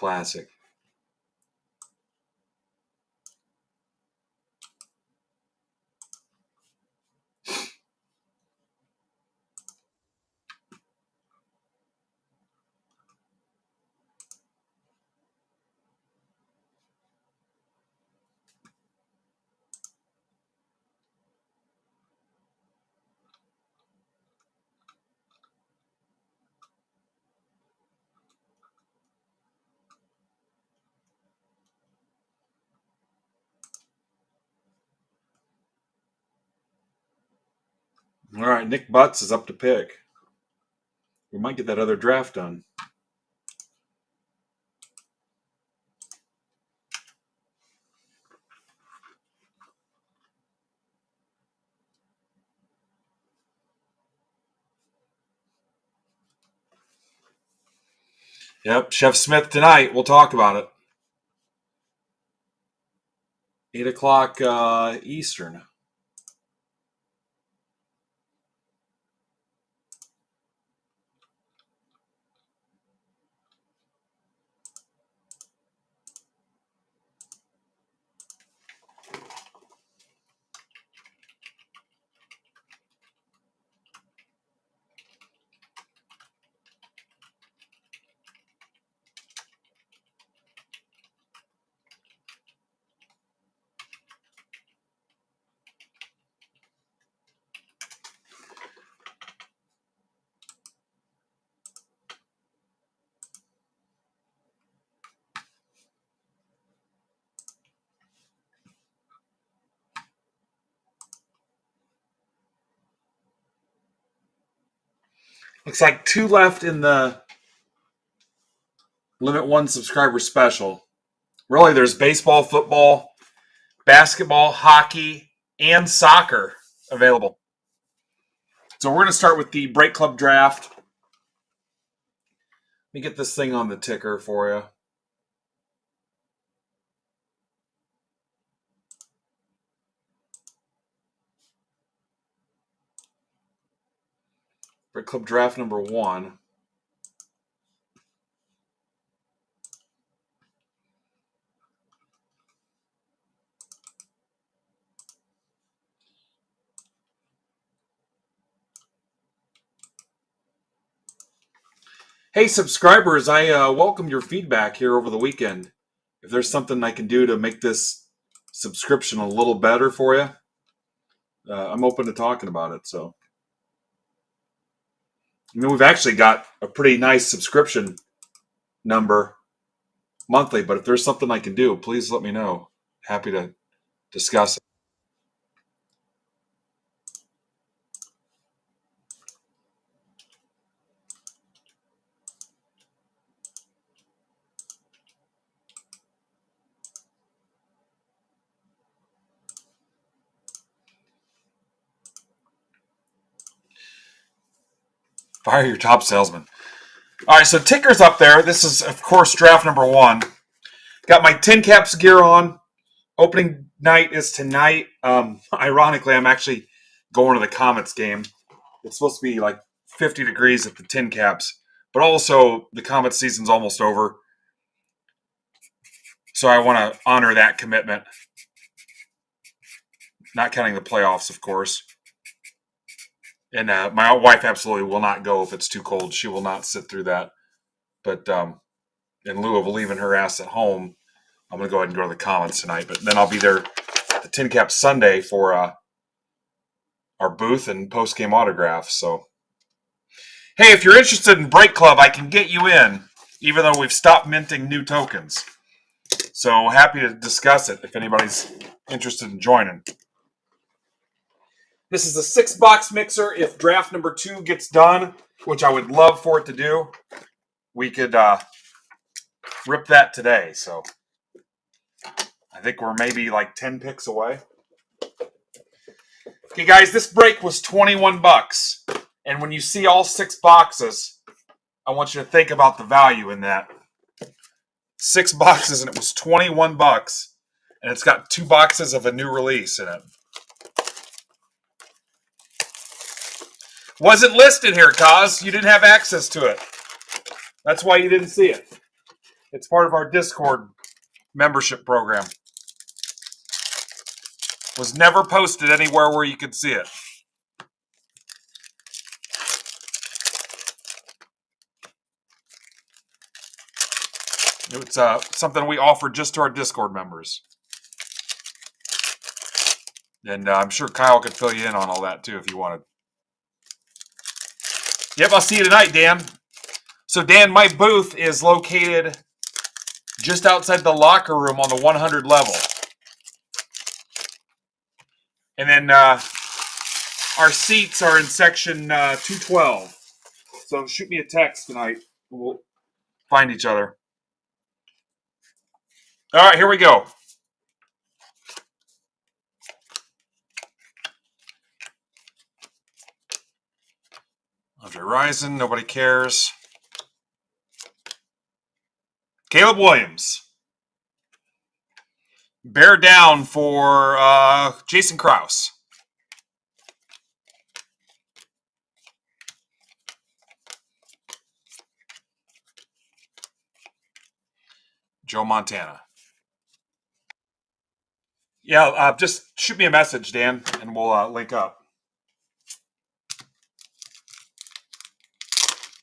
classic. All right, Nick Butts is up to pick. We might get that other draft done. Yep, Chef Smith tonight. We'll talk about it. 8 o'clock Eastern. Looks like 2 left in the Limit 1 subscriber special. Really, there's baseball, football, basketball, hockey, and soccer available. So we're going to start with the Break Club draft. Let me get this thing on the ticker for you. Break Club draft number 1. Hey, subscribers, I welcome your feedback here over the weekend. If there's something I can do to make this subscription a little better for you, I'm open to talking about it. So, we've actually got a pretty nice subscription number monthly, but if there's something I can do, please let me know. Happy to discuss it. Fire your top salesman. All right, so ticker's up there. This is, of course, draft number 1. Got my Tin Caps gear on. Opening night is tonight. Ironically, I'm actually going to the Comets game. It's supposed to be like 50 degrees at the Tin Caps, but also the Comets season's almost over. So I want to honor that commitment. Not counting the playoffs, of course. And my wife absolutely will not go if it's too cold. She will not sit through that. But in lieu of leaving her ass at home, I'm going to go ahead and go to the Comets tonight. But then I'll be there at the Tin Cap Sunday for our booth and post-game autographs. So, hey, if you're interested in Break Club, I can get you in, even though we've stopped minting new tokens. So happy to discuss it if anybody's interested in joining. This is a 6-box mixer. If draft number 2 gets done, which I would love for it to do, we could rip that today. So I think we're maybe like 10 picks away. Okay, guys, this break was $21. And when you see all 6 boxes, I want you to think about the value in that. 6 boxes, and it was $21. And it's got 2 boxes of a new release in it. Wasn't listed here, Kaz. You didn't have access to it. That's why you didn't see it. It's part of our Discord membership program. Was never posted anywhere where you could see it. It's something we offer just to our Discord members. And I'm sure Kyle could fill you in on all that too if you wanted. Yep, I'll see you tonight, Dan. So, Dan, my booth is located just outside the locker room on the 100 level. And then our seats are in section 212. So shoot me a text tonight. We'll find each other. All right, here we go. Andre Rison, nobody cares. Caleb Williams. Bear down for Jason Krause. Joe Montana. Yeah, just shoot me a message, Dan, and we'll link up.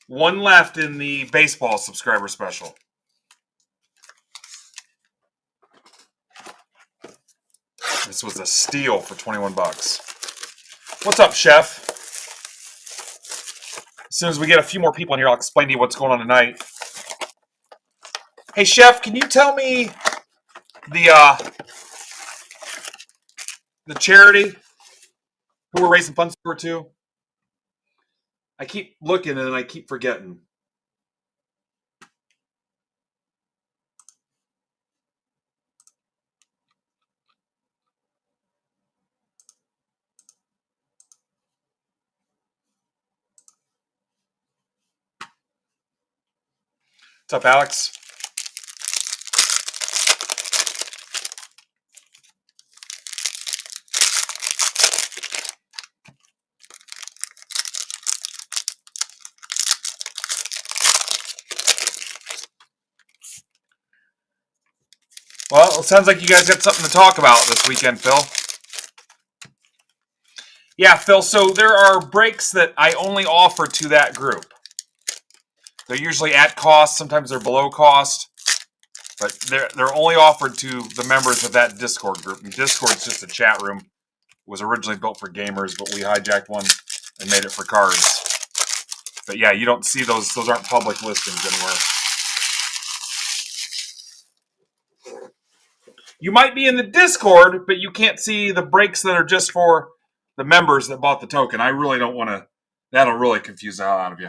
One left in the baseball subscriber special. This was a steal for 21 bucks. What's up, Chef? As soon as we get a few more people in here, I'll explain to you what's going on tonight. Hey, Chef, can you tell me the charity who we're raising funds for too? I keep looking and I keep forgetting. What's up, Alex? Well, it sounds like you guys got something to talk about this weekend, Phil. Yeah, Phil, so there are breaks that I only offer to that group. They're usually at cost, sometimes they're below cost, but they're only offered to the members of that Discord group. And Discord's just a chat room. It was originally built for gamers, but we hijacked one and made it for cards. But yeah, you don't see those. Those aren't public listings anywhere. You might be in the Discord, but you can't see the breaks that are just for the members that bought the token. I really don't want to. That'll really confuse the hell out of you.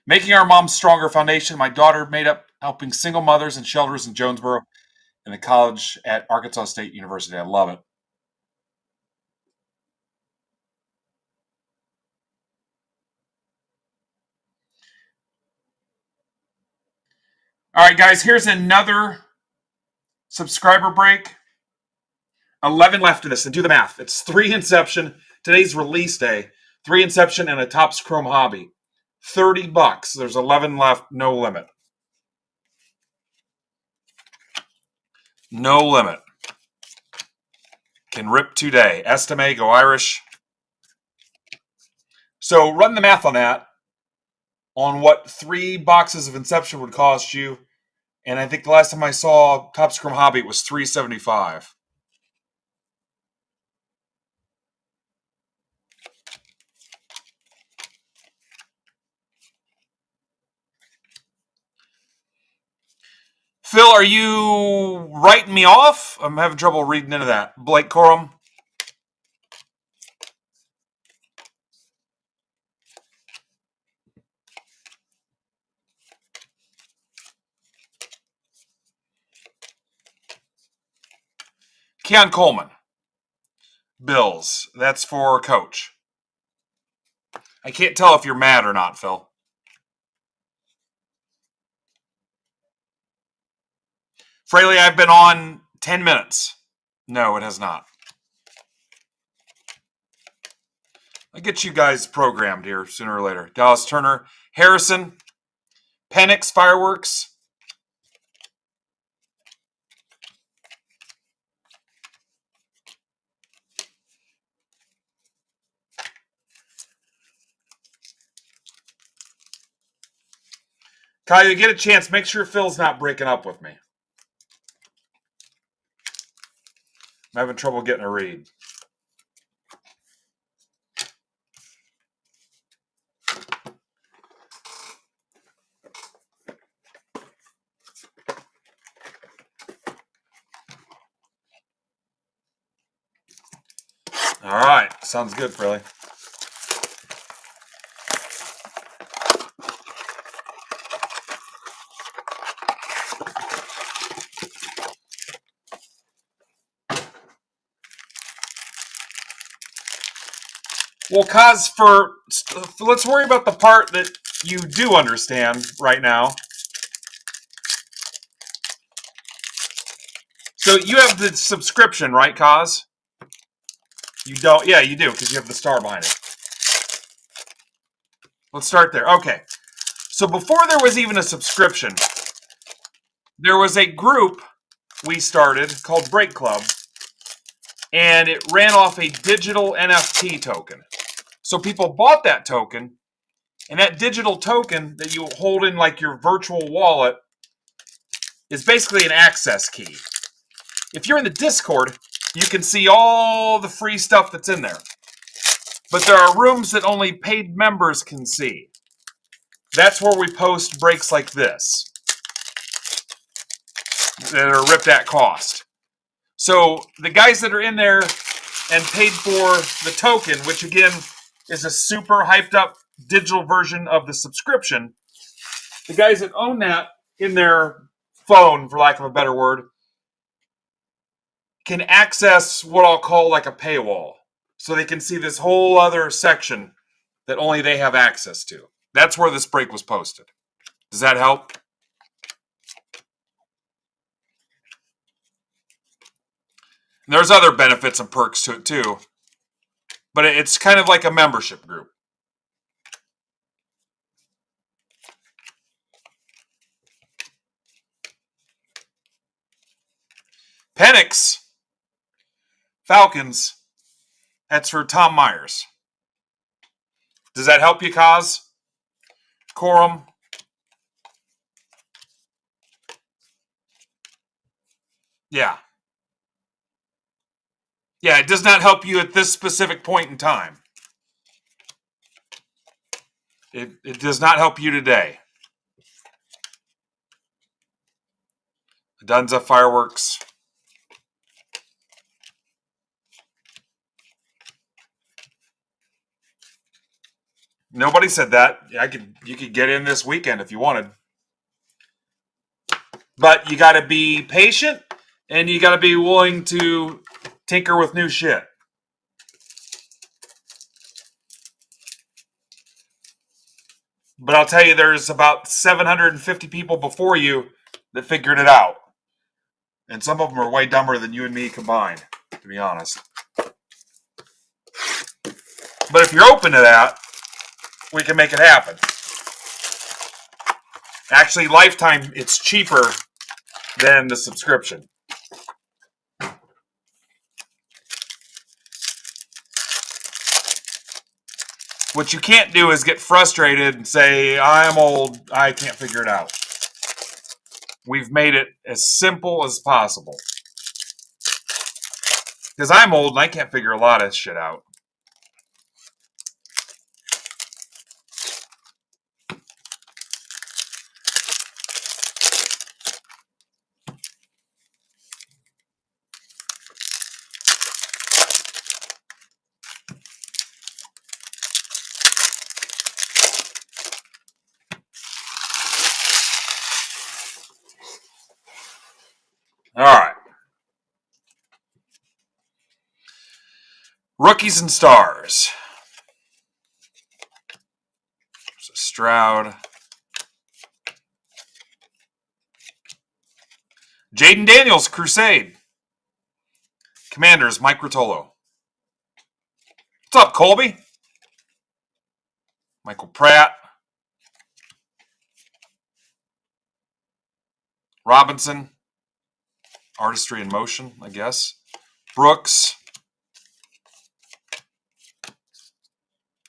Making Our Moms Stronger Foundation. My daughter made up helping single mothers and shelters in Jonesboro and the college at Arkansas State University. I love it. All right, guys, here's another subscriber break. 11 left of this, and do the math. It's 3 Inception. Today's release day. 3 Inception and a Topps Chrome Hobby. 30 bucks. There's 11 left. No limit. No limit. Can rip today. Estime, go Irish. So run the math on that, on what 3 boxes of Inception would cost you. And I think the last time I saw Topps Chrome Hobby, it was $375. Phil, are you writing me off? I'm having trouble reading into that. Blake Corum. Keon Coleman. Bills. That's for Coach. I can't tell if you're mad or not, Phil. Fraley, I've been on 10 minutes. No, it has not. I'll get you guys programmed here sooner or later. Dallas Turner. Harrison. Penix Fireworks. Kyle, you get a chance, make sure Phil's not breaking up with me. I'm having trouble getting a read. All right, sounds good, Frilly. Well, cause let's worry about the part that you do understand right now. So you have the subscription, right, Cause? You don't? Yeah, you do, because you have the star behind it. Let's start there. Okay. So before there was even a subscription, there was a group we started called Break Club, and it ran off a digital NFT token. So people bought that token, and that digital token that you hold in like your virtual wallet is basically an access key. If you're in the Discord, you can see all the free stuff that's in there. But there are rooms that only paid members can see. That's where we post breaks like this that are ripped at cost. So the guys that are in there and paid for the token, which again is a super hyped up digital version of the subscription, the guys that own that in their phone, for lack of a better word, can access what I'll call like a paywall. So they can see this whole other section that only they have access to. That's where this break was posted. Does that help? And there's other benefits and perks to it too. But it's kind of like a membership group. Penix Falcons. That's for Tom Myers. Does that help you, Cause? Quorum. Yeah. Yeah, it does not help you at this specific point in time. It does not help you today. Dunza Fireworks. Nobody said that. You could get in this weekend if you wanted. But you got to be patient and you got to be willing to tinker with new shit. But I'll tell you, there's about 750 people before you that figured it out. And some of them are way dumber than you and me combined, to be honest. But if you're open to that, we can make it happen. Actually, lifetime, it's cheaper than the subscription. What you can't do is get frustrated and say, I'm old, I can't figure it out. We've made it as simple as possible. Because I'm old and I can't figure a lot of shit out. All right. Rookies and stars. There's a Stroud. Jaden Daniels, Crusade. Commanders, Mike Rotolo. What's up, Colby? Michael Pratt. Robinson, artistry in motion, I guess. Brooks.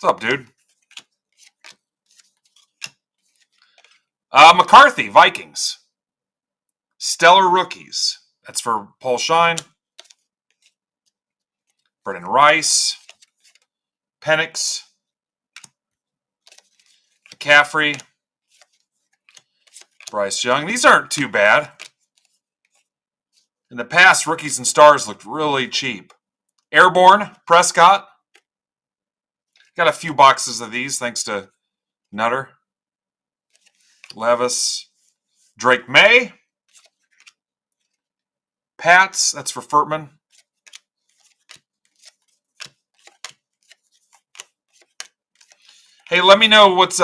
What's up, dude? McCarthy, Vikings. Stellar rookies. That's for Paul Shine. Brennan Rice. Penix. McCaffrey. Bryce Young. These aren't too bad. In the past, rookies and stars looked really cheap. Airborne, Prescott. Got a few boxes of these thanks to Nutter. Levis. Drake May. Pats, that's for Furtman. Hey, let me know what's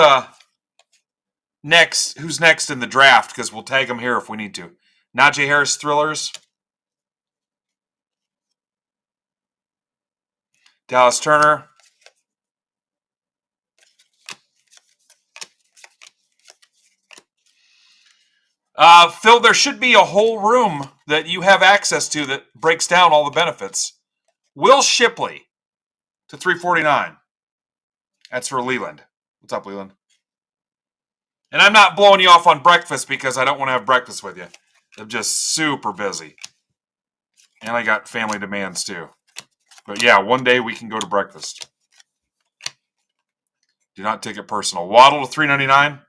next. Who's next in the draft? Because we'll tag them here if we need to. Najee Harris Thrillers. Dallas Turner. Phil, there should be a whole room that you have access to that breaks down all the benefits. Will Shipley to 349. That's for Leland. What's up, Leland? And I'm not blowing you off on breakfast because I don't want to have breakfast with you. I'm just super busy. And I got family demands too. But yeah, one day we can go to breakfast. Do not take it personal. Waddle to 399.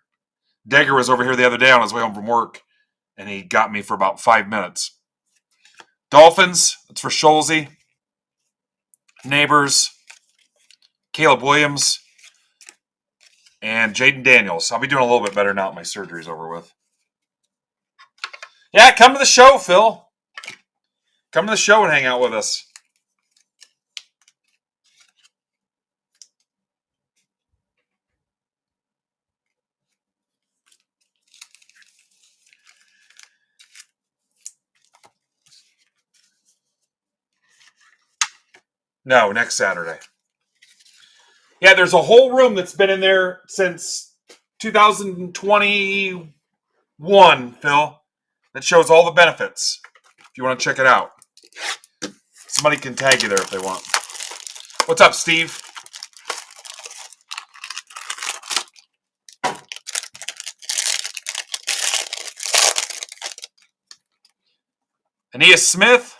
Degger was over here the other day on his way home from work, and he got me for about 5 minutes. Dolphins, that's for Scholze. Neighbors. Caleb Williams. And Jaden Daniels. I'll be doing a little bit better now that my surgery's over with. Yeah, come to the show, Phil. Come to the show and hang out with us. No, next Saturday. Yeah, there's a whole room that's been in there since 2021, Phil, that shows all the benefits. If you want to check it out. Somebody can tag you there if they want. What's up, Steve? Aeneas Smith.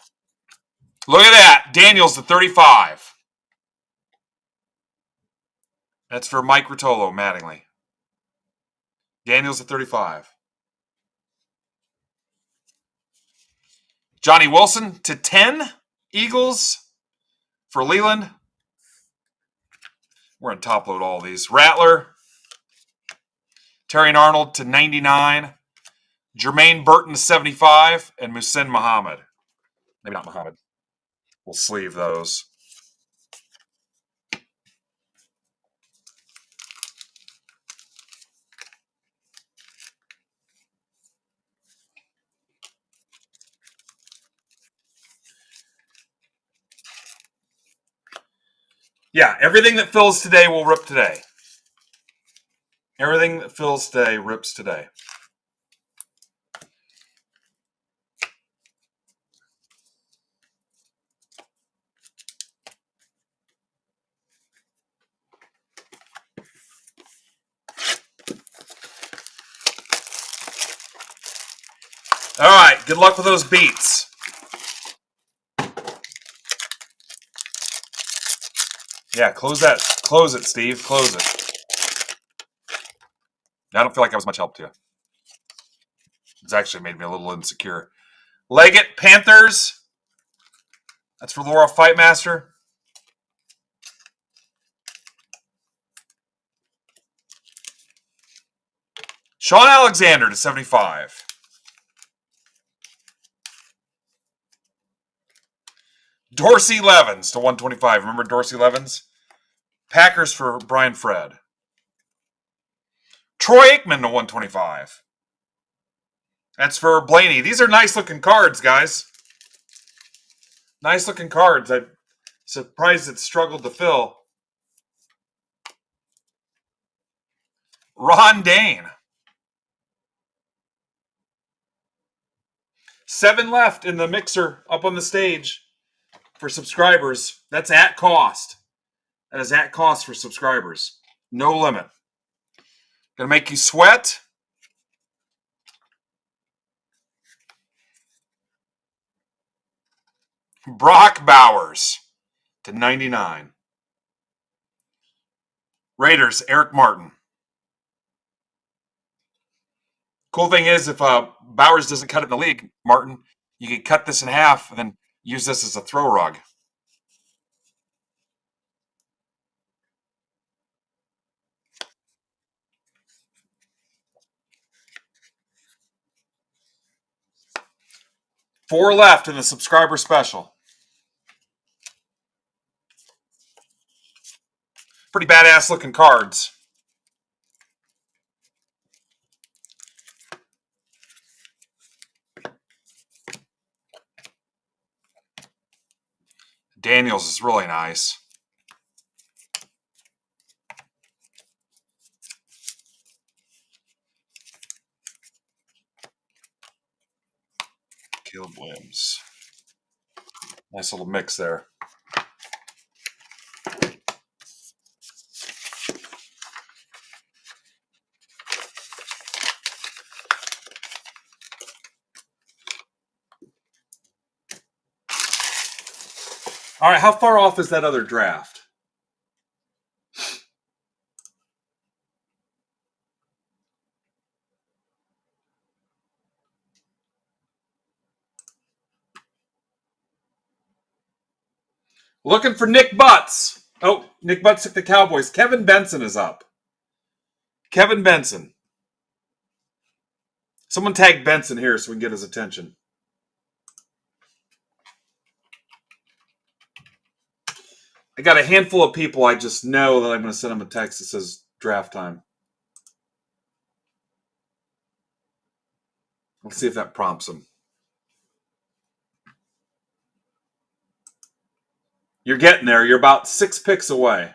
Look at that. Daniels to 35. That's for Mike Rotolo, Mattingly. Daniels to 35. Johnny Wilson to 10. Eagles for Leland. We're going to top load all these. Rattler. Terry and Arnold to 99. Jermaine Burton to 75. And Muhsin Muhammad. Maybe not Muhammad. We'll sleeve those. Yeah, everything that fills today will rip today. Everything that fills today rips today. All right, good luck with those beats. Yeah, close that. Close it, Steve. Close it. I don't feel like I was much help to you. It's actually made me a little insecure. Leggett, Panthers. That's for Laura Fightmaster. Sean Alexander to 75. Dorsey Levens to 125. Remember Dorsey Levens? Packers for Brian Fred. Troy Aikman to 125. That's for Blaney. These are nice looking cards, guys. Nice looking cards. I'm surprised it struggled to fill. Ron Dane. 7 left in the mixer up on the stage for subscribers. That's at cost. That is at cost for subscribers. No limit. Gonna make you sweat. Brock Bowers to 99. Raiders, Eric Martin. Cool thing is, if Bowers doesn't cut it in the league, Martin, you can cut this in half and then use this as a throw rug. Four left in the subscriber special. Pretty badass looking cards. Daniels is really nice. Caleb Williams. Nice little mix there. All right, how far off is that other draft? Looking for Nick Butts. Oh, Nick Butts took the Cowboys. Kevin Benson is up. Kevin Benson. Someone tag Benson here so we can get his attention. I got a handful of people I just know that I'm going to send them a text that says draft time. Let's see if that prompts them. You're getting there. You're about 6 picks away.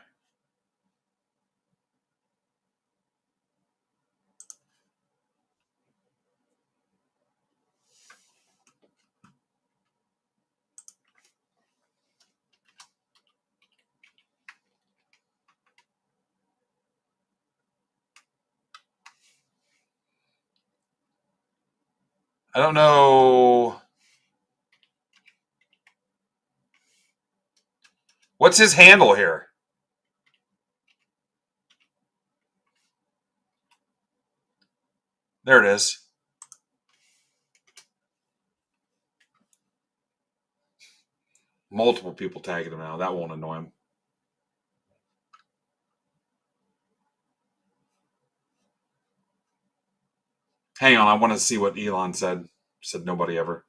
I don't know. What's his handle here? There it is. Multiple people tagging him now. That won't annoy him. Hang on, I want to see what Elon said. Said nobody ever.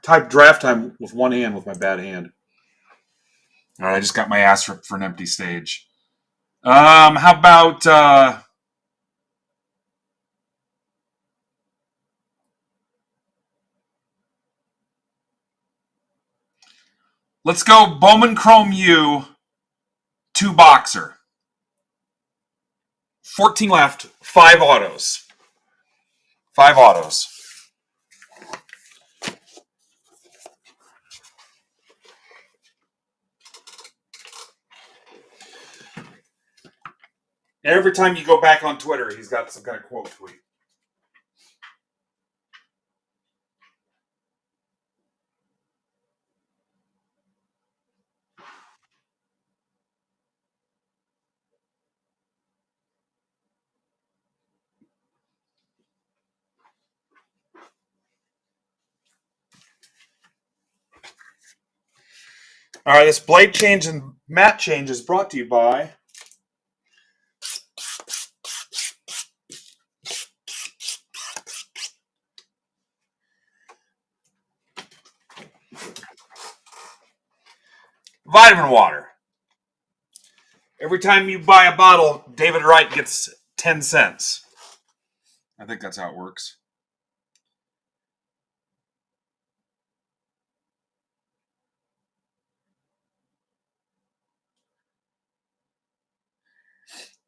Type draft time with one hand with my bad hand. All right, I just got my ass ripped for an empty stage. How about let's go Bowman Chrome U 2 boxer. 14 left, 5 autos. 5 autos. Every time you go back on Twitter, he's got some kind of quote tweet. All right, this blade change and mat change is brought to you by Vitamin Water. Every time you buy a bottle, David Wright gets 10 cents. I think that's how it works.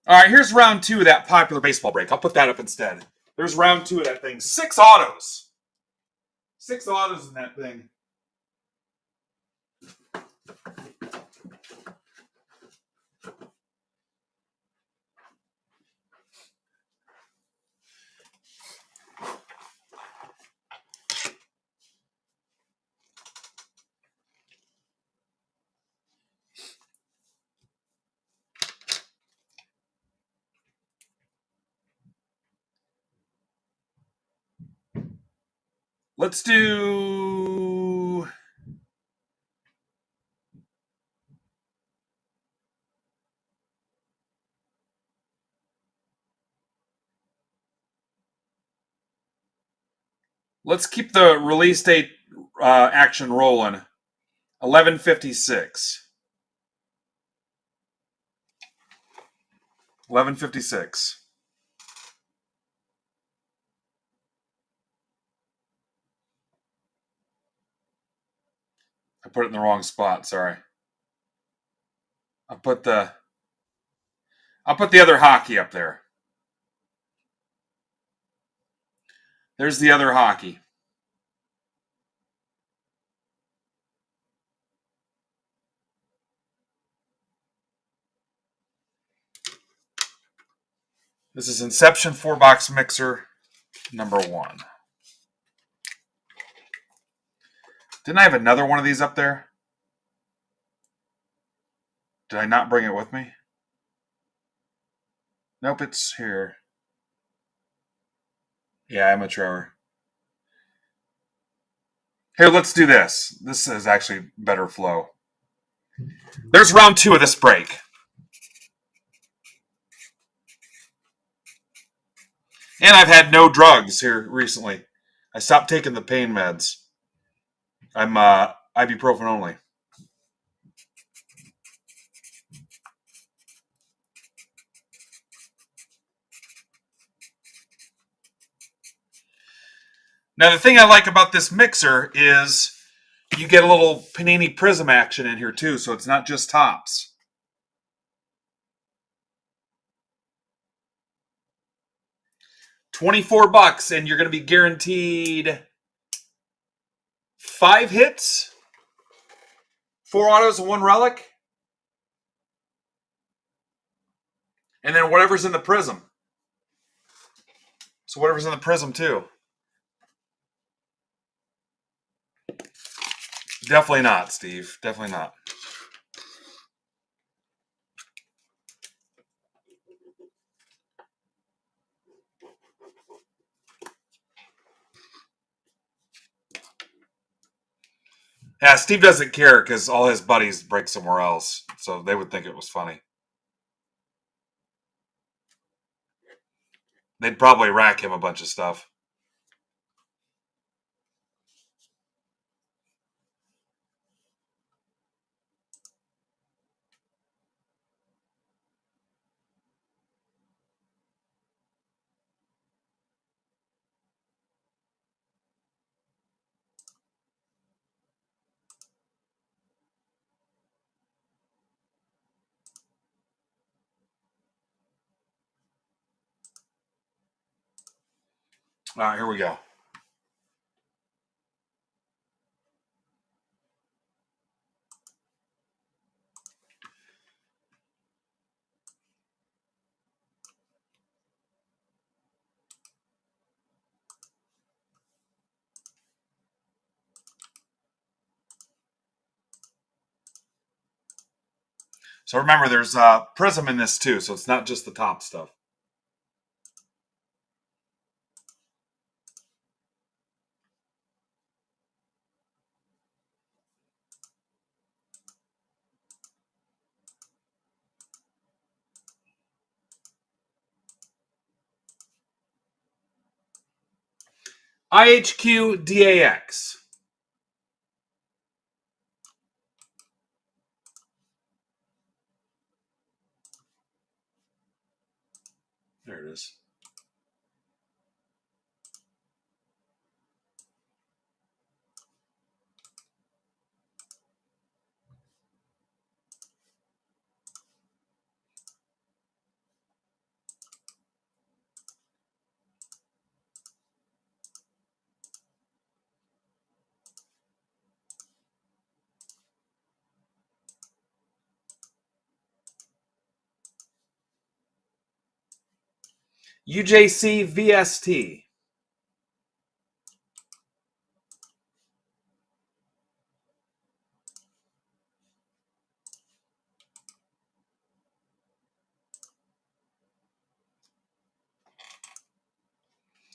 All right, here's round 2 of that popular baseball break. I'll put that up instead. There's round 2 of that thing. 6 autos. 6 autos in that thing. Let's do... Let's keep the release date action rolling. 11:56. 11:56. I put it in the wrong spot. Sorry. I'll put the other hockey up there. There's the other hockey. This is Inception 4-box mixer number 1. Didn't I have another one of these up there? Did I not bring it with me? Nope, it's here. Yeah, amateur hour. Here, let's do this. This is actually better flow. There's round 2 of this break. And I've had no drugs here recently. I stopped taking the pain meds. I'm ibuprofen only. Now, the thing I like about this mixer is you get a little Panini Prism action in here too, so it's not just tops. $24, and you're going to be guaranteed 5 hits, 4 autos, and 1 relic, and then whatever's in the Prism. So whatever's in the Prism too. Definitely not, Steve. Definitely not. Yeah, Steve doesn't care because all his buddies break somewhere else, so they would think it was funny. They'd probably rack him a bunch of stuff. All right, here we go. So remember, there's Prism in this too, so it's not just the top stuff. IHQ DAX. There it is. UJC VST.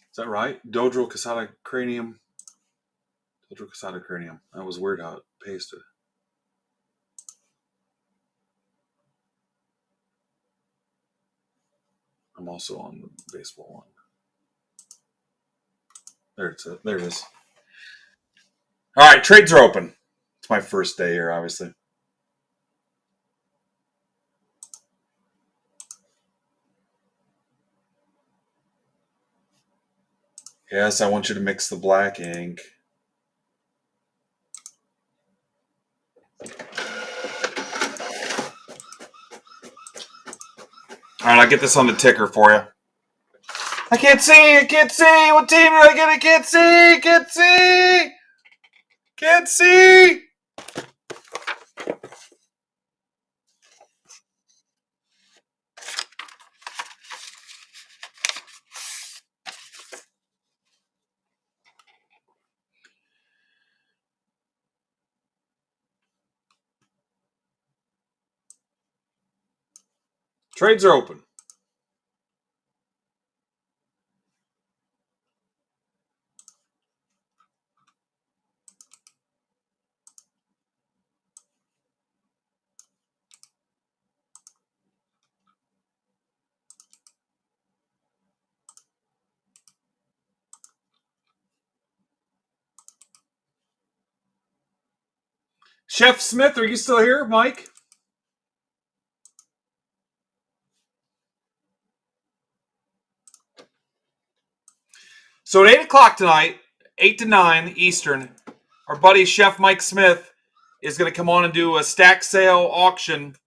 Is that right? Dodro Casada Cranium. Dodro Casada Cranium. That was weird how it pasted. I'm also on the baseball one. There it is. All right, trades are open. It's my first day here, obviously. Yes, I want you to mix the black ink. All right, I'll get this on the ticker for you. I can't see. I can't see. What team did I get? I can't see. Can't see. Can't see. Trades are open. Chef Smith, are you still here, Mike? So at 8 o'clock tonight, 8 to 9 Eastern, our buddy Chef Mike Smith is going to come on and do a stack sale auction.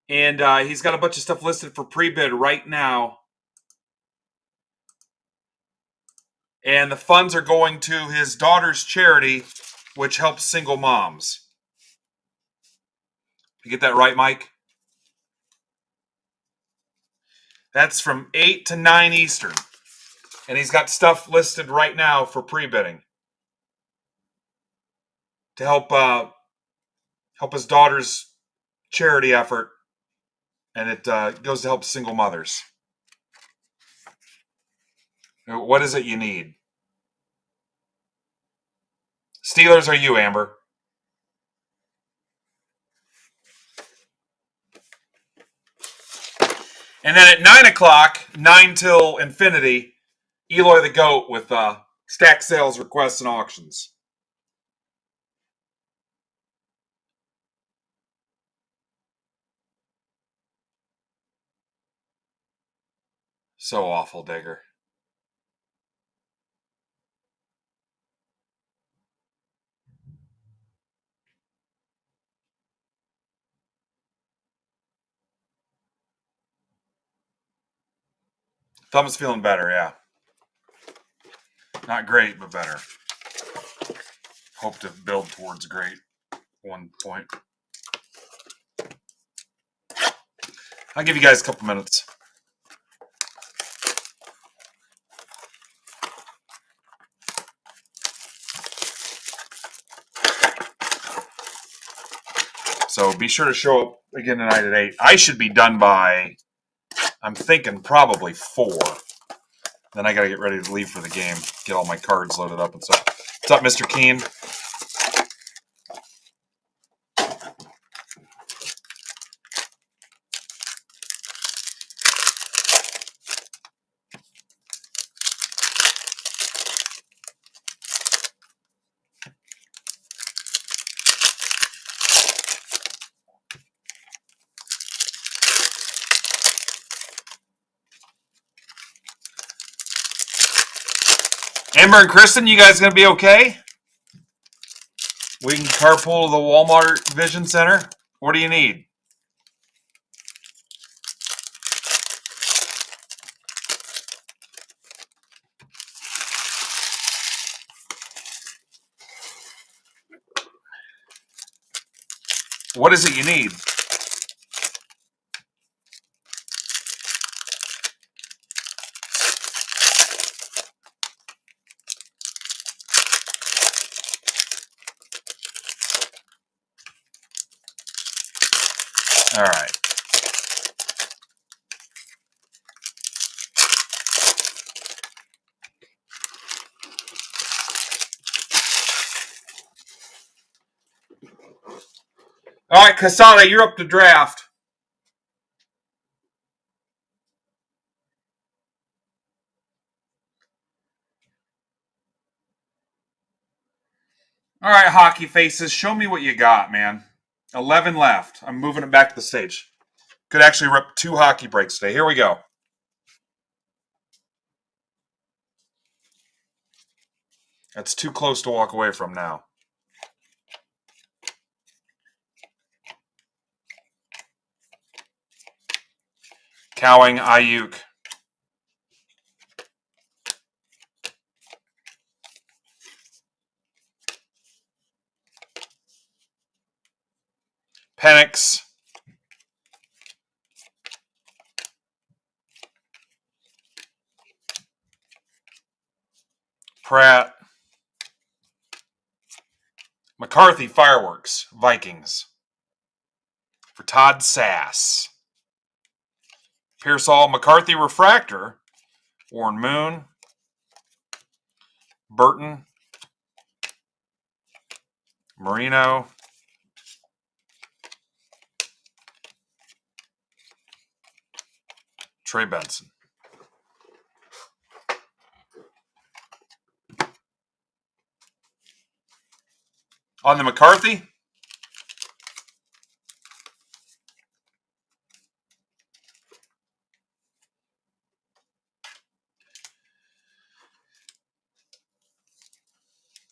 And he's got a bunch of stuff listed for pre-bid right now. And the funds are going to his daughter's charity, which helps single moms. You get that right, Mike? That's from 8 to 9 Eastern. And he's got stuff listed right now for pre-bidding to help his daughter's charity effort. And it goes to help single mothers. What is it you need? Steelers or you, Amber? And then at 9 o'clock, 9 till infinity, Eloy the Goat with stack sales, requests, and auctions. So awful, Digger. Thumb's feeling better, yeah. Not great, but better. Hope to build towards great one point. I'll give you guys a couple minutes. So be sure to show up again tonight at 8. I should be done by, I'm thinking, probably 4. Then I got to get ready to leave for the game, get all my cards loaded up and stuff. What's up, Mr. Keen? Amber and Kristen, you guys gonna be okay? We can carpool to the Walmart Vision Center. What do you need? What is it you need? All right. All right, Casada, you're up to draft. All right, hockey faces, show me what you got, man. 11 left. I'm moving it back to the stage. Could actually rip 2 hockey breaks today. Here we go. That's too close to walk away from now. Cowing, Ayuk. Penix. Pratt. McCarthy, Fireworks. Vikings. For Todd Sass. Pearsall, McCarthy, Refractor. Warren Moon. Burton. Marino. Trey Benson. On the McCarthy,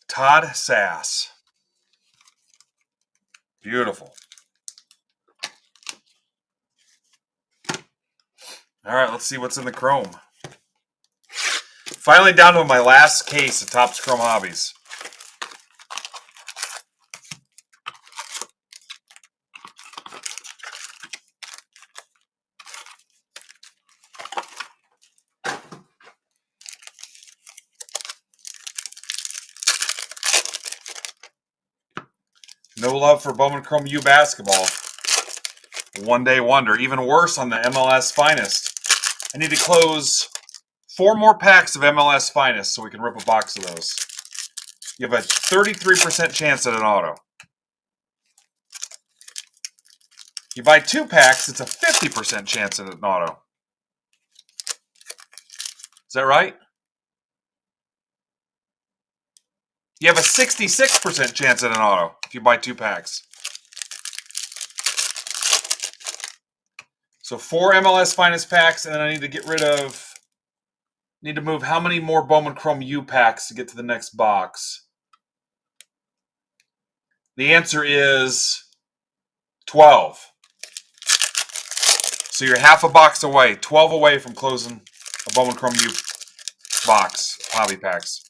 Todd Sass. Beautiful. All right, let's see what's in the Chrome. Finally down to my last case of Topps Chrome Hobbies. No love for Bowman Chrome U basketball. One day wonder. Even worse on the MLS Finest. I need to close 4 more packs of MLS Finest so we can rip a box of those. You have a 33% chance at an auto. You buy 2 packs, it's a 50% chance at an auto. Is that right? You have a 66% chance at an auto if you buy 2 packs. So 4 MLS Finest packs, and then I need to get rid of... Need to move how many more Bowman Chrome U packs to get to the next box? The answer is 12. So you're half a box away, 12 away from closing a Bowman Chrome U box, hobby packs.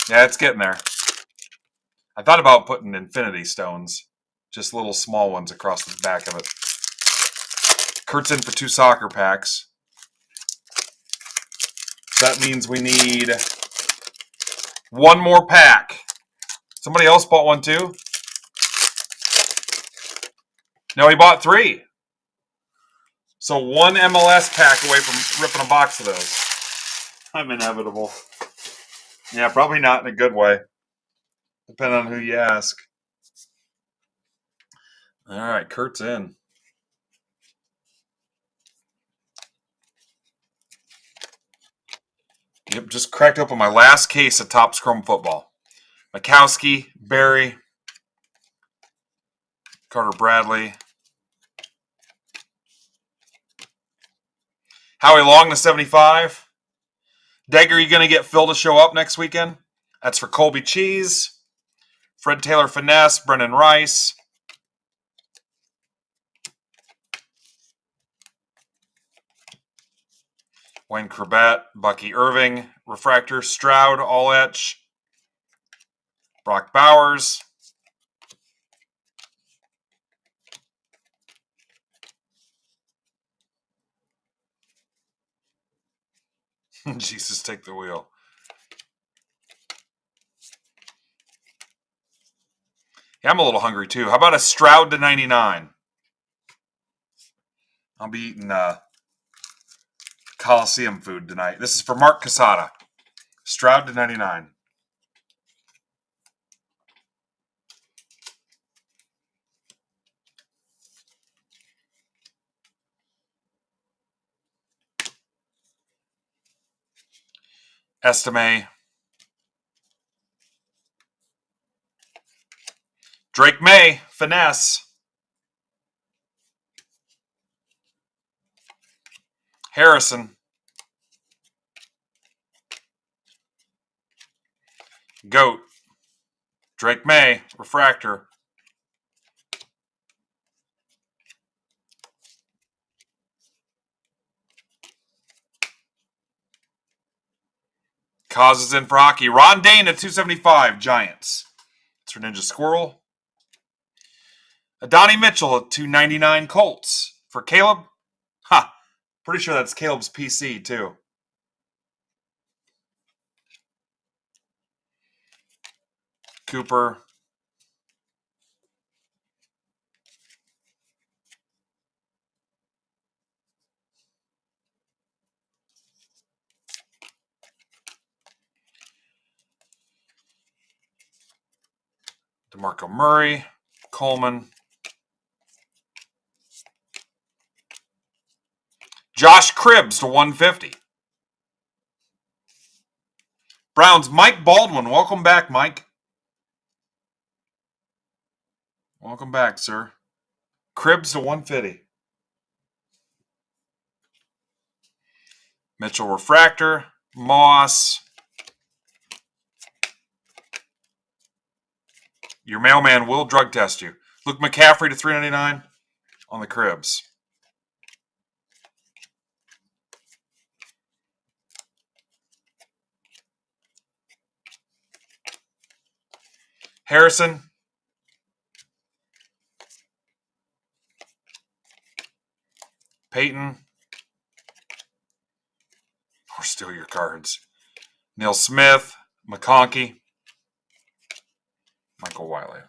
Yeah, it's getting there. I thought about putting Infinity Stones, just little small ones across the back of it. Kurt's in for 2 soccer packs. That means we need 1 more pack. Somebody else bought one too? No, he bought 3. So 1 MLS pack away from ripping a box of those. I'm inevitable. Yeah, probably not in a good way. Depending on who you ask. All right, Kurt's in. Yep, just cracked open my last case of Topps Chrome football. Mikowski, Barry, Carter Bradley, Howie Long to 75, Degger, are you going to get Phil to show up next weekend? That's for Colby Cheese, Fred Taylor Finesse, Brennan Rice. Wayne Corbett, Bucky Irving, Refractor, Stroud, All Etch, Brock Bowers. Jesus, take the wheel. Yeah, I'm a little hungry too. How about a Stroud to 99? I'll be eating Coliseum food tonight. This is for Mark Casada. Stroud to 99. Estime. Drake May, Finesse. Harrison. Goat. Drake May, Refractor. Causes in for hockey. Ron Dane at 275, Giants. It's for Ninja Squirrel. Adonai Mitchell at 299, Colts. For Caleb. Pretty sure that's Caleb's PC too. Cooper. DeMarco Murray. Coleman. Josh Cribbs to 150. Browns, Mike Baldwin. Welcome back, Mike. Welcome back, sir. Cribbs to 150. Mitchell Refractor. Moss. Your mailman will drug test you. Luke McCaffrey to 399 on the Cribbs. Harrison. Peyton. Or steal your cards. Neil Smith. McConkey. Michael Wiley.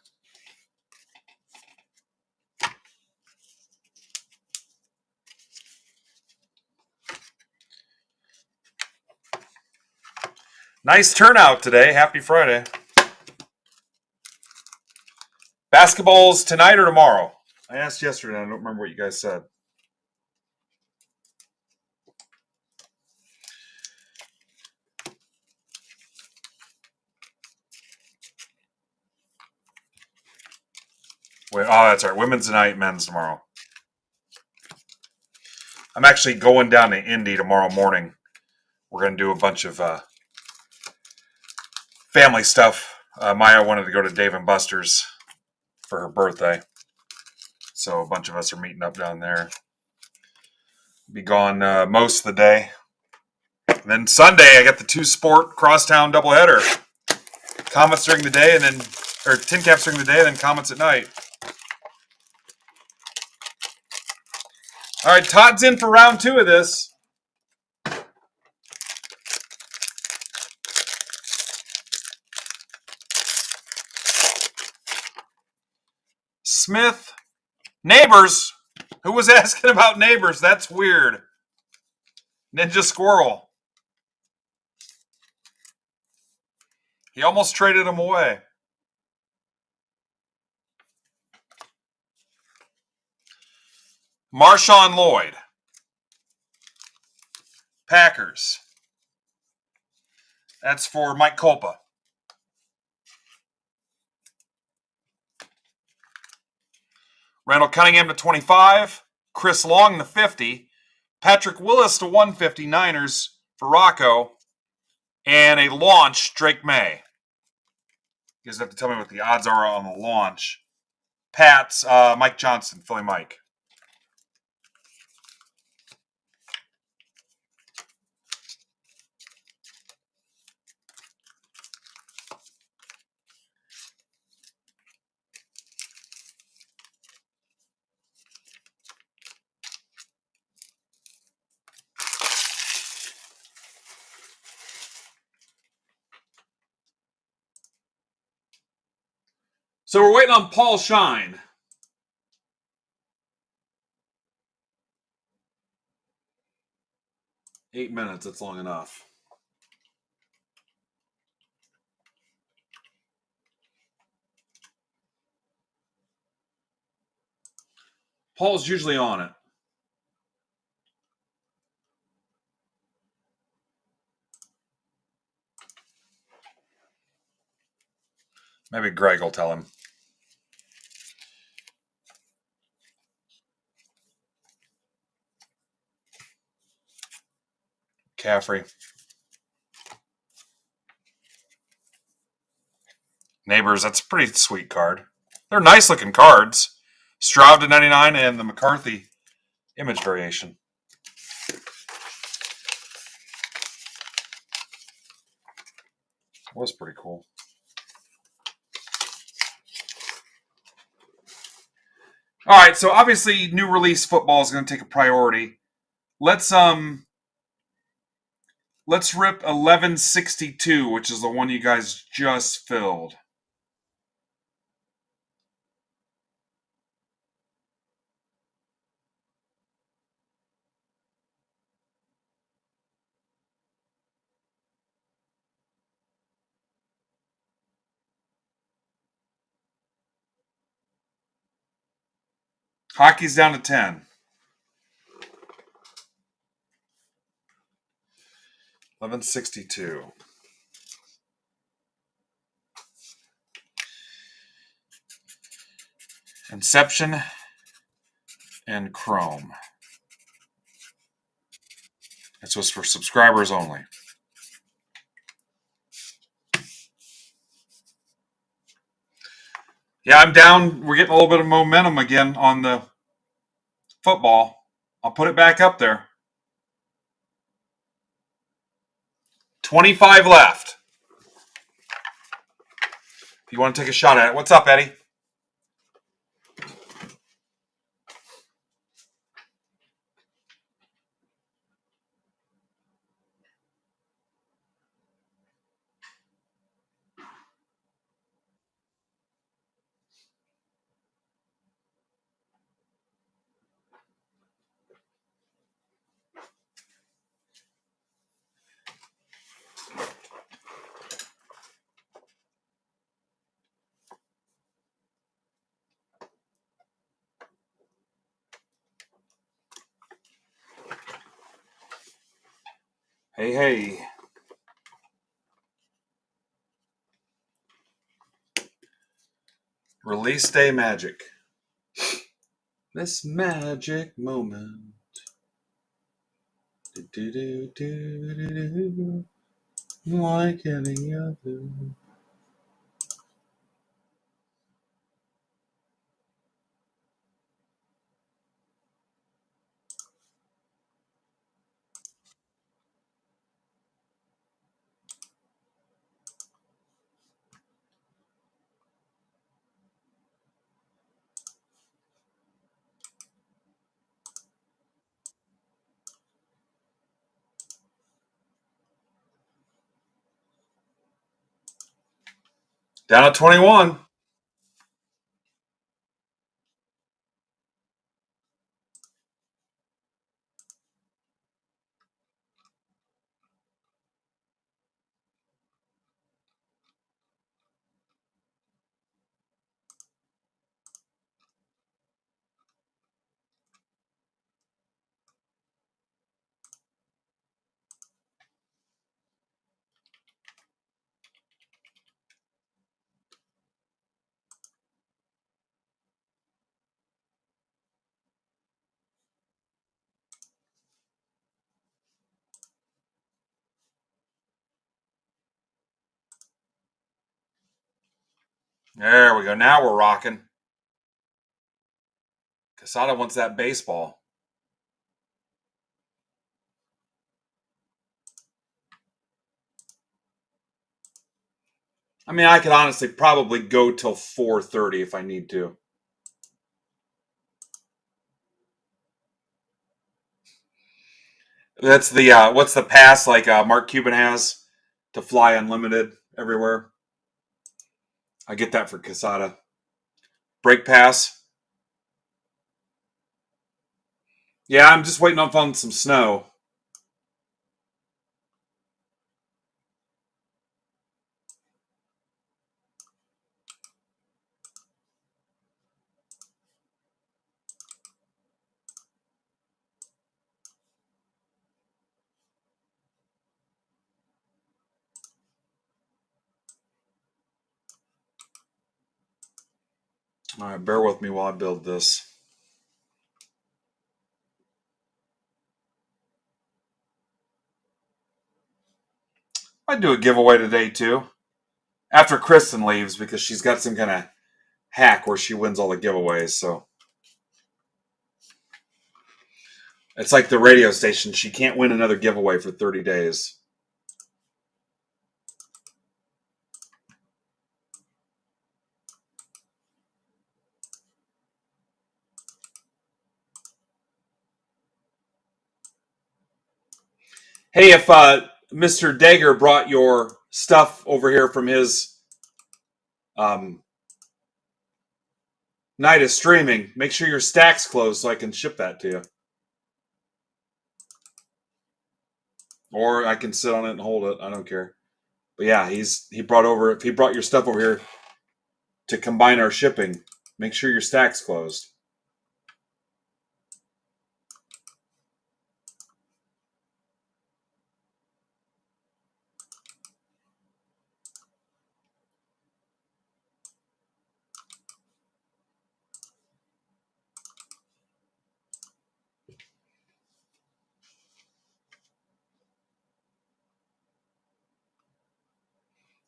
Nice turnout today. Happy Friday. Basketball's tonight or tomorrow? I asked yesterday. I don't remember what you guys said. Wait, that's right. Women's tonight, men's tomorrow. I'm actually going down to Indy tomorrow morning. We're going to do a bunch of family stuff. Maya wanted to go to Dave & Buster's for her birthday. So a bunch of us are meeting up down there. Be gone most of the day. And then Sunday, I got the 2-sport crosstown doubleheader. Comets during the day, and then tin caps during the day, and then Comets at night. All right, Todd's in for round 2 of this. Smith. Neighbors. Who was asking about Neighbors? That's weird. Ninja Squirrel. He almost traded him away. Marshawn Lloyd. Packers. That's for Mike Kolpa. Randall Cunningham to 25. Chris Long to 50. Patrick Willis to 150. Niners for Rocco. and a launch, Drake May. You guys have to tell me what the odds are on the launch. Pats, Mike Johnson, Philly Mike. So we're waiting on Paul Shine. Eight minutes, that's long enough. Paul's usually on it. Maybe Greg will tell him. Caffrey. Neighbors, that's a pretty sweet card. They're nice looking cards. Stroud to 99 and the McCarthy image variation. That was pretty cool. All right, so obviously new release football is going to take a priority. Let's rip 1162, which is the one you guys just filled. Hockey's down to 10. 1162. Inception and Chrome. This was for subscribers only. Yeah, I'm down. We're getting a little bit of momentum again on the football. I'll put it back up there. 25 left. If you want to take a shot at it. What's up, Eddie? Hey, hey. Release day magic. This magic moment. Do-do-do-do-do-do. Like any other. Down at 21. There we go. Now we're rocking. Casada wants that baseball. I mean, I could honestly probably go till 4:30 if I need to. That's the what's the pass like Mark Cuban has to fly unlimited everywhere? I get that for Casada. Break pass. Yeah, I'm just waiting on some snow. All right, bear with me while I build this. I'd do a giveaway today too. After Kristen leaves because she's got some kind of hack where she wins all the giveaways. So it's like the radio station. She can't win another giveaway for 30 days. Hey, if Mr. Dager brought your stuff over here from his um, night of streaming, make sure your stack's closed so I can ship that to you. Or I can sit on it and hold it. I don't care. But yeah, he brought your stuff over here to combine our shipping. Make sure your stack's closed.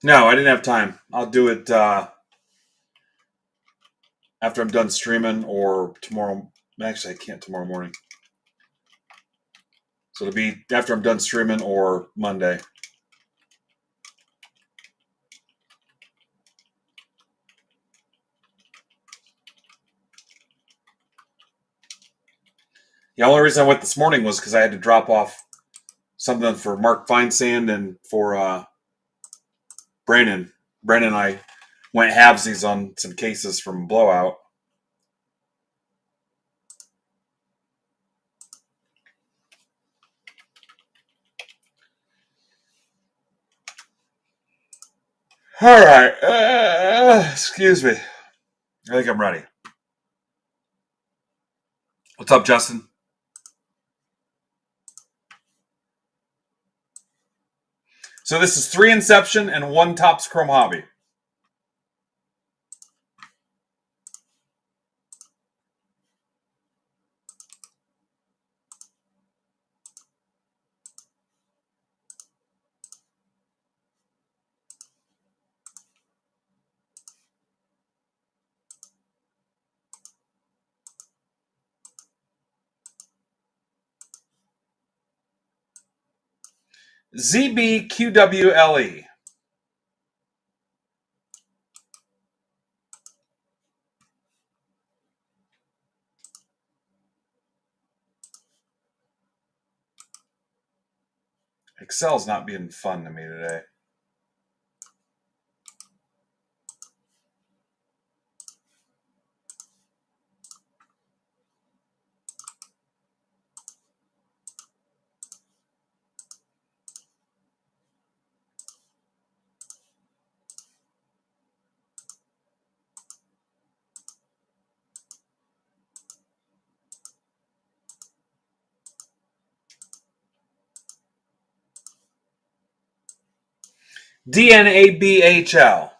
No, I didn't have time. I'll do it after I'm done streaming or tomorrow. Actually, I can't tomorrow morning. So it'll be after I'm done streaming or Monday. The only reason I went this morning was because I had to drop off something for Mark Feinsand and for Brandon. Brandon and I went halvesies on some cases from Blowout. All right. Excuse me. I think I'm ready. What's up, Justin? So this is 3 Inception and 1 Topps Chrome Hobby. ZBQWLE. Excel's not being fun to me today. DNABHL.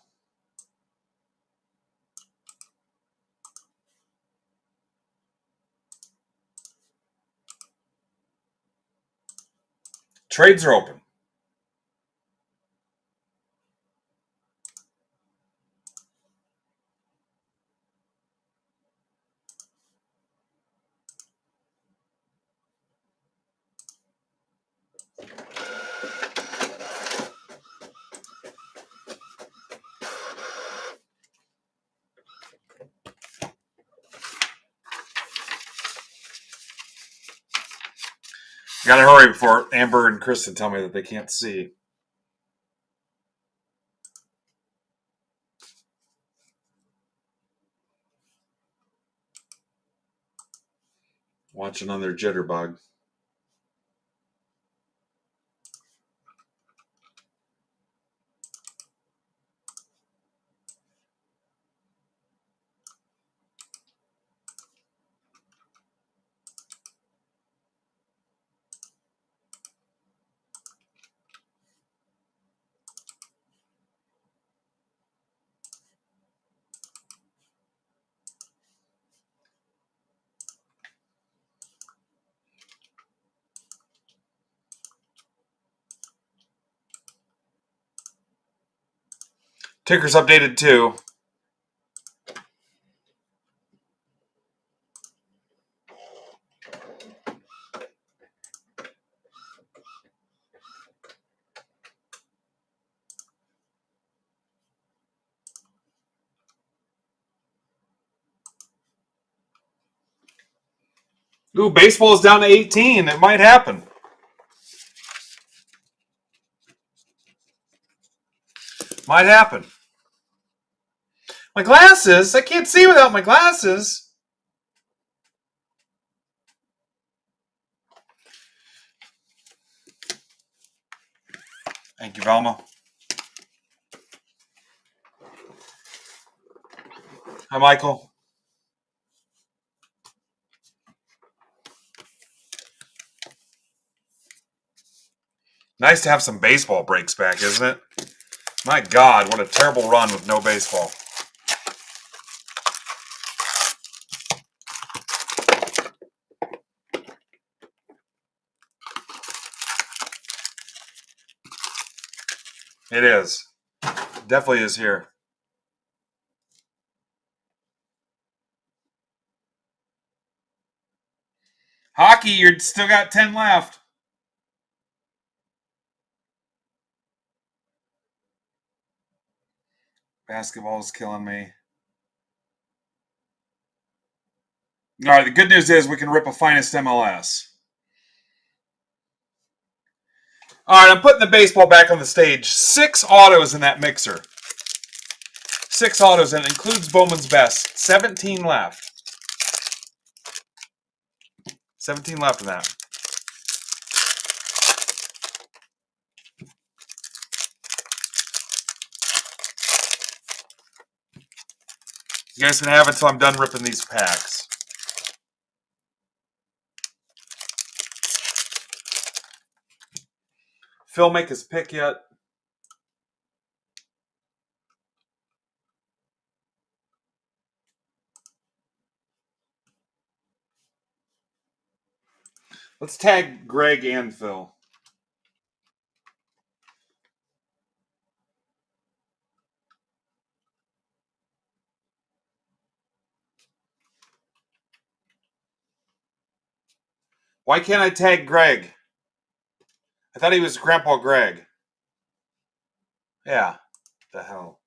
Trades are open. Gotta hurry before Amber and Kristen tell me that they can't see. Watching on their jitterbug. Ticker's updated too. Ooh, baseball is down to 18. It might happen. Might happen. My glasses? I can't see without my glasses. Thank you, Velma. Hi, Michael. Nice to have some baseball breaks back, isn't it? My God, what a terrible run with no baseball. It is. Definitely is here. Hockey, you still got 10 left. Basketball is killing me. All right, the good news is we can rip a finest MLS. All right, I'm putting the baseball back on the stage. 6 autos in that mixer. 6 autos, and it includes Bowman's Best. 17 left. 17 left in that. You guys can have it until I'm done ripping these packs. Phil make his pick yet? Let's tag Greg and Phil. Why can't I tag Greg? I thought he was Grandpa Greg. Yeah. The hell.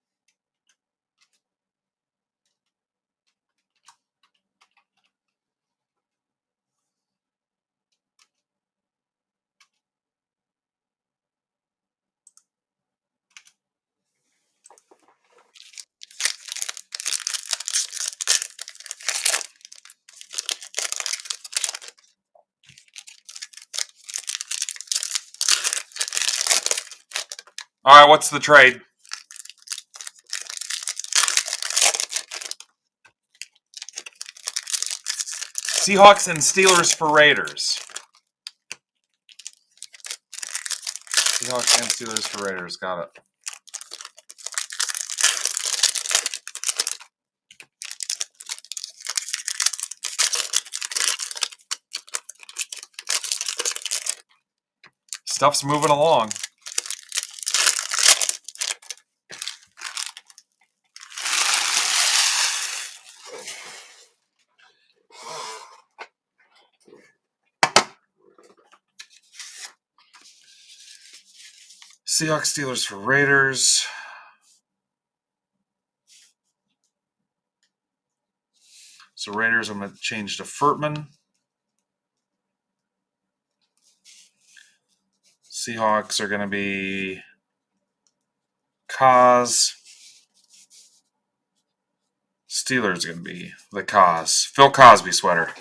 All right, what's the trade? Seahawks and Steelers for Raiders. Seahawks and Steelers for Raiders. Got it. Stuff's moving along. Seahawks, Steelers for Raiders. So Raiders, I'm going to change to Furtman. Seahawks are going to be Cos. Steelers are going to be the Cos. Phil Cosby sweater.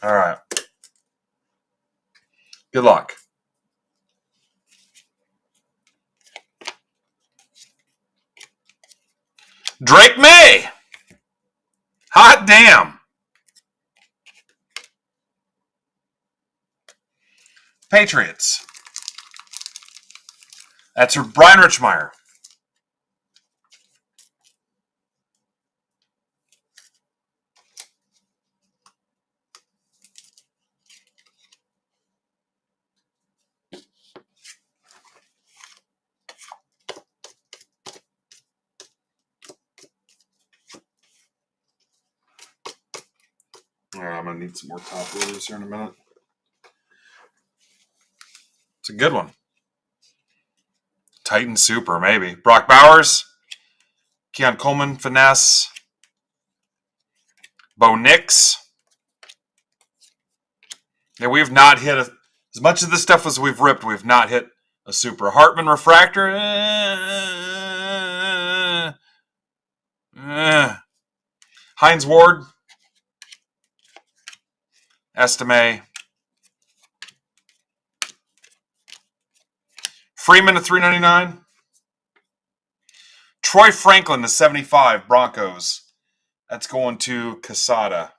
All right. Good luck. Drake May. Hot damn. Patriots. That's for Brian Richmeyer. All right, I'm going to need some more top loaders here in a minute. It's a good one. Titan Super, maybe. Brock Bowers. Keon Coleman, Finesse. Bo Nix. Yeah, we have not hit as much of this stuff as we've ripped. We've not hit a Super. Hartman Refractor. Hines Ward. Estime. Freeman to $3.99. Troy Franklin to $75. Broncos. That's going to Casada.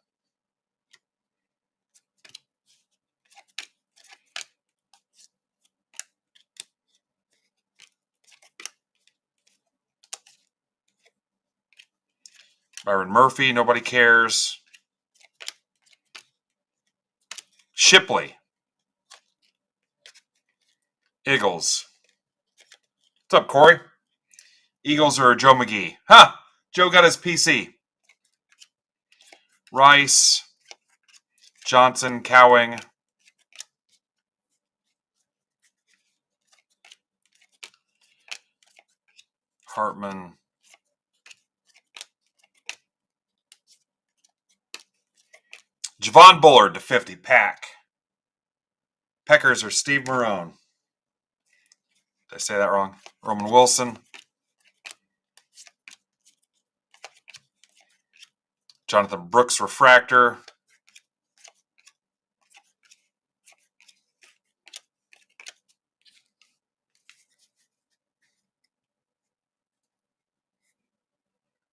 Byron Murphy, nobody cares. Shipley. Eagles. What's up, Corey? Eagles or Joe McGee? Huh. Joe got his PC. Rice. Johnson, Cowing. Hartman. Javon Bullard to 50. Pack. Peckers are Steve Marone. Did I say that wrong? Roman Wilson. Jonathan Brooks Refractor.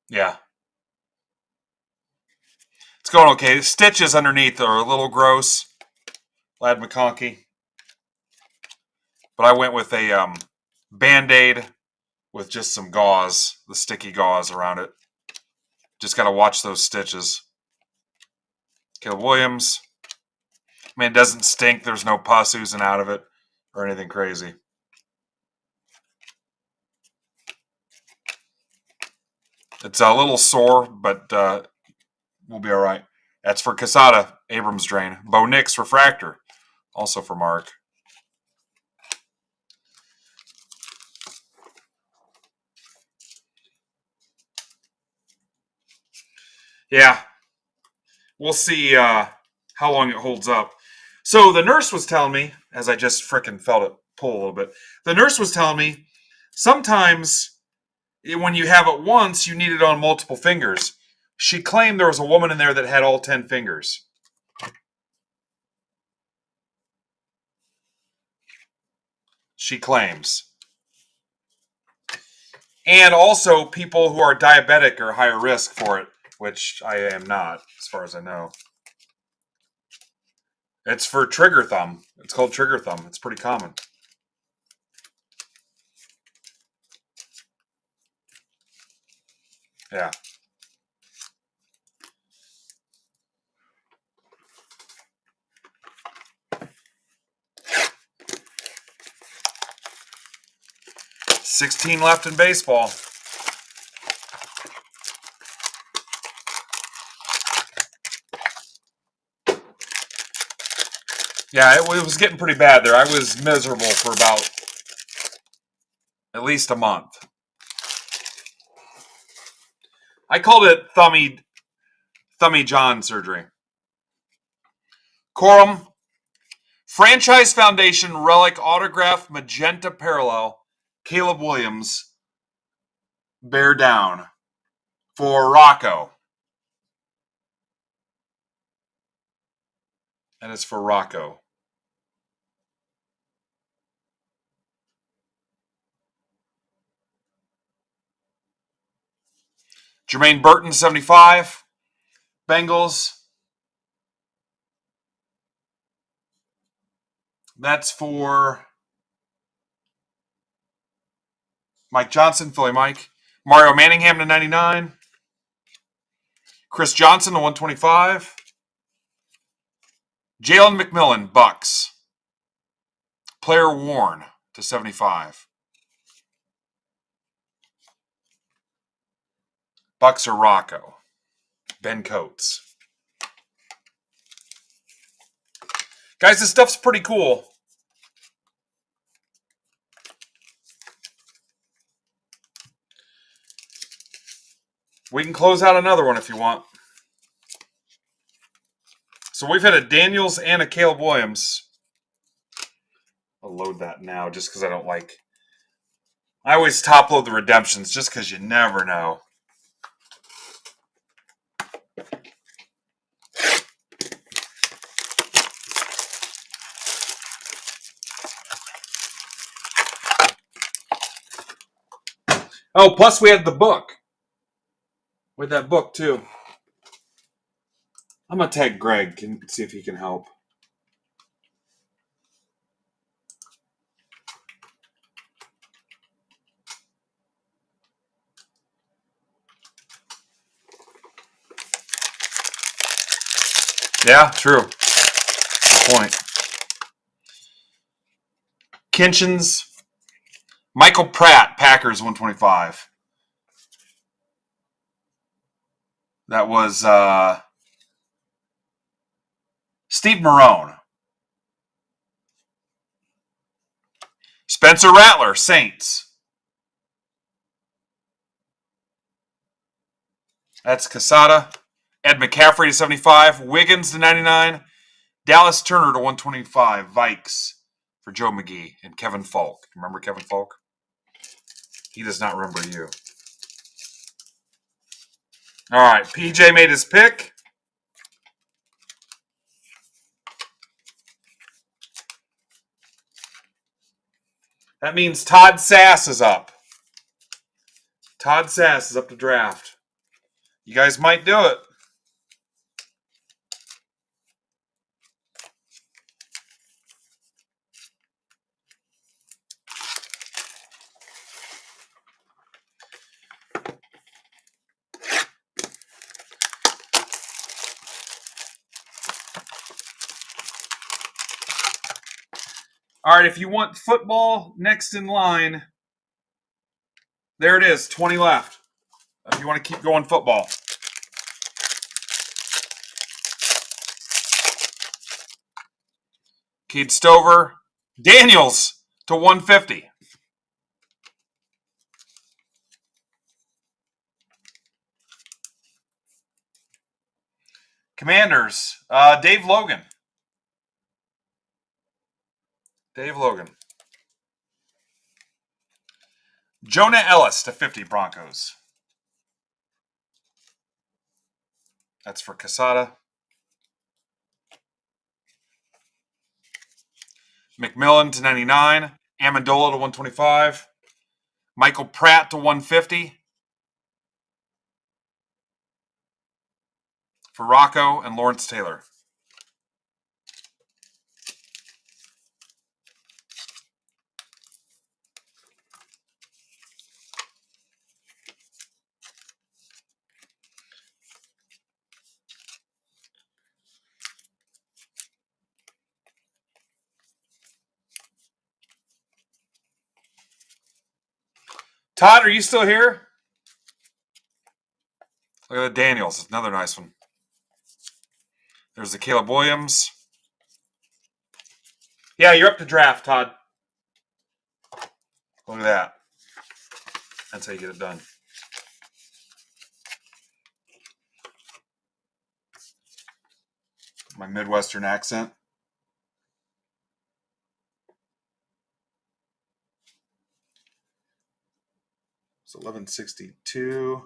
Yeah. It's going okay. The stitches underneath are a little gross. Lad McConkey. But I went with a Band-Aid with just some gauze, the sticky gauze around it. Just got to watch those stitches. Caleb Williams. I mean, it doesn't stink. There's no pus oozing out of it or anything crazy. It's a little sore, but we'll be all right. That's for Casada, Abrams Drain. Bo Nix Refractor, also for Mark. Yeah. We'll see how long it holds up. So the nurse was telling me, as I just frickin' felt it pull a little bit, the nurse was telling me sometimes when you have it once, you need it on multiple fingers. She claimed there was a woman in there that had all 10 fingers. She claims. And also people who are diabetic are higher risk for it, which I am not, as far as I know. It's for trigger thumb. It's called trigger thumb. It's pretty common. Yeah. $16 left in baseball. Yeah, it was getting pretty bad there. I was miserable for about at least a month. I called it Thummy John surgery. Corum, Franchise Foundation Relic Autograph Magenta Parallel, Caleb Williams, Bear Down for Rocco. And it's for Rocco. Jermaine Burton, 75. Bengals. That's for Mike Johnson, Philly Mike. Mario Manningham to 99. Chris Johnson to 125. Jalen McMillan, Bucks. Player Warren to 75. Bucks or Rocco. Ben Coates. Guys, this stuff's pretty cool. We can close out another one if you want. So we've had a Daniels and a Caleb Williams. I'll load that now just because I don't like... I always top load the redemptions just because you never know. Oh, plus we had the book. With that book, too. I'm going to tag Greg and see if he can help. Yeah, true. Good point. Kinchins. Michael Pratt, Packers, 125. That was Steve Marone. Spencer Rattler, Saints. That's Casada. Ed McCaffrey to 75. Wiggins to 99. Dallas Turner to 125. Vikes for Joe McGee and Kevin Falk. Remember Kevin Falk? He does not remember you. All right, PJ made his pick. That means Todd Sass is up. Todd Sass is up to draft. You guys might do it. All right, if you want football next in line, there it is, 20 left. If you want to keep going football. Keith Stover. Daniels to 150. Commanders. Dave Logan. Dave Logan. Jonah Ellis to 50 Broncos. That's for Casada. McMillan to 99. Amendola to 125. Michael Pratt to 150. For Rocco and Lawrence Taylor. Todd, are you still here? Look at the Daniels. Another nice one. There's the Caleb Williams. Yeah, you're up to draft, Todd. Look at that. That's how you get it done. My Midwestern accent. So 1162.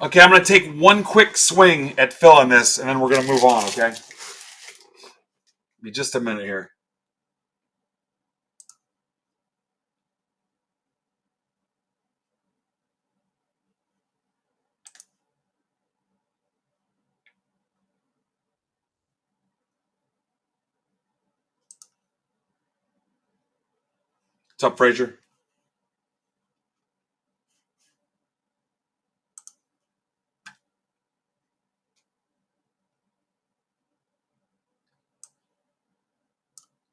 Okay, I'm going to take one quick swing at filling this, and then we're going to move on, okay? Be just a minute here. What's up, Frazier?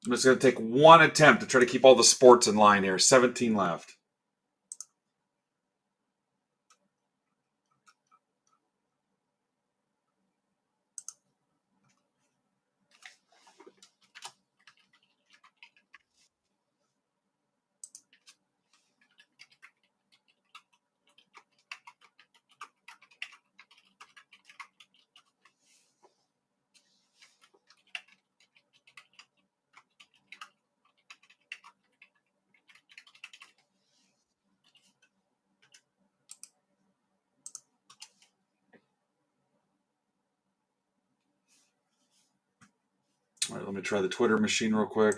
I'm just going to take one attempt to try to keep all the sports in line here. 17 left. All right, let me try the Twitter machine real quick.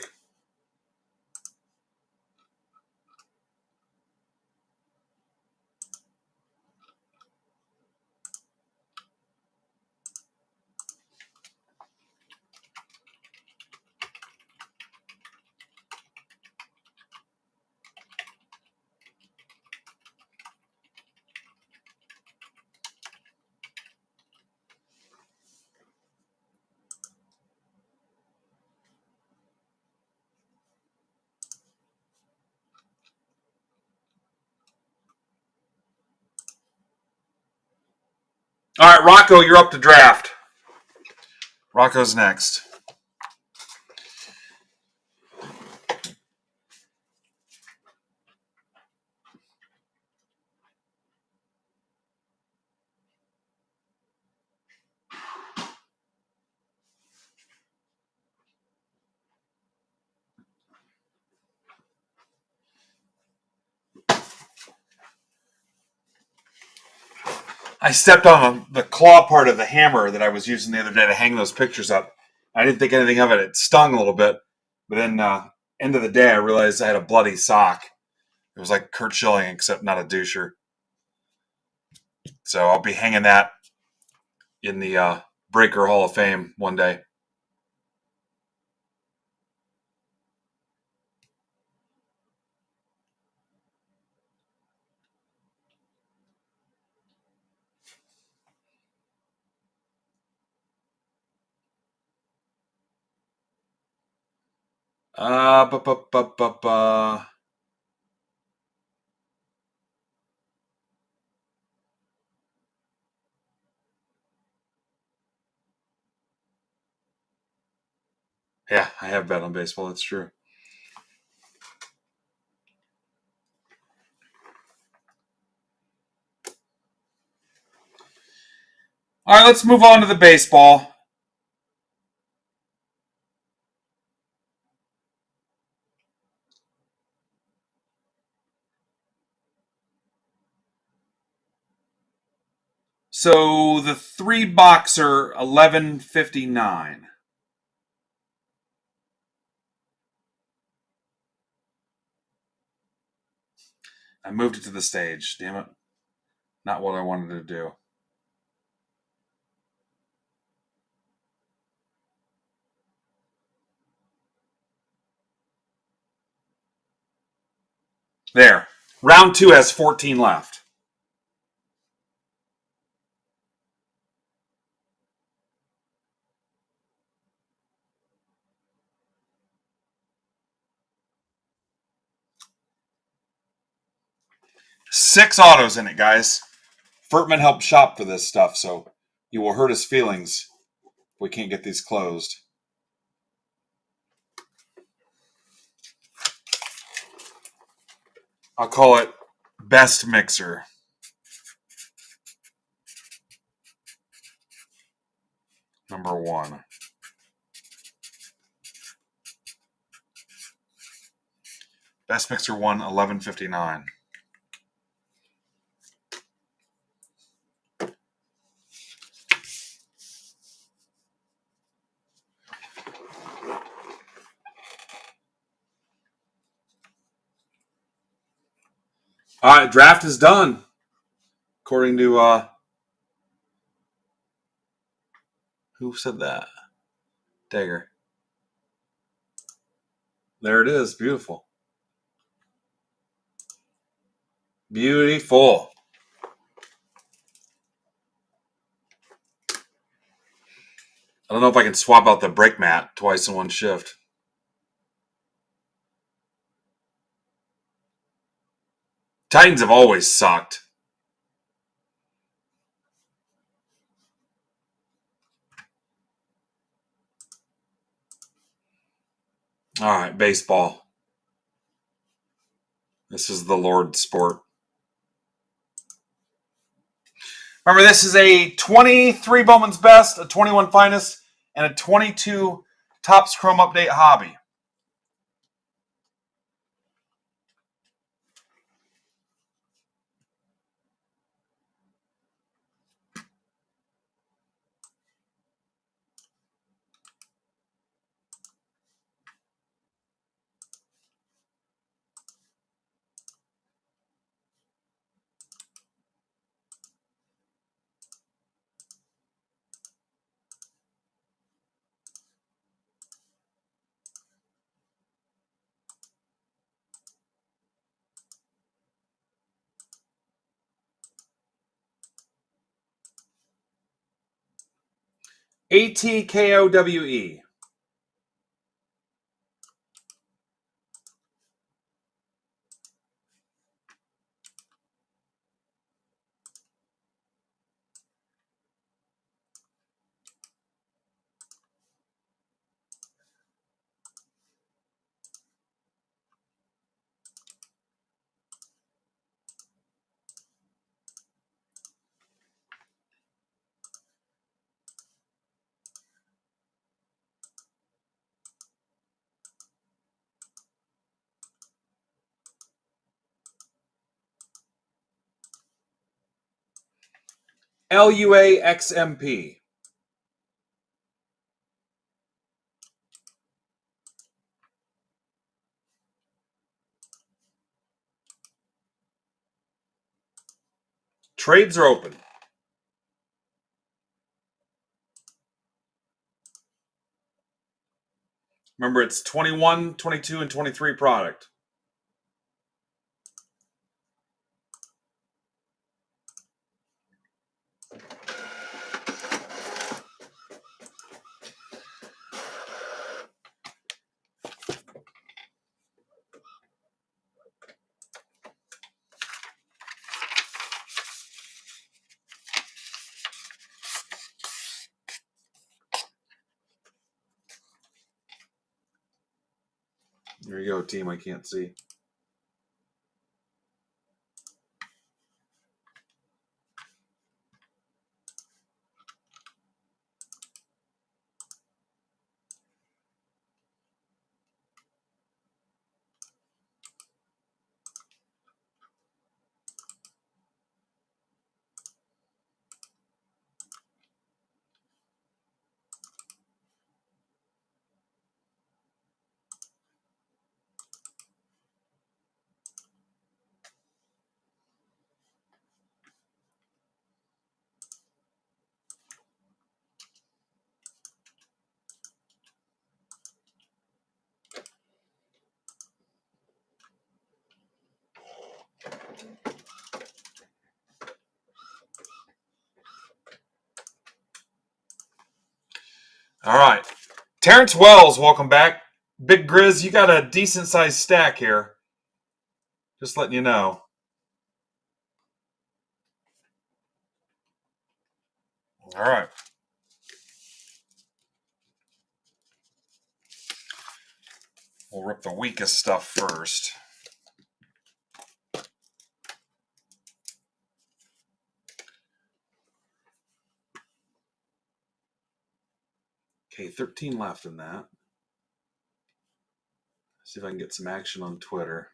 All right, Rocco, you're up to draft. Rocco's next. I stepped on the claw part of the hammer that I was using the other day to hang those pictures up. I didn't think anything of it. It stung a little bit. But then, end of the day, I realized I had a bloody sock. It was like Kurt Schilling, except not a doucher. So I'll be hanging that in the Breaker Hall of Fame one day. Uh, bu- bu- bu- bu- bu- Yeah, I have bet on baseball. That's true. All right, let's move on to the baseball. So the 3-boxer 1159. I moved it to the stage. Damn it. Not what I wanted to do. There. Round 2 has 14 left. Six autos in it, guys. Furtman helped shop for this stuff, so you will hurt his feelings if we can't get these closed. I'll call it Best Mixer. Number 1. Best Mixer 1, 1159. All right, draft is done. According to who said that? Dagger. There it is. Beautiful. Beautiful. I don't know if I can swap out the brake mat twice in one shift. Titans have always sucked. All right, baseball. This is the Lord's sport. Remember, this is a 23 Bowman's Best, a 21 Finest, and a 22 Topps Chrome Update Hobby. ATKOWE. LUAXMP. Trades are open. Remember, it's 21, 22, and 23 product. There you go, team. I can't see. All right. Terrence Wells, welcome back. Big Grizz, you got a decent-sized stack here. Just letting you know. All right. We'll rip the weakest stuff first. Okay, 13 left in that. See if I can get some action on Twitter.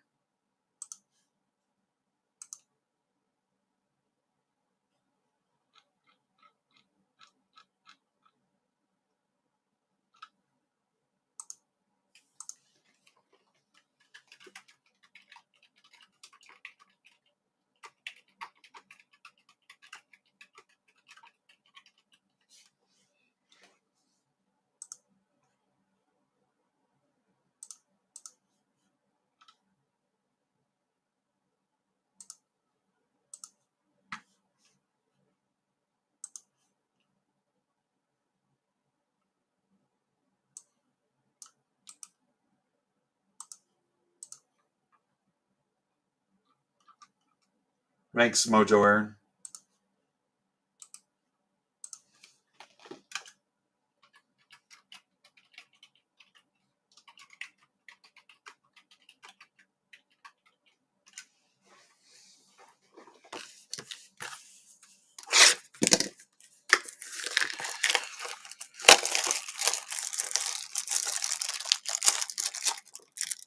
Thanks, Mojo Aaron.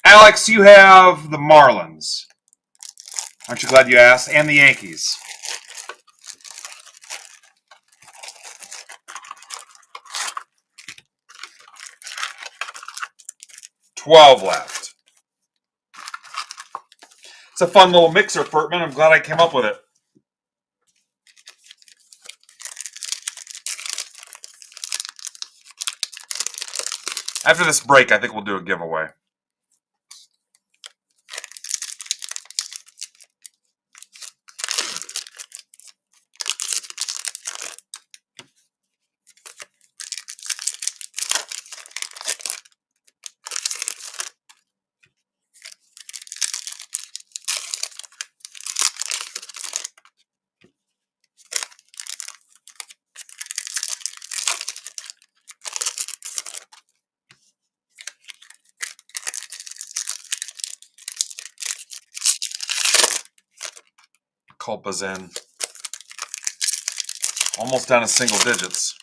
Alex, you have the Marlins. Aren't you glad you asked? And the Yankees. 12 left. It's a fun little mixer, Furtman. I'm glad I came up with it. After this break, I think we'll do a giveaway. Culpa's in. Almost down to single digits.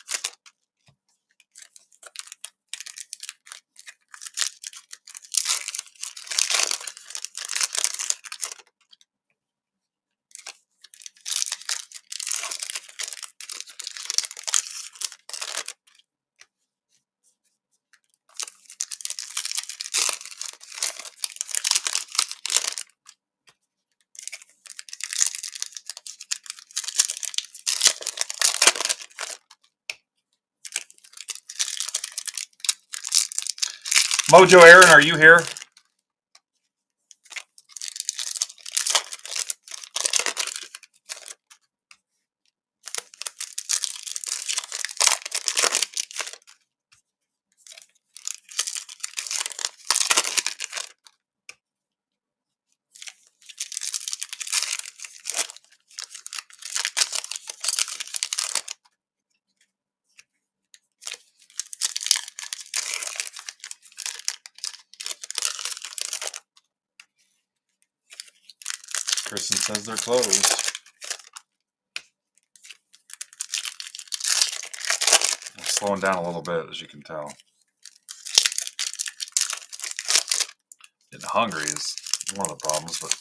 Mojo Aaron, are you here? Kristen says they're closed. I'm slowing down a little bit, as you can tell. Getting hungry is one of the problems, but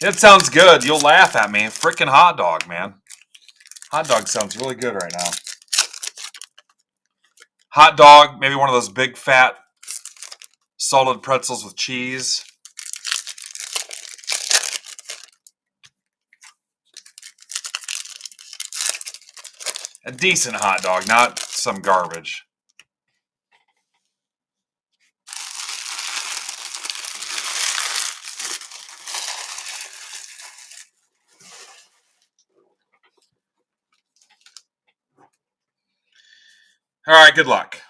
it sounds good. You'll laugh at me. Freaking hot dog, man. Hot dog sounds really good right now. Hot dog, maybe one of those big fat salted pretzels with cheese. A decent hot dog, not some garbage. All right, good luck.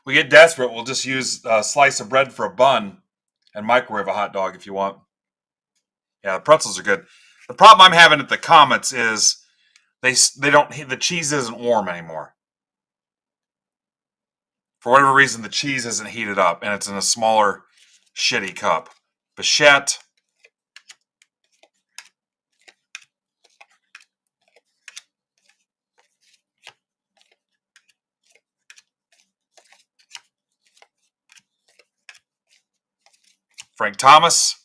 We get desperate, we'll just use a slice of bread for a bun and microwave a hot dog if you want. Yeah, the pretzels are good. The problem I'm having at the comments is they don't, the cheese isn't warm anymore. For whatever reason, the cheese isn't heated up, and it's in a smaller, shitty cup. Bichette. Frank Thomas.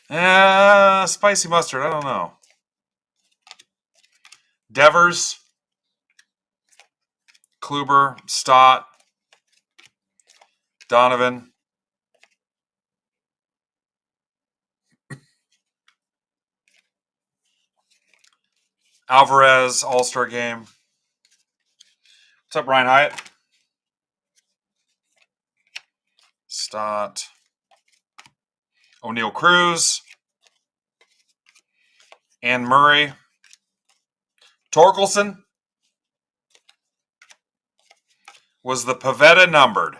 Spicy mustard. I don't know. Devers. Kluber. Stott. Donovan. Alvarez. All-Star game. What's up, Ryan Hyatt? Stott. O'Neal Cruz. Ann Murray. Torkelson. Was the Pavetta numbered?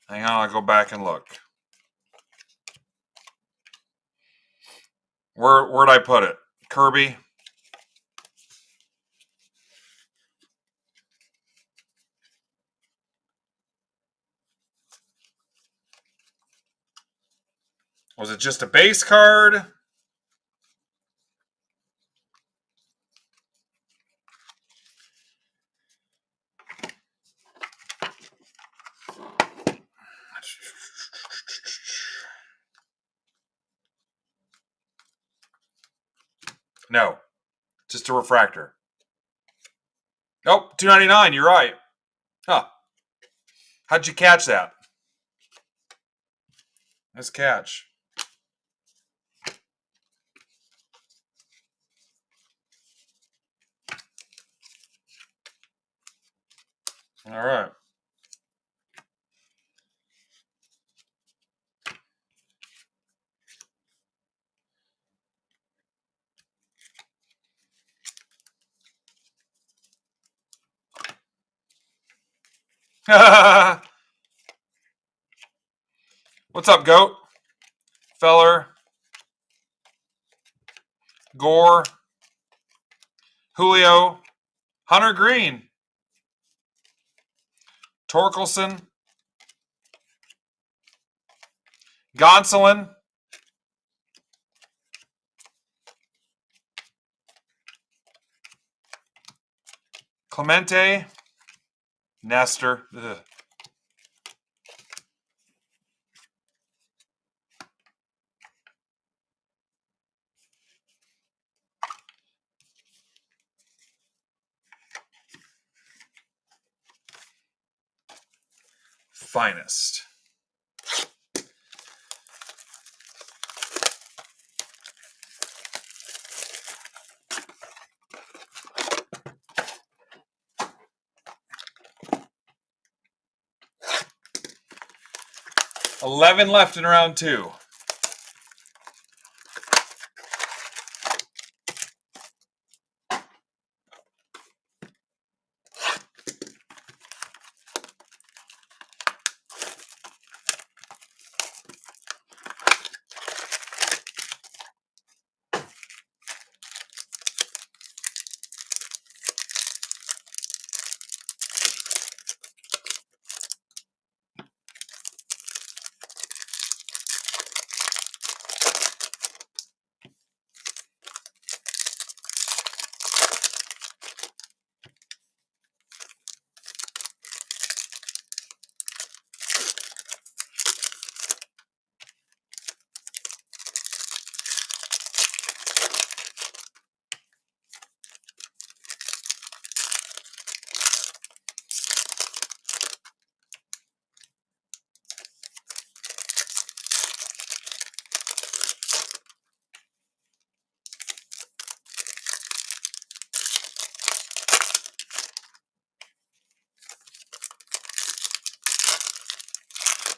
Hang on, I'll go back and look. Where'd I put it? Kirby. Was it just a base card? No, just a refractor. Nope, $2.99. You're right. Huh? How'd you catch that? Nice catch. All right. What's up, Goat? Feller. Gore. Julio. Hunter Green. Torkelson. Gonsolin. Clemente. Nestor. Ugh. Finest. $11 left in round 2.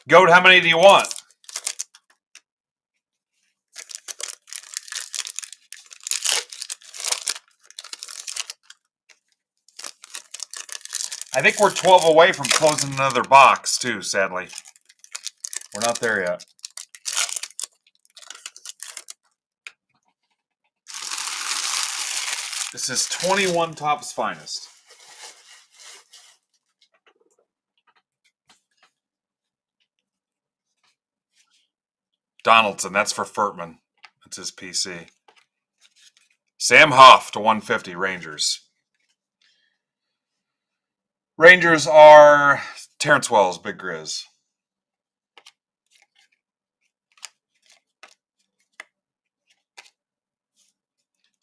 Goat, how many do you want? I think we're 12 away from closing another box, too, sadly. We're not there yet. This is 21 Topps Finest. Donaldson, that's for Furtman. That's his PC. Sam Huff to 150, Rangers. Rangers are Terrence Wells, Big Grizz.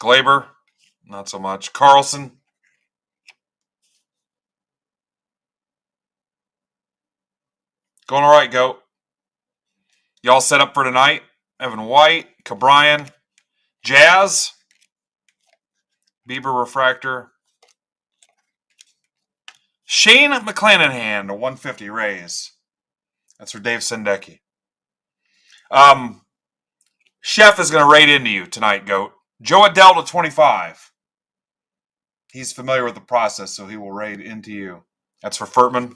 Glaber, not so much. Carlson. Going all right, Goat. Y'all set up for tonight? Evan White, Cabrian, Jazz, Bieber Refractor, Shane McClanahan to 150, Rays. That's for Dave Sendecki. Chef is going to raid into you tonight, Goat. Joe Adele to 25. He's familiar with the process, so he will raid into you. That's for Furtman.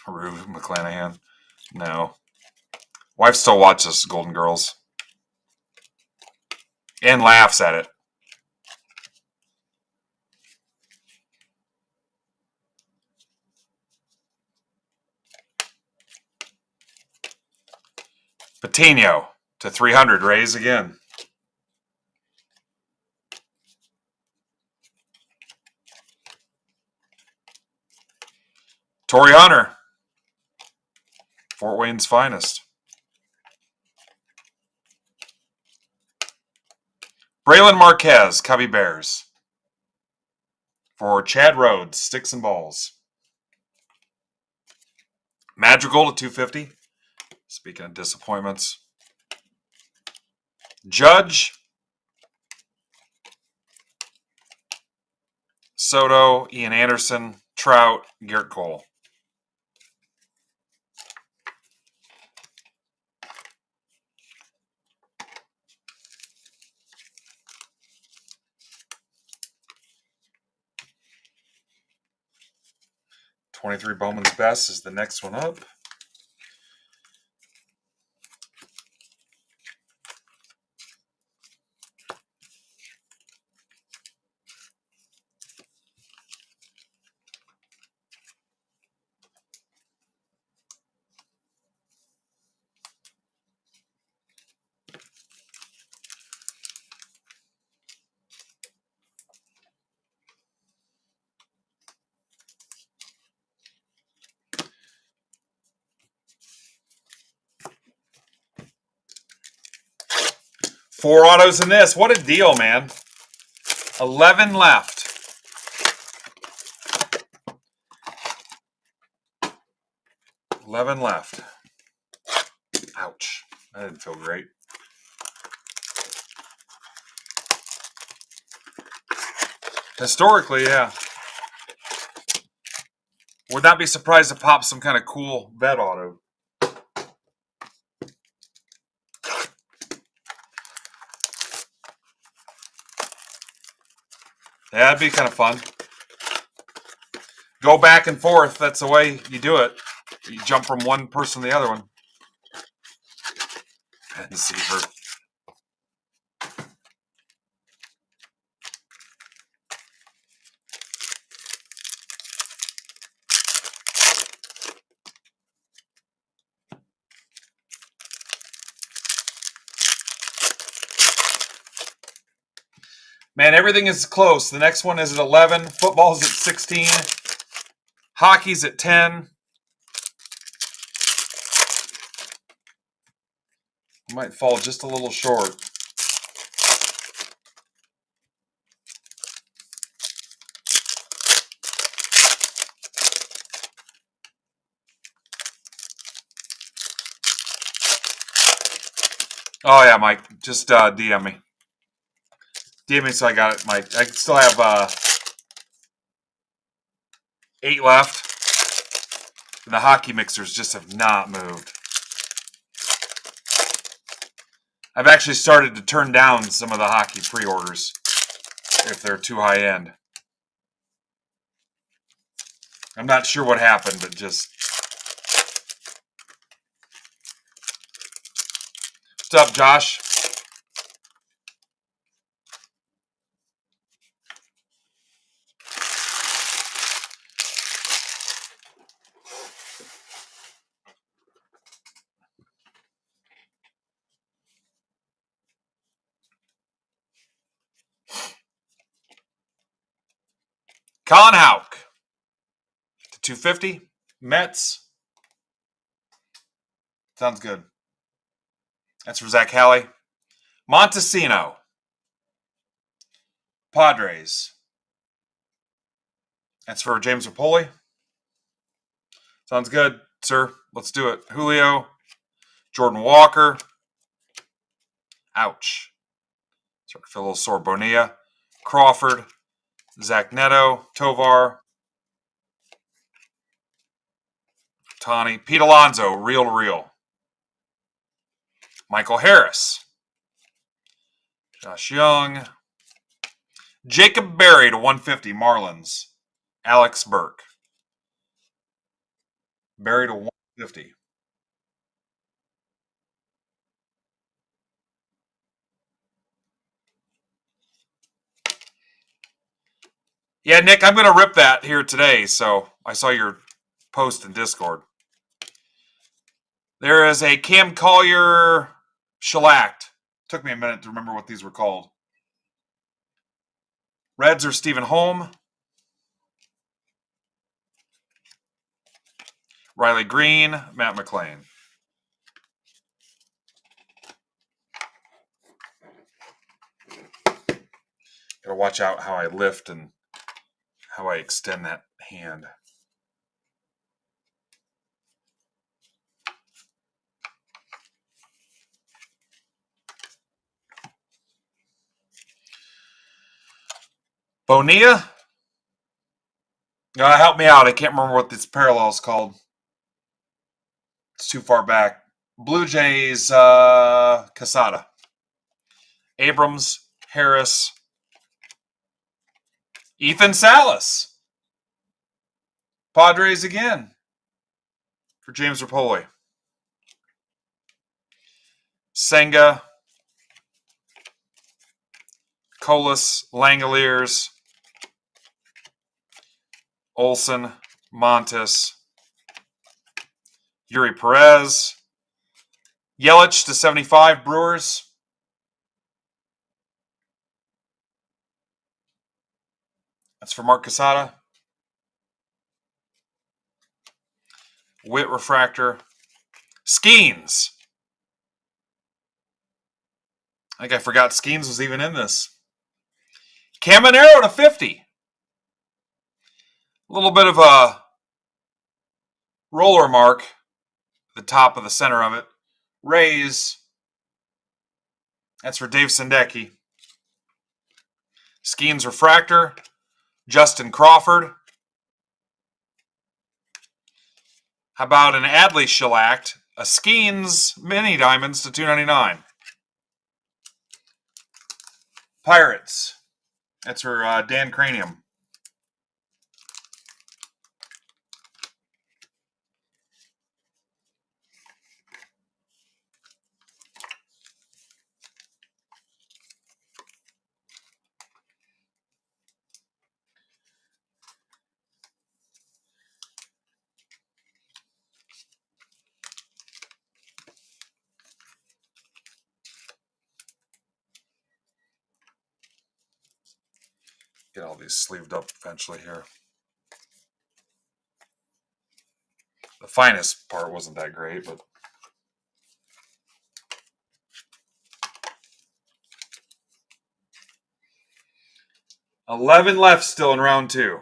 Rue McClanahan. No. Wife still watches Golden Girls. And laughs at it. Patino to 300, Rays again. Torrey Hunter, Fort Wayne's finest. Braylon Marquez, Cubby Bears. For Chad Rhodes, Sticks and Balls. Madrigal to 250. Speaking of disappointments. Judge. Soto, Ian Anderson, Trout, Garrett Cole. '23 Bowman's Best is the next one up. Four autos in this. What a deal, man. 11 left. Ouch. That didn't feel great. Historically, yeah. Would not be surprised to pop some kind of cool vet auto. Yeah, that'd be kind of fun. Go back and forth. That's the way you do it. You jump from one person to the other one. And see her. Man, everything is close. The next one is at 11. Football's at 16. Hockey's at 10. Might fall just a little short. Oh yeah, Mike. Just DM me. DM me so I got it, Mike. I still have 8 left. And the hockey mixers just have not moved. I've actually started to turn down some of the hockey pre-orders if they're too high end. I'm not sure what happened, but just... What's up, Josh? Colin Houck to 250. Mets. Sounds good. That's for Zach Halley. Montesino. Padres. That's for James Rapoli. Sounds good, sir. Let's do it. Julio. Jordan Walker. Ouch. Start to feel a little sore. Bonilla. Crawford. Zach Neto. Tovar. Tani. Pete Alonso. Real to real. Michael Harris. Josh Young. Jacob Berry to 150. Marlins. Alex Burke. Berry to 150. Yeah, Nick, I'm going to rip that here today. So I saw your post in Discord. There is a Cam Collier shellacked. Took me a minute to remember what these were called. Reds are Stephen Holm. Riley Green, Matt McClain. Gotta watch out how I lift and how I extend that hand. Bonilla? Help me out. I can't remember what this parallel is called. It's too far back. Blue Jays, Casada. Abrams, Harris. Ethan Salas. Padres again for James Rapoli. Senga. Colas, Langoliers. Olson, Montes. Yuri Perez. Yelich to 75, Brewers. That's for Mark Casada. Witt Refractor. Skeens. I think I forgot Skeens was even in this. Caminero to 50. A little bit of a roller mark at the top of the center of it. Rays. That's for Dave Sendecki. Skeens Refractor. Justin Crawford. How about an Adley shellacked? A Skeens Mini Diamonds to 299. Pirates. That's for Dan Cranium. Get all these sleeved up eventually here. The finest part wasn't that great, but 11 left still in round 2.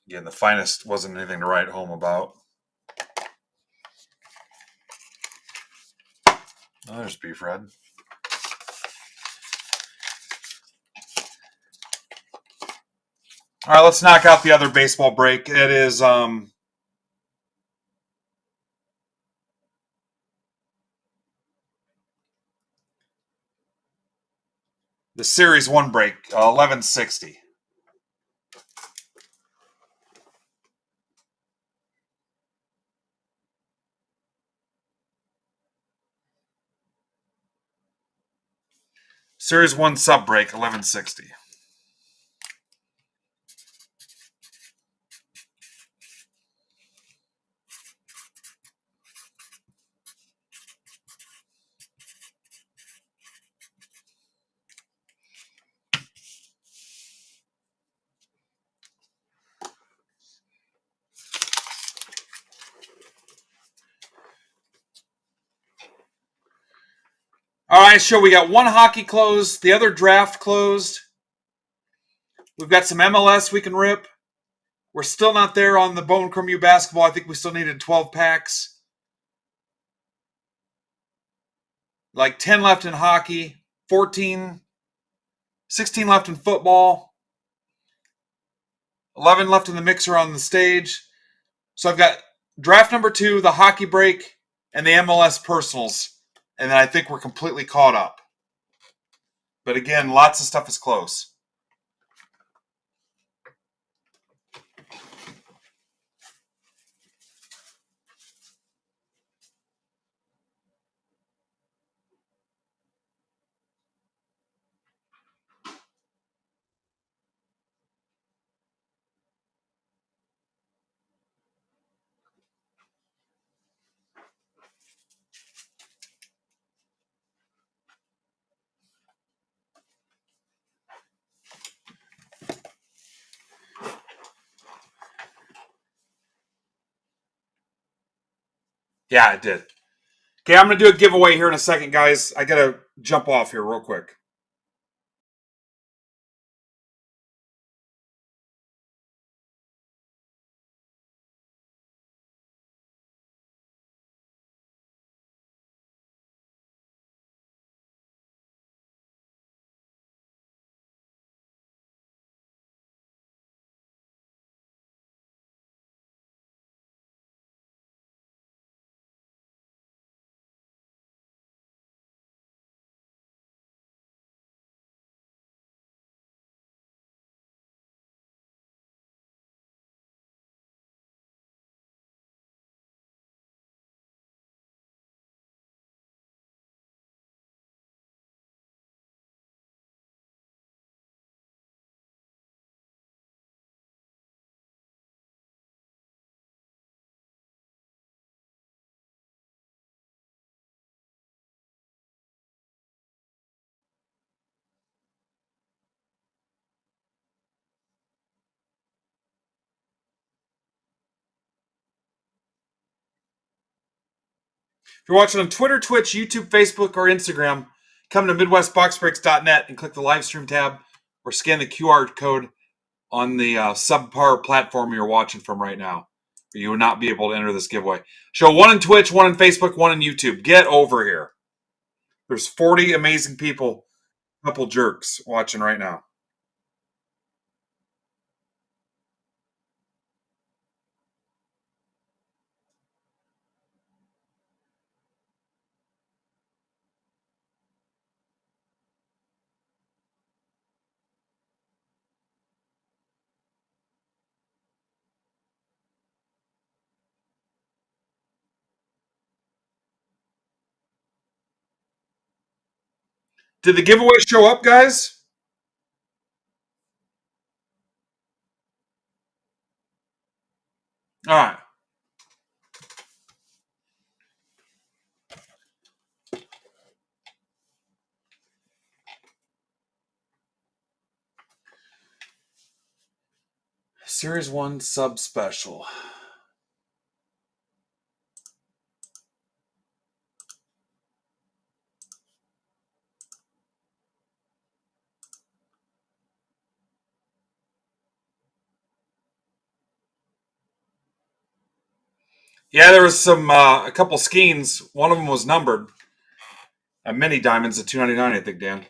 Again, the finest wasn't anything to write home about. Oh, there's Beef Red. All right, let's knock out the other baseball break. It is the Series 1 break, 1160. Series 1 sub break, 1160. All right, sure. We got one hockey closed, the other draft closed. We've got some MLS we can rip. We're still not there on the Bone Chrome U basketball. I think we still needed 12 packs. Like 10 left in hockey, 14, 16 left in football, 11 left in the mixer on the stage. So I've got draft number 2, the hockey break, and the MLS personals. And then I think we're completely caught up. But again, lots of stuff is close. Yeah, it did. Okay, I'm going to do a giveaway here in a second, guys. I got to jump off here real quick. If you're watching on Twitter, Twitch, YouTube, Facebook, or Instagram, come to MidwestBoxBreaks.net and click the live stream tab or scan the QR code on the subpar platform you're watching from right now. You will not be able to enter this giveaway. Show one on Twitch, one on Facebook, one on YouTube. Get over here. There's 40 amazing people, couple jerks watching right now. Did the giveaway show up, guys? All right. Series 1 sub special. Yeah, there was some a couple skeins. One of them was numbered. A mini diamonds at $2.99, I think, Dan.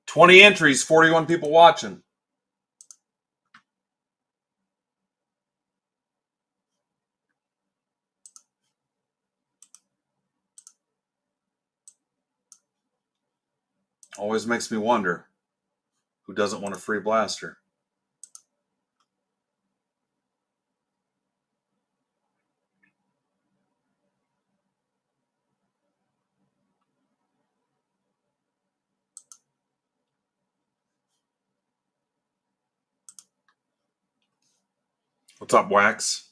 $20 entries, 41 people watching. Always makes me wonder who doesn't want a free blaster? What's up, Wax?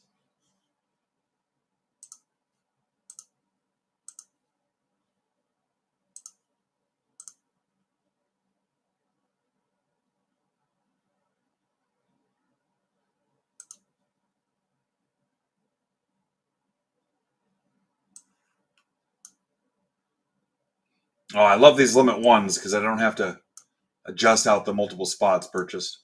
Oh, I love these limit ones because I don't have to adjust out the multiple spots purchased.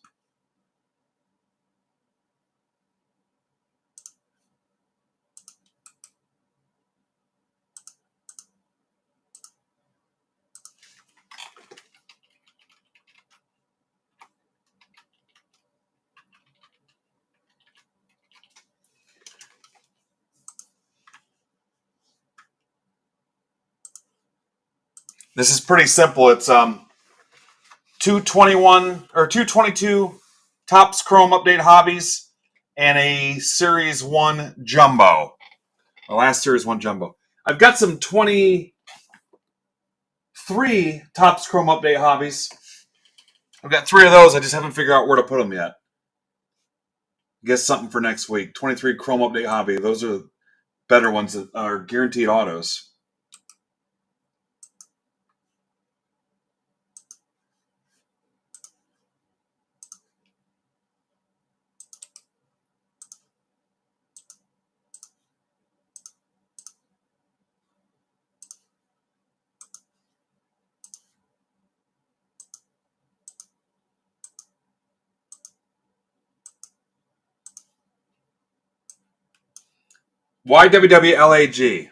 This is pretty simple. It's 221 or 222 Topps Chrome Update Hobbies and a Series 1 Jumbo. The last Series 1 Jumbo. I've got some 23 Topps Chrome Update Hobbies. I've got 3 of those. I just haven't figured out where to put them yet. Guess something for next week. 23 Chrome Update Hobby. Those are better ones that are guaranteed autos. YWWLAG.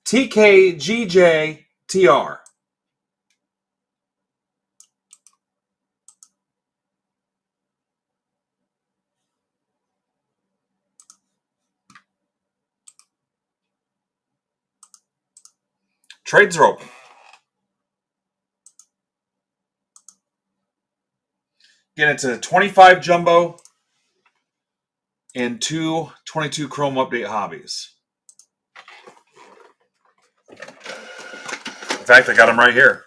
TKGJTR. Trades are open. Again, it's a 25 Jumbo and 22 Chrome Update Hobbies. In fact, I got them right here.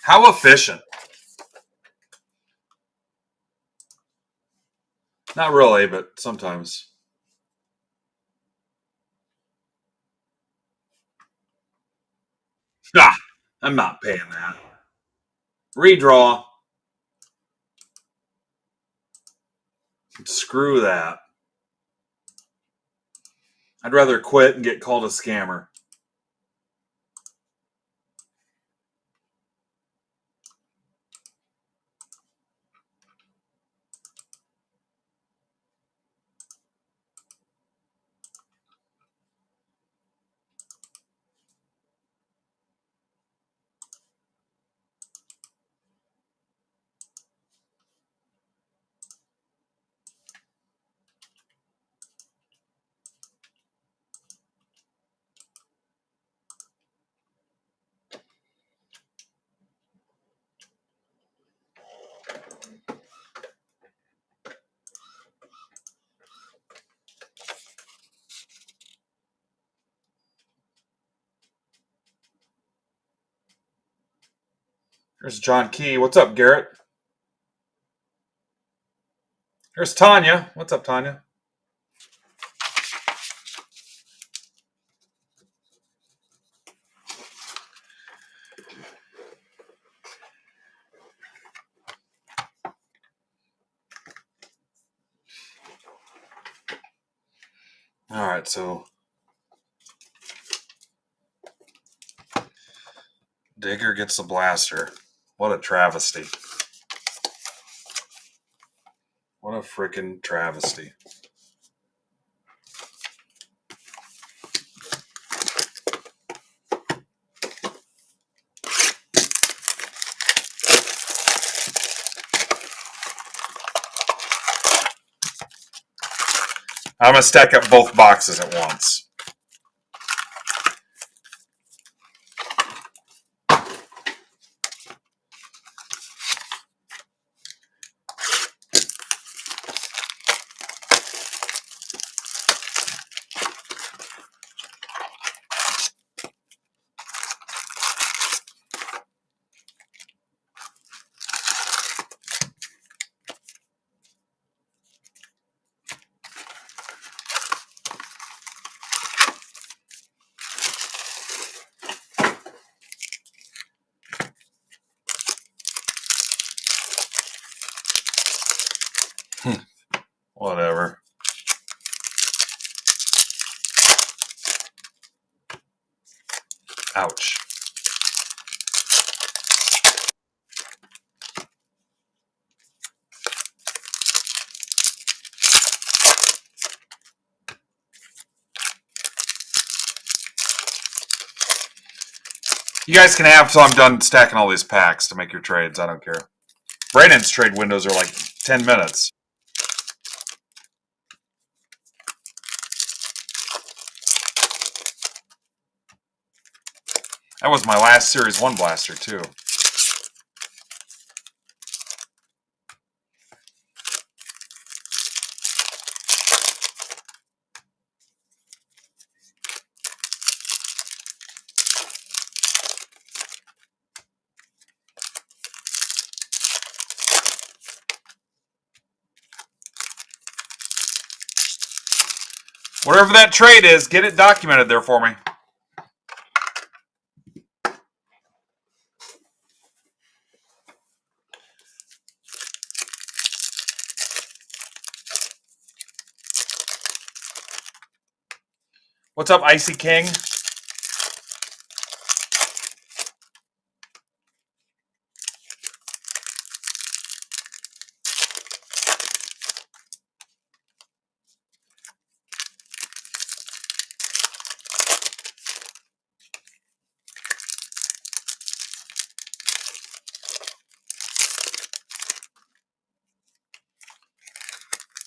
How efficient. Not really, but sometimes. Ah, I'm not paying that. Redraw. Screw that. I'd rather quit and get called a scammer. There's John Key. What's up, Garrett? There's Tanya. What's up, Tanya? All right, so Digger gets the blaster. What a travesty. What a freaking travesty. I'm going to stack up both boxes at once. Whatever. Ouch. You guys can have till I'm done stacking all these packs to make your trades. I don't care. Brandon's trade windows are like 10 minutes. That was my last Series 1 blaster, too. Whatever that trade is, get it documented there for me. What's up, Icy King?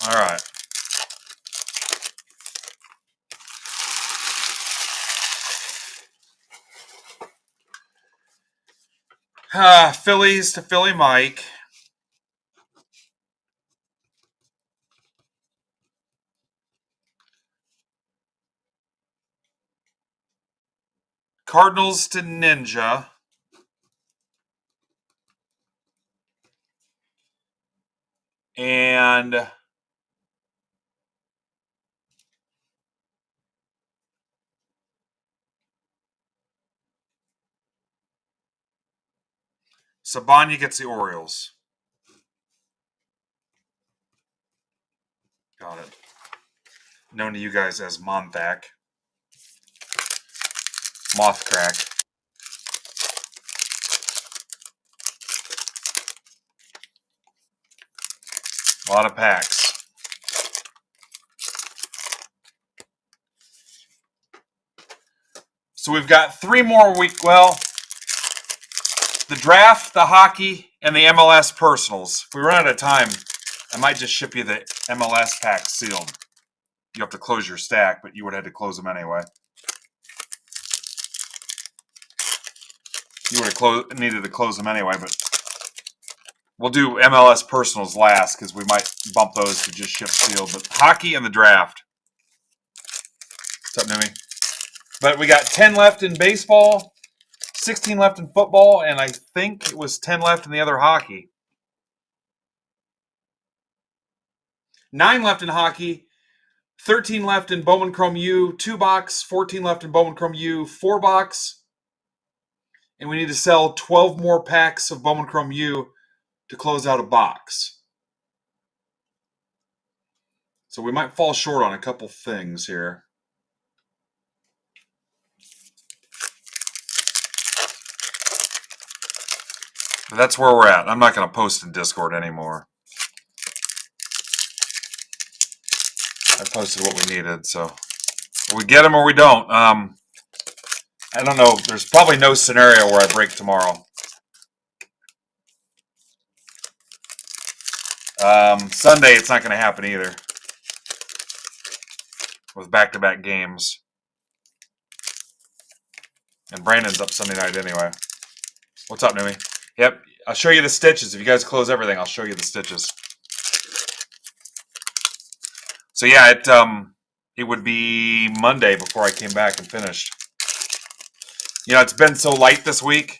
All right. Phillies to Philly Mike. Cardinals to Ninja. And Sabanya gets the Orioles. Got it. Known to you guys as Monthak. Mothcrack. A lot of packs. So we've got 3 more weeks. Well, the draft, the hockey, and the MLS personals. If we run out of time, I might just ship you the MLS pack sealed. You have to close your stack, but you would have had to close them anyway. You would have needed to close them anyway, but we'll do MLS personals last because we might bump those to just ship sealed. But hockey and the draft. What's up, Numi? But we got 10 left in baseball, 16 left in football, and I think it was 10 left in the other hockey. 9 left in hockey, 13 left in Bowman Chrome U 2-box, 14 left in Bowman Chrome U 4-box, and we need to sell 12 more packs of Bowman Chrome U to close out a box. So we might fall short on a couple things here. But that's where we're at. I'm not going to post in Discord anymore. I posted what we needed, so we get them or we don't. I don't know. There's probably no scenario where I break tomorrow. Sunday, it's not going to happen either. With back-to-back games. And Brandon's up Sunday night anyway. What's up, Numi? Yep, I'll show you the stitches. If you guys close everything, I'll show you the stitches. So yeah, it would be Monday before I came back and finished. You know, it's been so light this week.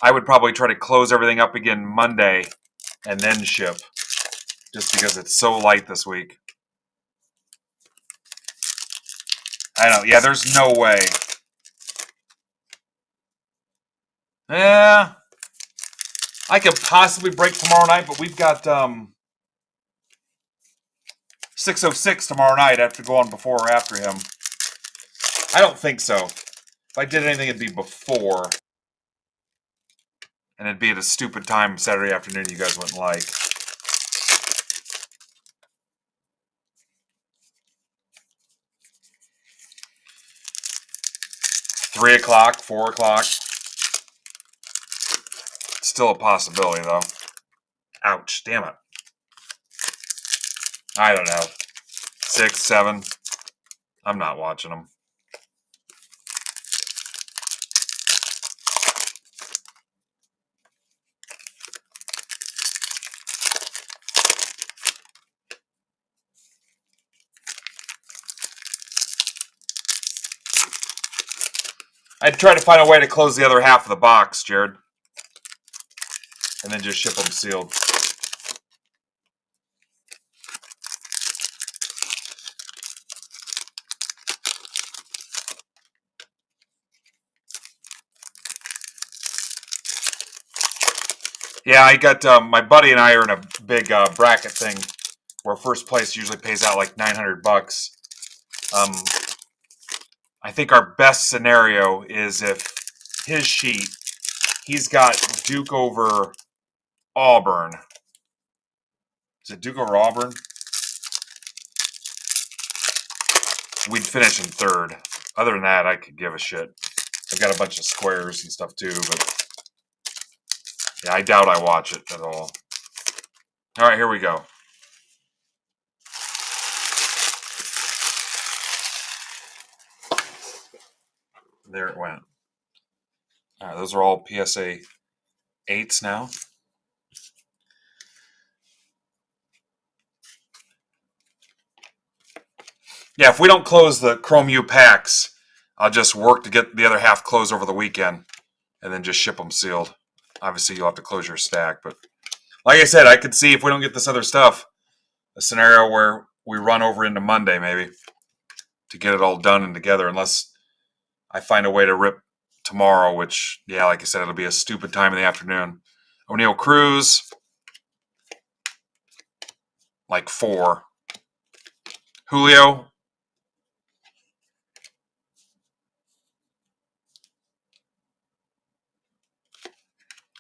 I would probably try to close everything up again Monday and then ship. Just because it's so light this week. I know. Yeah, there's no way. Yeah. I could possibly break tomorrow night, but we've got 606 tomorrow night. I have to go on before or after him. I don't think so. If I did anything, it'd be before. And it'd be at a stupid time Saturday afternoon you guys wouldn't like. Three o'clock, 4 o'clock. Still a possibility, though. Ouch, damn it. I don't know. 6, 7. I'm not watching them. I'd try to find a way to close the other half of the box, Jared. And then just ship them sealed. Yeah, I got my buddy and I are in a big bracket thing where first place usually pays out like $900. I think our best scenario is if his sheet, he's got Duke over Auburn. Is it Duke over Auburn? We'd finish in third. Other than that, I could give a shit. I've got a bunch of squares and stuff too, but yeah, I doubt I watch it at all. All right, here we go. There it went. All right, those are all PSA 8s now. Yeah, if we don't close the Chrome U packs, I'll just work to get the other half closed over the weekend and then just ship them sealed. Obviously, you'll have to close your stack, but like I said, I could see if we don't get this other stuff, a scenario where we run over into Monday maybe to get it all done and together, unless I find a way to rip tomorrow, which, yeah, like I said, it'll be a stupid time in the afternoon. O'Neal Cruz, like 4. Julio.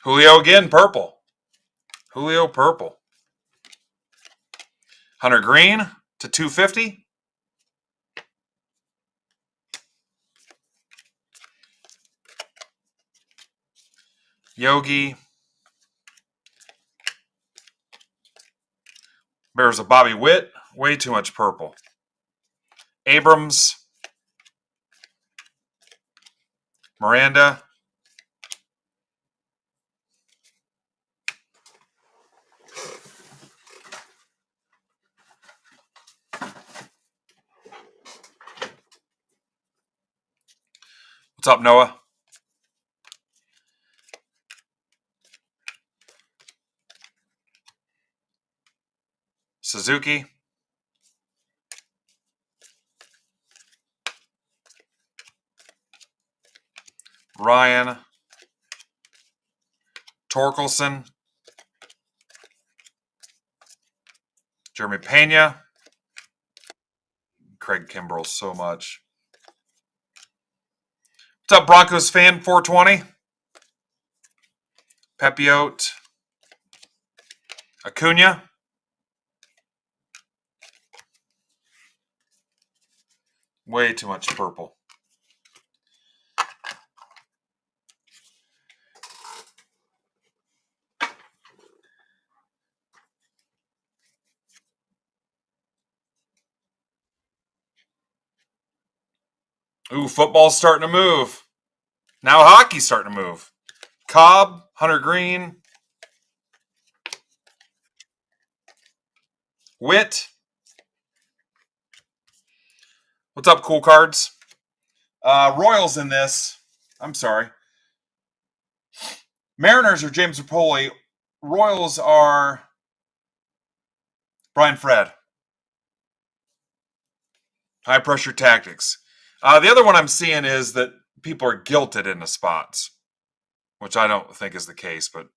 Julio again, purple. Julio, purple. Hunter Green to 250. Yogi. Bears of Bobby Witt. Way too much purple. Abrams. Miranda. What's up, Noah? Suzuki. Ryan. Torkelson. Jeremy Pena. Craig Kimbrell so much. What's up, Broncos fan 420? Pepiote. Acuna. Way too much purple. Ooh, football's starting to move. Now hockey's starting to move. Cobb, Hunter Green. Witt. What's up, Cool Cards? Royals in this. I'm sorry. Mariners are James Rapoli. Royals are Brian Fred. High pressure tactics. The other one I'm seeing is that people are guilted into spots, which I don't think is the case, but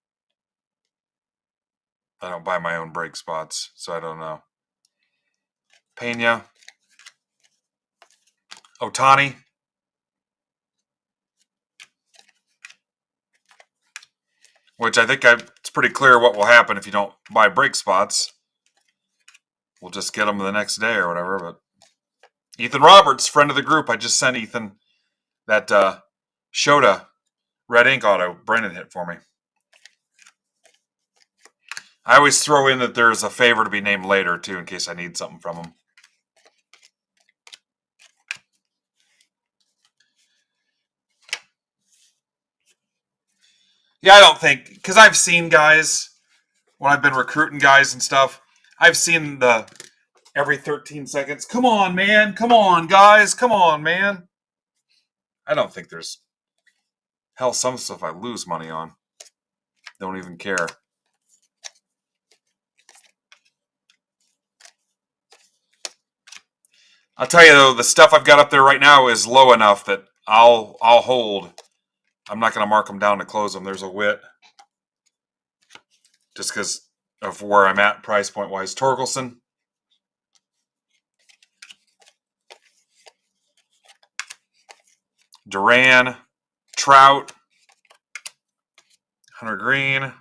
I don't buy my own break spots, so I don't know. Pena. Otani. Which I think it's pretty clear what will happen if you don't buy break spots. We'll just get them the next day or whatever. But Ethan Roberts, friend of the group, I just sent Ethan that Shota red ink auto Brendan hit for me. I always throw in that there's a favor to be named later, too, in case I need something from him. Yeah, I don't think, because I've seen guys, when I've been recruiting guys and stuff, I've seen the every 13 seconds, come on, man, come on, guys, come on, man. I don't think there's, hell, some stuff I lose money on. Don't even care. I'll tell you, though, the stuff I've got up there right now is low enough that I'll hold. I'm not going to mark them down to close them. There's a Witt. Just because of where I'm at price point wise. Torkelson. Duran. Trout. Hunter Green.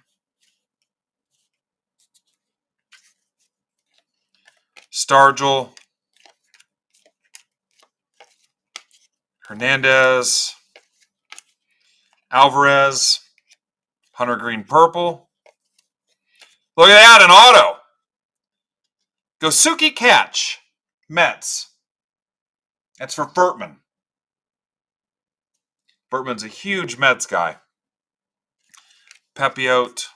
Stargell. Hernandez. Alvarez. Hunter Green purple. Look at that, an auto. Gosuke catch. Mets. That's for Bertman. Bertman's a huge Mets guy. Pepiote.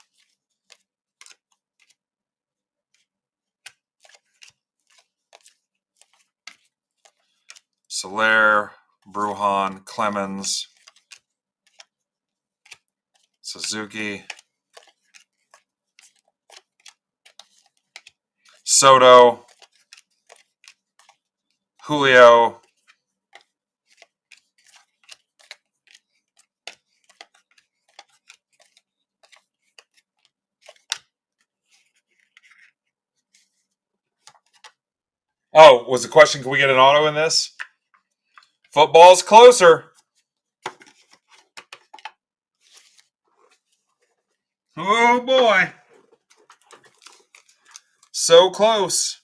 Soler. Brujan. Clemens. Suzuki. Soto. Julio. Oh, was the question, can we get an auto in this? Football's closer. Oh, boy. So close.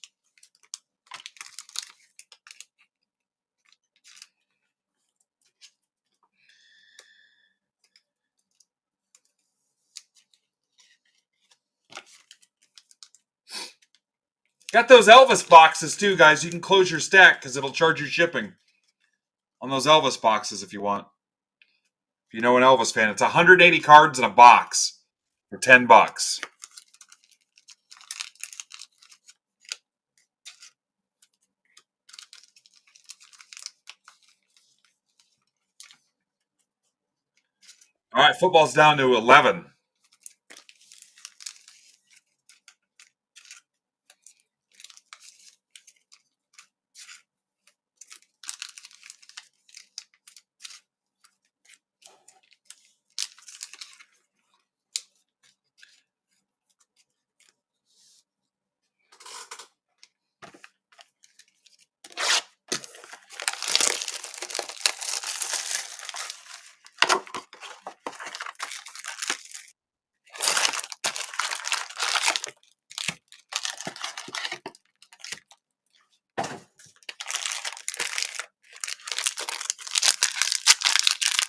Got those Elvis boxes, too, guys. You can close your stack because it'll charge you shipping on those Elvis boxes if you want. If you know an Elvis fan, it's 180 cards in a box for $10. All right, football's down to 11.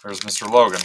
There's Mr. Logan.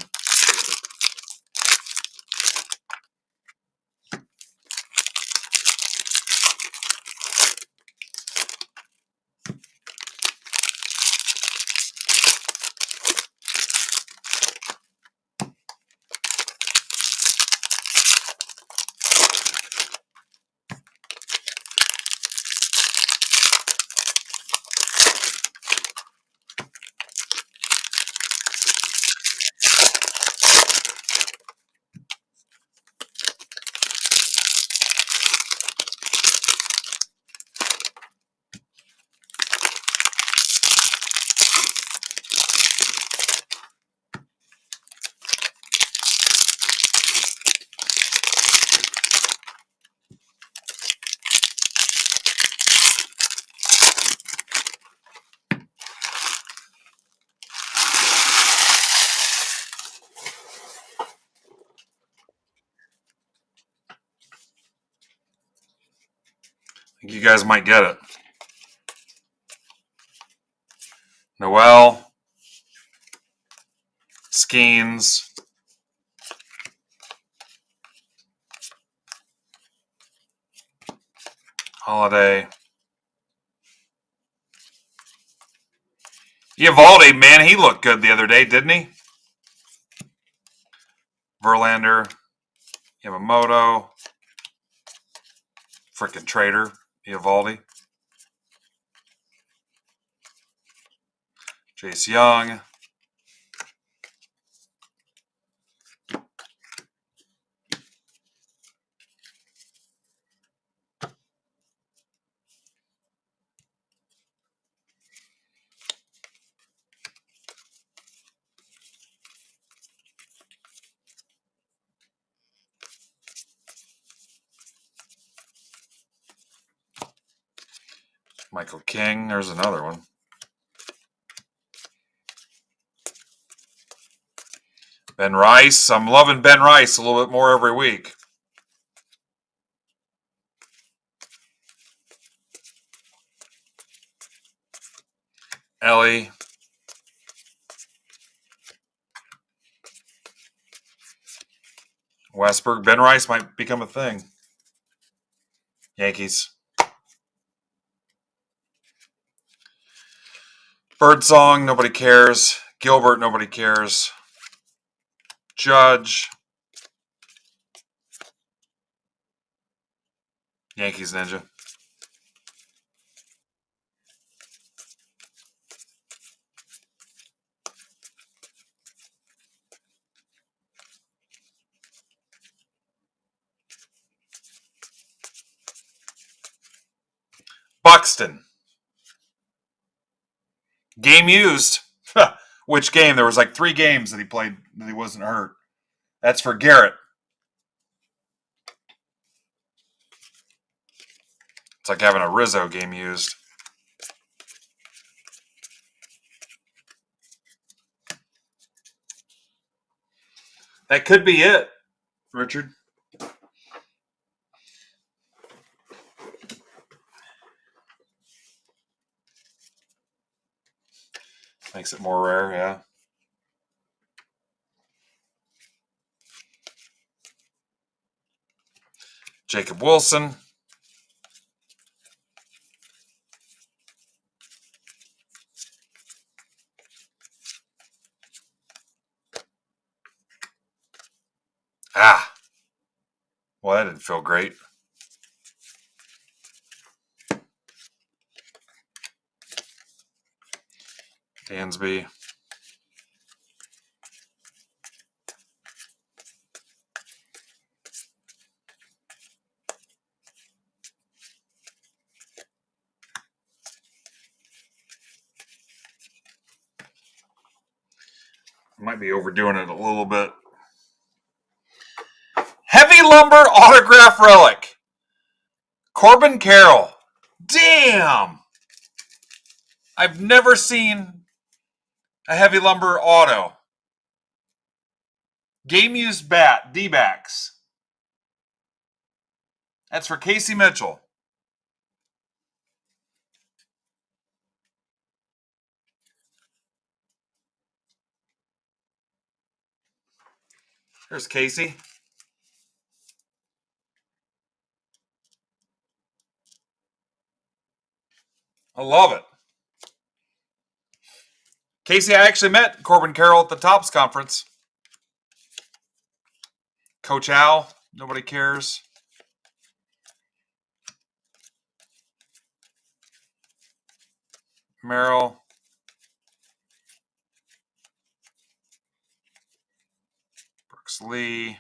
I think you guys might get it. Noel, Skeens, Holiday. Eovaldi, man, he looked good the other day, didn't he? Verlander, Yamamoto, frickin' traitor, Eovaldi. Chase Young. Michael King, there's another one. Ben Rice, I'm loving Ben Rice a little bit more every week. Ellie. Westberg, Ben Rice might become a thing. Yankees. Birdsong, nobody cares. Gilbert, nobody cares. Judge. Yankees Ninja. Buxton. Game used. Which game? There was like 3 games that he played that he wasn't hurt. That's for Garrett. It's like having a Rizzo game used. That could be it, Richard. Makes it more rare, yeah. Jacob Wilson. Ah. Well, that didn't feel great. Dansby. Might be overdoing it a little bit. Heavy Lumber autograph relic. Corbin Carroll. Damn. I've never seen a Heavy Lumber auto. Game used bat. D-backs. That's for Casey Mitchell. There's Casey. I love it. Casey, I actually met Corbin Carroll at the Tops Conference. Coach Al, nobody cares. Merrill. Brooks Lee.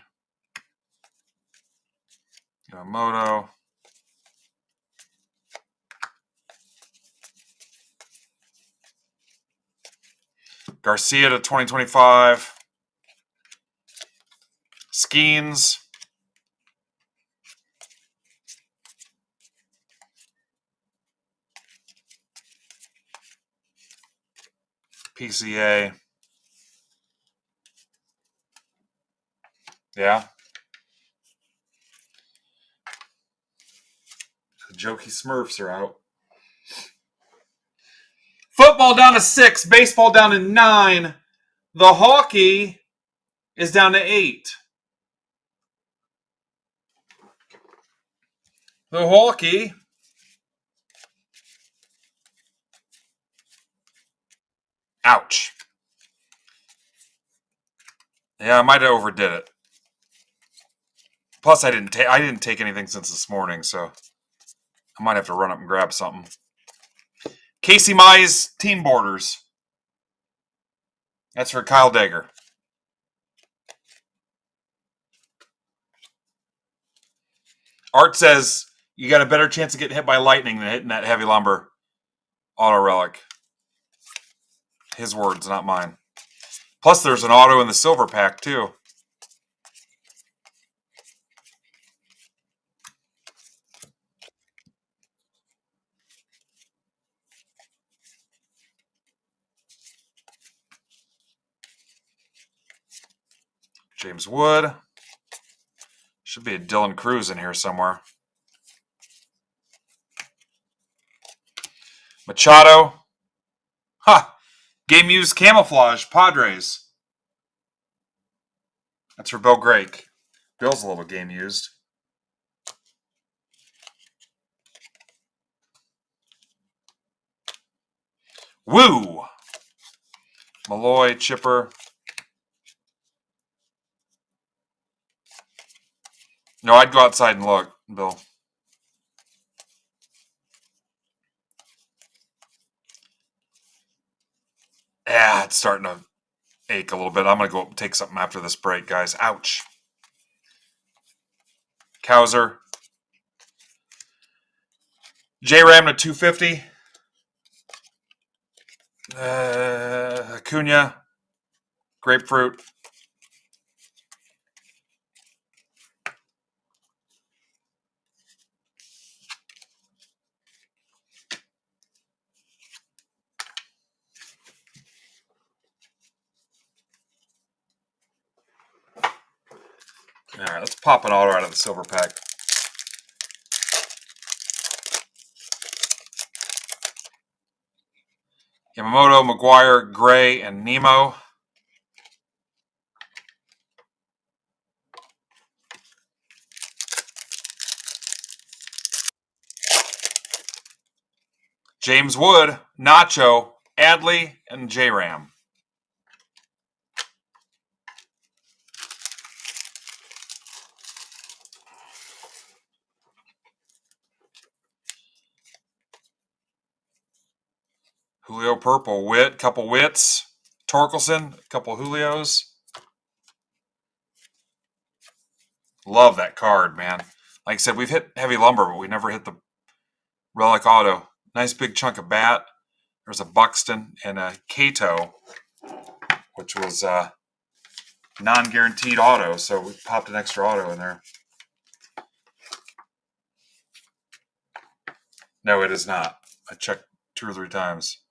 Yamamoto. Garcia to 2025. Skeens. PCA. Yeah. The jokey Smurfs are out. Football down to 6. Baseball down to 9. The hockey is down to 8. The hockey. Ouch. Yeah, I might have overdid it. Plus, I didn't take anything since this morning, so I might have to run up and grab something. Casey Mize Team Borders. That's for Kyle Dagger. Art says you got a better chance of getting hit by lightning than hitting that heavy lumber auto relic. His words, not mine. Plus, there's an auto in the silver pack, too. James Wood. Should be a Dylan Cruz in here somewhere. Machado. Ha! Game used camouflage. Padres. That's for Bill Grake. Bill's a little game used. Woo! Malloy, Chipper. No, I'd go outside and look, Bill. Yeah, it's starting to ache a little bit. I'm going to go take something after this break, guys. Ouch. Kowser. J-Ram to 250. Acuna. Grapefruit. All right, let's pop an auto out of the silver pack. Yamamoto, McGuire, Gray, and Nemo. James Wood, Nacho, Adley, and J-Ram. Julio Purple, Witt, couple Witts. Torkelson, a couple Julios. Love that card, man. Like I said, we've hit heavy lumber, but we never hit the relic auto. Nice big chunk of bat. There's a Buxton and a Cato, which was non-guaranteed auto, so we popped an extra auto in there. No, it is not. I checked 2 or 3 times.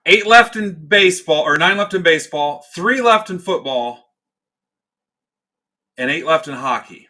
Eight left in baseball, or 9 left in baseball, 3 left in football, and 8 left in hockey.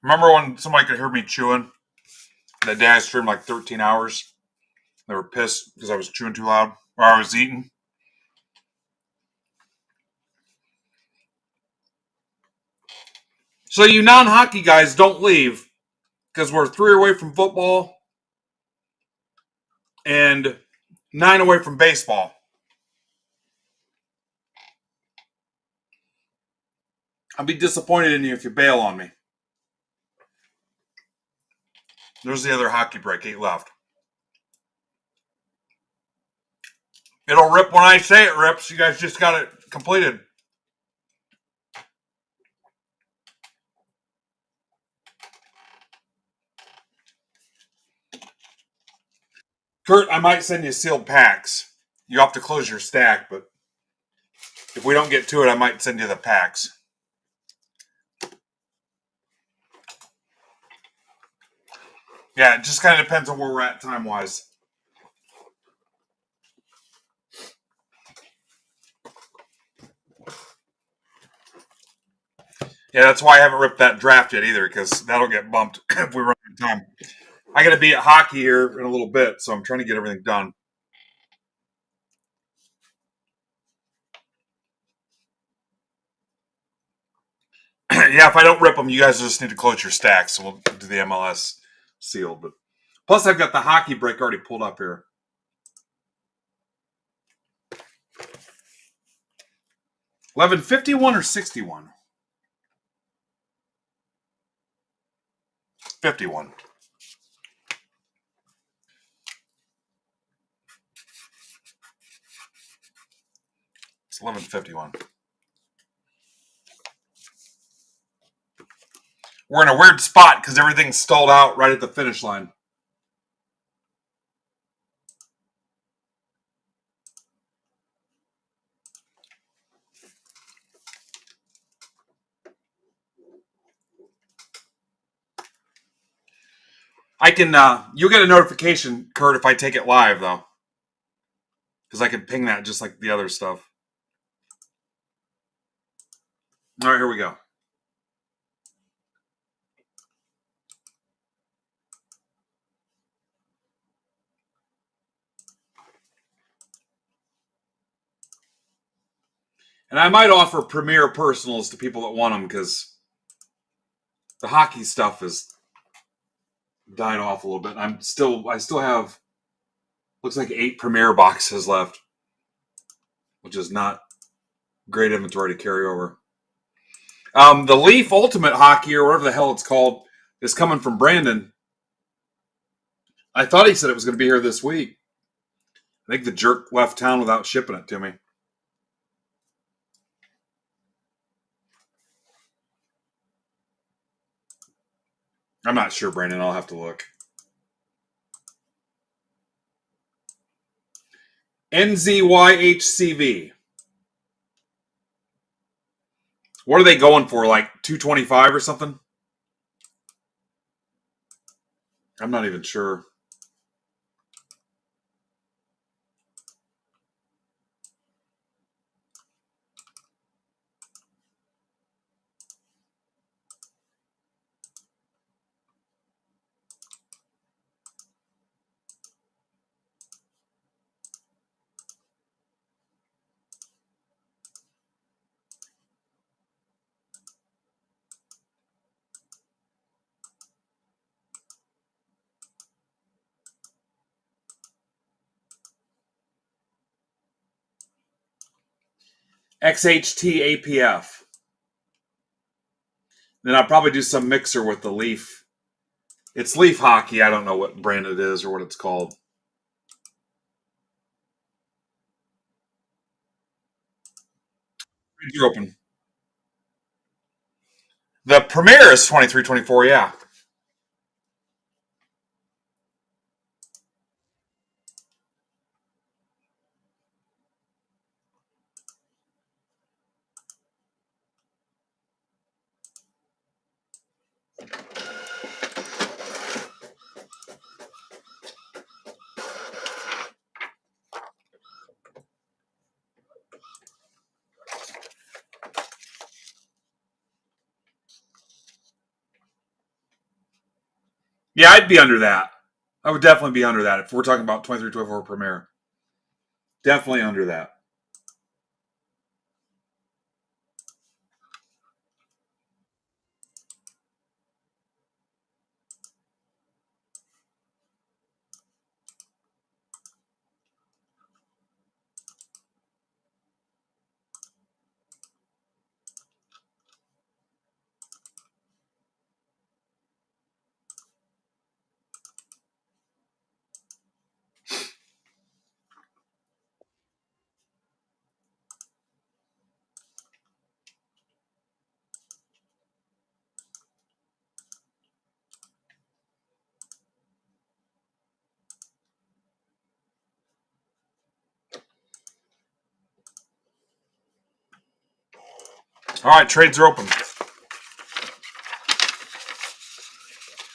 Remember when somebody could hear me chewing? That day I streamed like 13 hours. They were pissed because I was chewing too loud, or I was eating. So you non-hockey guys, don't leave, because we're 3 away from football and 9 away from baseball. I'll be disappointed in you if you bail on me. There's the other hockey break, 8 left. It'll rip when I say it rips. You guys just got it completed. Kurt, I might send you sealed packs. You have to close your stack, but if we don't get to it, I might send you the packs. Yeah, it just kind of depends on where we're at time-wise. Yeah, that's why I haven't ripped that draft yet either, because that'll get bumped if we run out of time. I got to be at hockey here in a little bit, so I'm trying to get everything done. Yeah, if I don't rip them, you guys just need to close your stacks, so we'll do the MLS sealed. But plus, I've got the hockey break already pulled up here. 1151 or 61? 51. It's 1151. We're in a weird spot because everything's stalled out right at the finish line. I can, you'll get a notification, Kurt, if I take it live, though. Because I can ping that just like the other stuff. All right, here we go. And I might offer Premier Personals to people that want them because the hockey stuff has died off a little bit. I still have, looks like 8 Premier boxes left, which is not great inventory to carry over. The Leaf Ultimate Hockey, or whatever the hell it's called, is coming from Brandon. I thought he said it was going to be here this week. I think the jerk left town without shipping it to me. I'm not sure, Brandon. I'll have to look. NZYHCV. What are they going for? Like 225 or something? I'm not even sure. XHT-APF. Then I'll probably do some mixer with the Leaf. It's Leaf Hockey. I don't know what brand it is or what it's called. You're open. The Premier is 23-24, yeah. Yeah, I'd be under that. I would definitely be under that if we're talking about 23-24 Premiere. Definitely under that. All right, trades are open.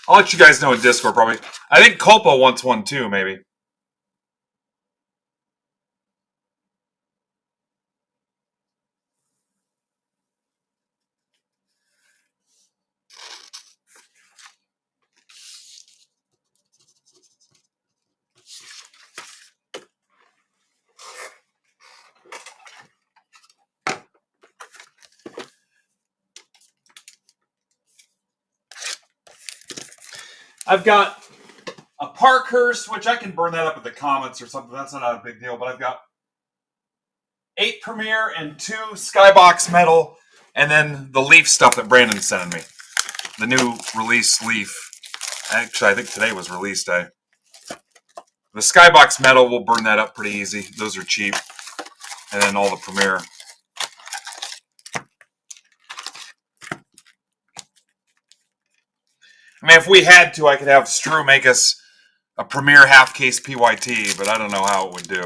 I'll let you guys know in Discord probably. I think Culpa wants one too, maybe. I've got a Parkhurst, which I can burn that up in the comments or something. That's not a big deal. But I've got 8 Premiere and 2 Skybox Metal, and then the Leaf stuff that Brandon's sending me. The new release Leaf. Actually, I think today was release day. The Skybox Metal will burn that up pretty easy. Those are cheap. And then all the Premiere. I mean, if we had to, I could have Stru make us a Premiere half case PYT, but I don't know how it would do.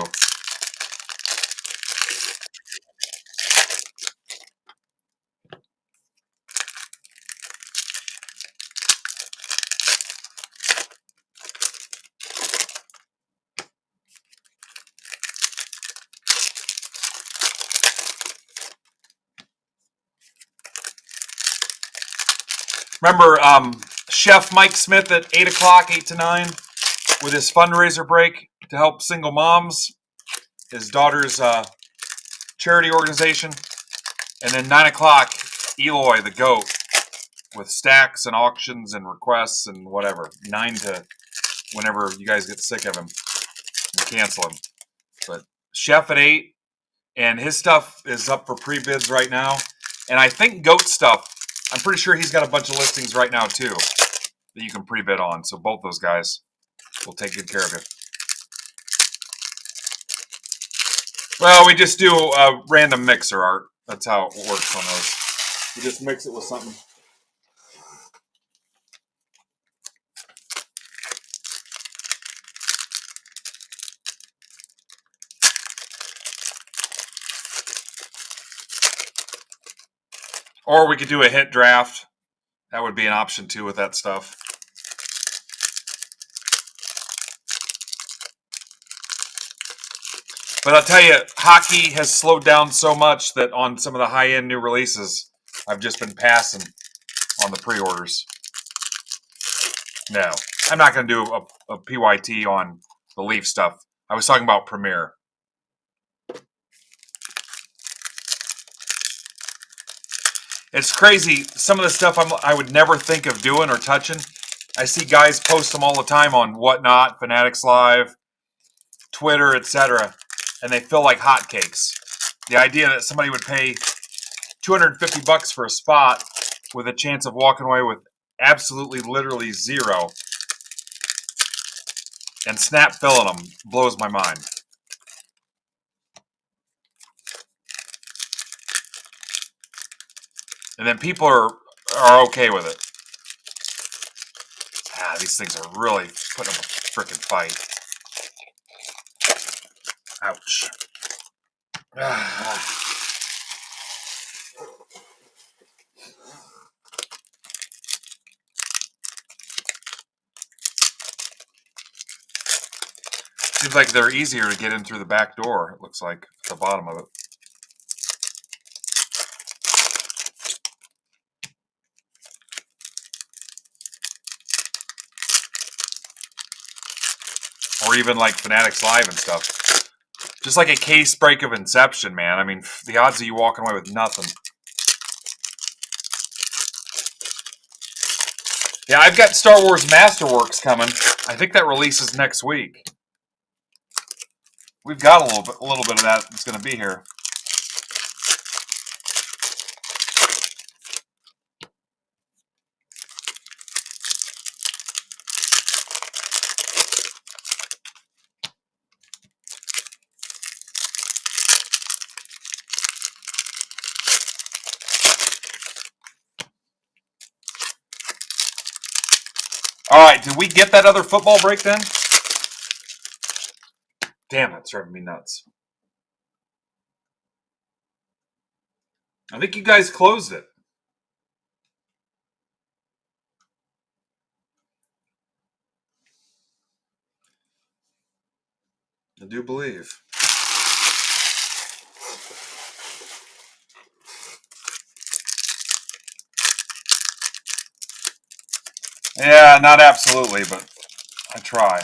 Remember Chef Mike Smith at 8 o'clock, 8 to 9, with his fundraiser break to help single moms, his daughter's charity organization. And then 9 o'clock, Eloy the GOAT, with stacks and auctions and requests and whatever. 9 to whenever you guys get sick of him and cancel him. But Chef at 8, and his stuff is up for pre-bids right now. And I think GOAT stuff, I'm pretty sure he's got a bunch of listings right now too that you can pre-bid on. So both those guys will take good care of you. Well, we just do a random mixer art. That's how it works on those. You just mix it with something. Or we could do a hit draft. That would be an option too with that stuff. But I'll tell you, hockey has slowed down so much that on some of the high-end new releases, I've just been passing on the pre-orders. No, I'm not going to do a PYT on the Leaf stuff. I was talking about Premiere. It's crazy. Some of the stuff I would never think of doing or touching. I see guys post them all the time on Whatnot, Fanatics Live, Twitter, etc., and they feel like hotcakes. The idea that somebody would pay $250 for a spot with a chance of walking away with absolutely, literally zero and snap filling them blows my mind. And then people are okay with it. These things are really putting up a freaking fight. Ouch. Seems like they're easier to get in through the back door, it looks like, at the bottom of it. or even like Fanatics Live and stuff. Just like a case break of Inception, man. I mean, the odds of you walking away with nothing. Yeah, I've got Star Wars Masterworks coming. I think that releases next week. We've got a little bit of that that's going to be here. All right, did we get that other football break then? Damn, that's driving me nuts. I think you guys closed it. I do believe. Yeah, not absolutely, but I try.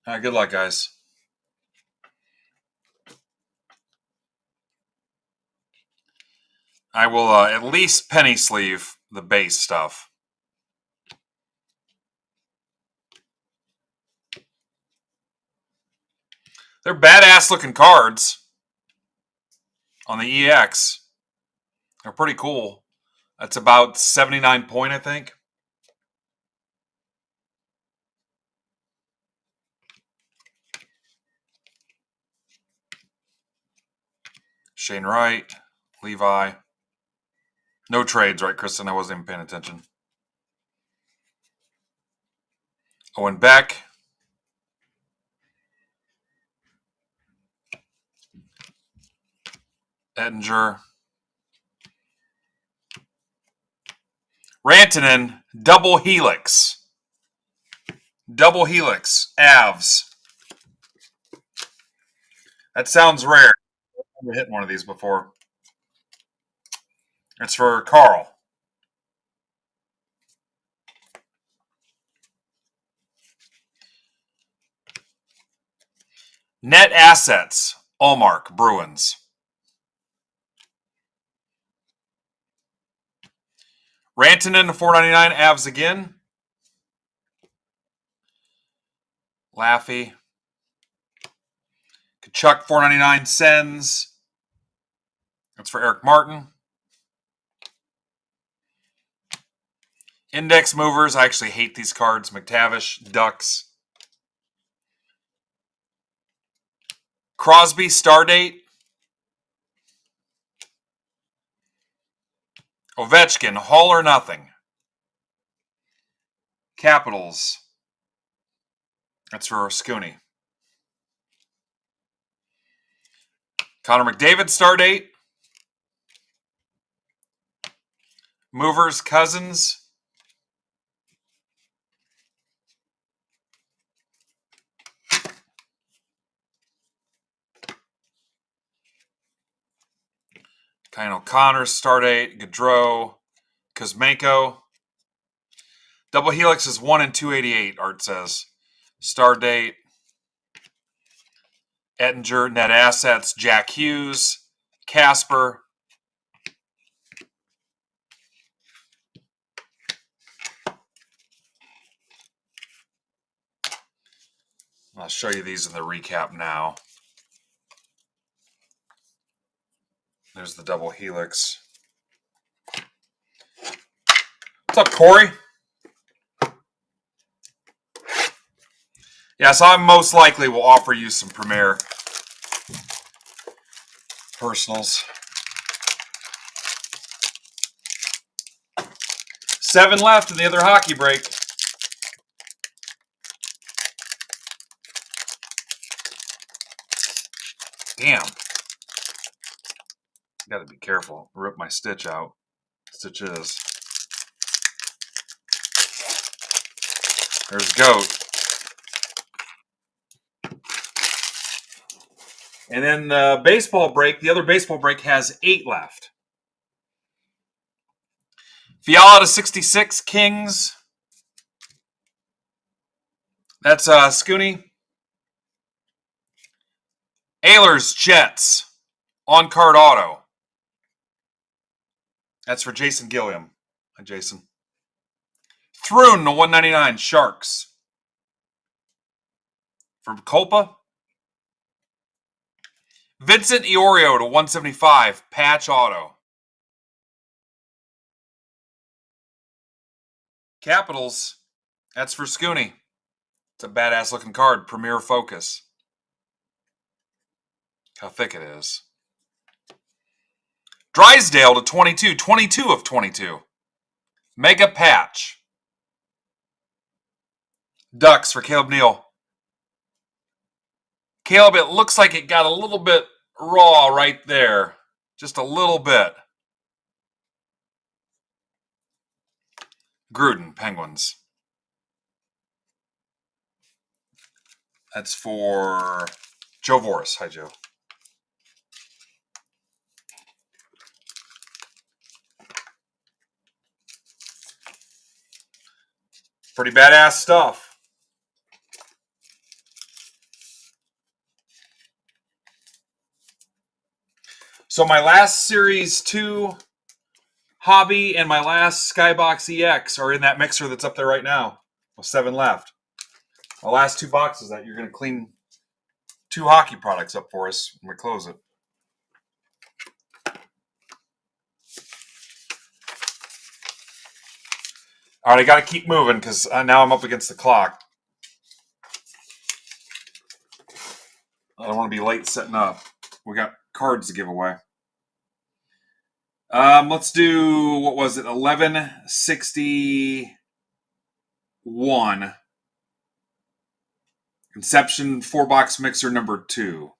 All right, good luck, guys. I will at least penny sleeve the base stuff. They're badass looking cards on the EX. They're pretty cool. That's about 79 point, I think. Shane Wright, Levi. No trades, right, Kristen? I wasn't even paying attention. Owen Beck. Ettinger. Rantanen, double helix. Double helix, Avs. That sounds rare. I've never hit one of these before. It's for Carl. Net assets, Allmark, Bruins. Rantanen to 499, Avs again. Laffy. Kachuk 499, Sens. That's for Eric Martin. Index movers. I actually hate these cards. McTavish, Ducks. Crosby, star date. Ovechkin, Hall or Nothing. Capitals. That's for Scooney. Connor McDavid, star date. Movers, Cousins. Kyle O'Connor, star date. Gaudreau. Kuzmenko. Double helix is 1 in 288, Art says. Star date. Ettinger, net assets. Jack Hughes. Casper. I'll show you these in the recap now. There's the double helix. What's up, Corey? Yeah, so I most likely will offer you some Premier personals. 7 left in the other hockey break. Damn. Got to be careful. Rip my stitch out. Stitches. There's Goat. And then the baseball break, the other baseball break has 8 left. Fiala to 66, Kings. That's Scooney. Ehlers, Jets. On-card auto. That's for Jason Gilliam. Hi, Jason. Thrun to 199, Sharks. For Culpa. Vincent Iorio to 175, patch auto. Capitals, that's for Scooney. It's a badass looking card. Premier Focus. How thick it is. Drysdale to 22, 22 of 22. Mega patch. Ducks for Caleb Neal. Caleb, it looks like it got a little bit raw right there. Just a little bit. Gruden, Penguins. That's for Joe Voris. Hi, Joe. Pretty badass stuff. So my last Series 2 hobby and my last Skybox EX are in that mixer that's up there right now. With 7 left. The last 2 boxes that you're going to clean 2 hockey products up for us when we close it. All right, I got to keep moving because now I'm up against the clock. I don't want to be late setting up. We got cards to give away. Let's do, what was it, 1161. Inception 4-box mixer number 2.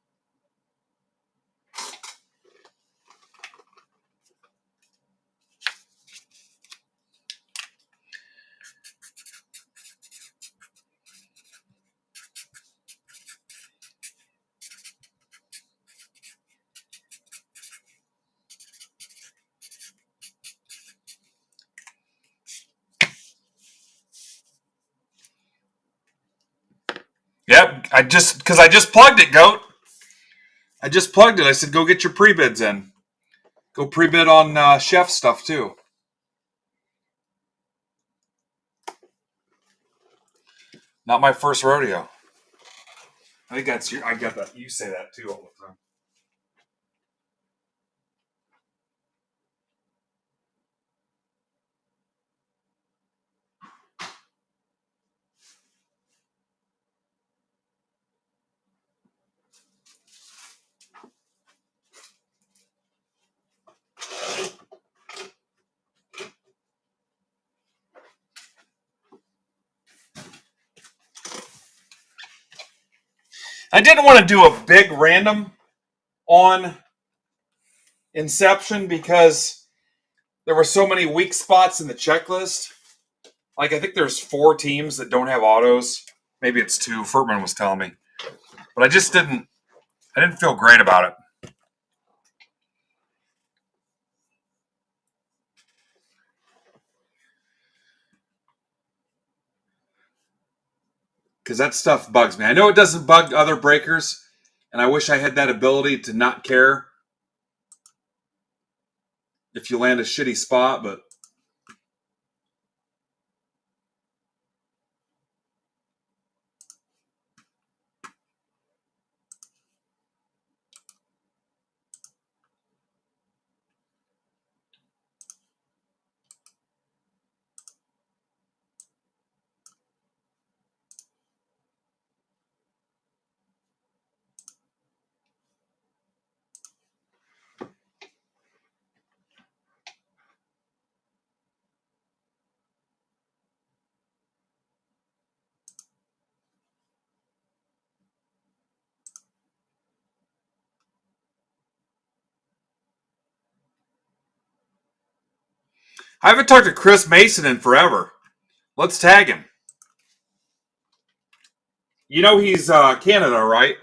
Yep, I just plugged it, Goat. I just plugged it. I said, go get your pre-bids in. Go pre-bid on chef stuff, too. Not my first rodeo. I think that's I got that. You say that, too, all the time. I didn't want to do a big random on Inception because there were so many weak spots in the checklist. Like, I think there's 4 teams that don't have autos. Maybe it's 2. Furtman was telling me. But I didn't feel great about it. Because that stuff bugs me. I know it doesn't bug other breakers, and I wish I had that ability to not care if you land a shitty spot, but I haven't talked to Chris Mason in forever. Let's tag him. You know he's Canada, right?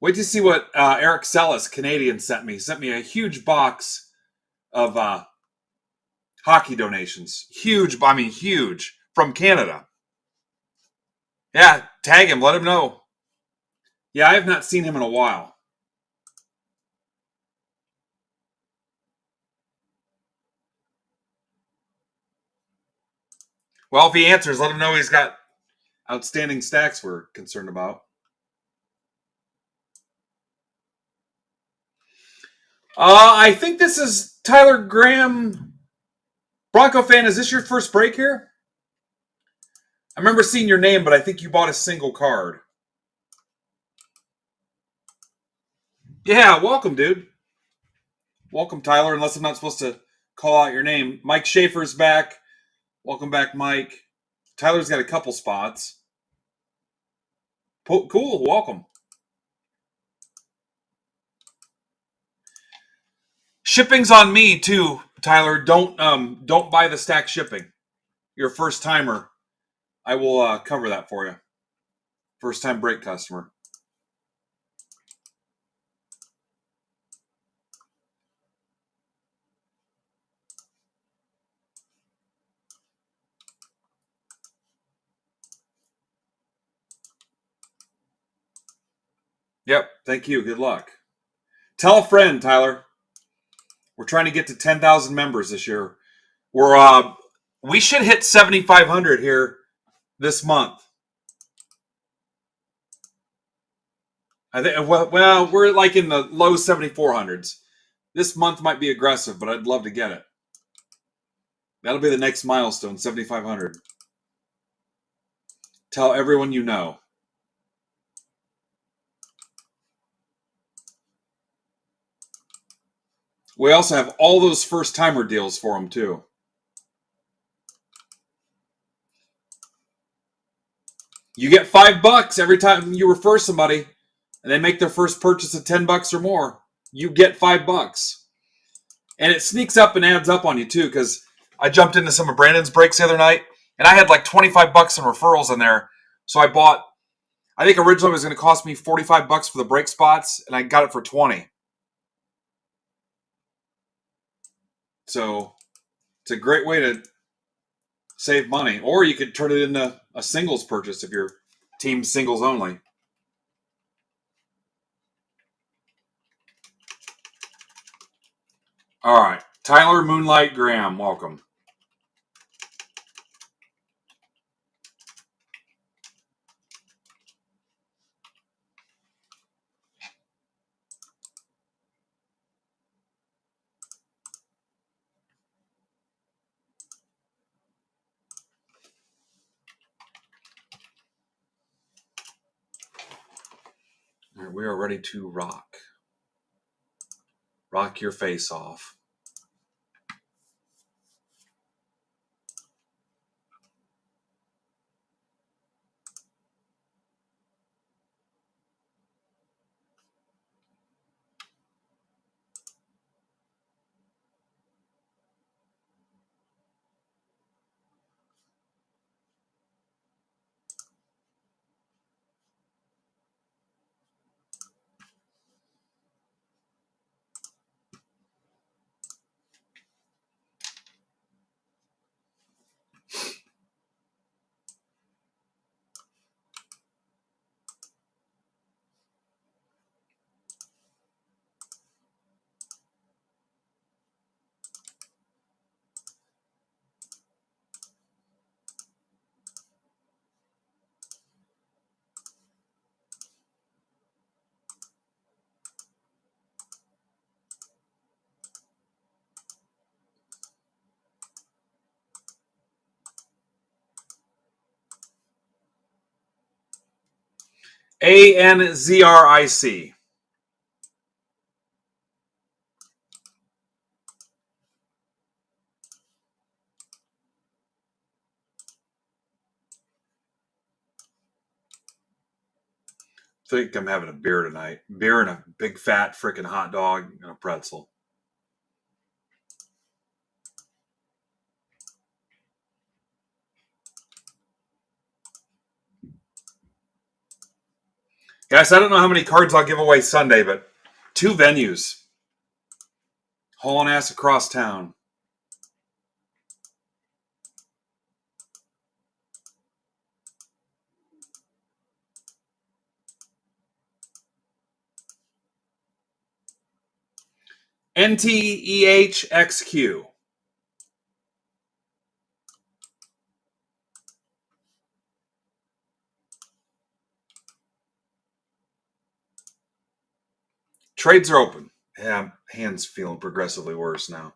Wait to see what Eric Sellis, Canadian, sent me. He sent me a huge box of hockey donations. Huge, I mean huge, from Canada. Yeah, tag him, let him know. Yeah, I have not seen him in a while. Well, if he answers, let him know he's got outstanding stacks we're concerned about. I think this is Tyler Graham, Bronco fan. Is this your first break here? I remember seeing your name, but I think you bought a single card. Yeah, welcome, dude. Welcome, Tyler, unless I'm not supposed to call out your name. Mike Schaefer's back. Welcome back, Mike. Tyler's got a couple spots. Cool, welcome. Shipping's on me too, Tyler. Don't buy the stack shipping. You're a first timer. I will cover that for you. First time break customer. Yep. Thank you. Good luck. Tell a friend, Tyler. We're trying to get to 10,000 members this year. We should hit 7,500 here this month. I think. Well, we're like in the low 7,400s. This month might be aggressive, but I'd love to get it. That'll be the next milestone, 7,500. Tell everyone you know. We also have all those first timer deals for them too. You get $5 every time you refer somebody, and they make their first purchase of $10 or more. You get $5, and it sneaks up and adds up on you too. Because I jumped into some of Brandon's breaks the other night, and I had like $25 in referrals in there. So I bought. I think originally it was going to cost me $45 for the break spots, and I got it for 20. So it's a great way to save money, or you could turn it into a singles purchase if your team's singles only. All right, Tyler Moonlight Graham, welcome. All right, we are ready to rock. Rock your face off. ANZRIC. I think I'm having a beer tonight. Beer and a big fat freaking hot dog and a pretzel. Guys, I don't know how many cards I'll give away Sunday, but 2 venues. Hauling ass across town. NTEHXQ. Trades are open. Yeah, hands feeling progressively worse now.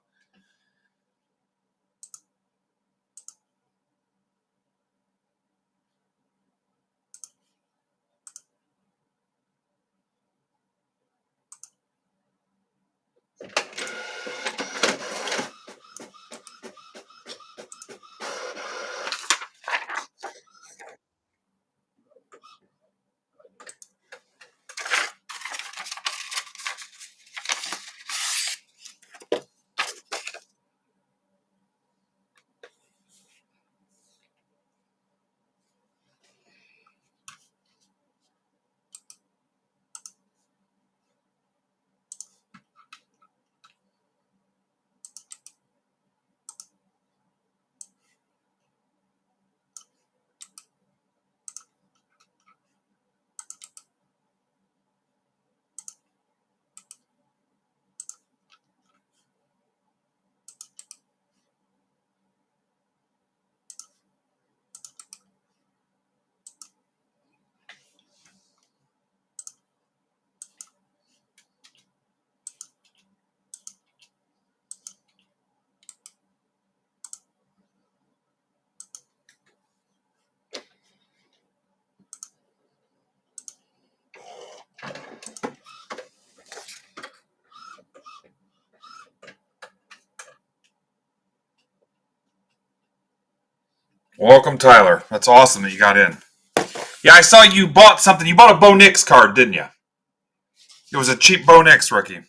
Welcome, Tyler. That's awesome that you got in. Yeah, I saw you bought something. You bought a Bo Nix card, didn't you? It was a cheap Bo Nix rookie.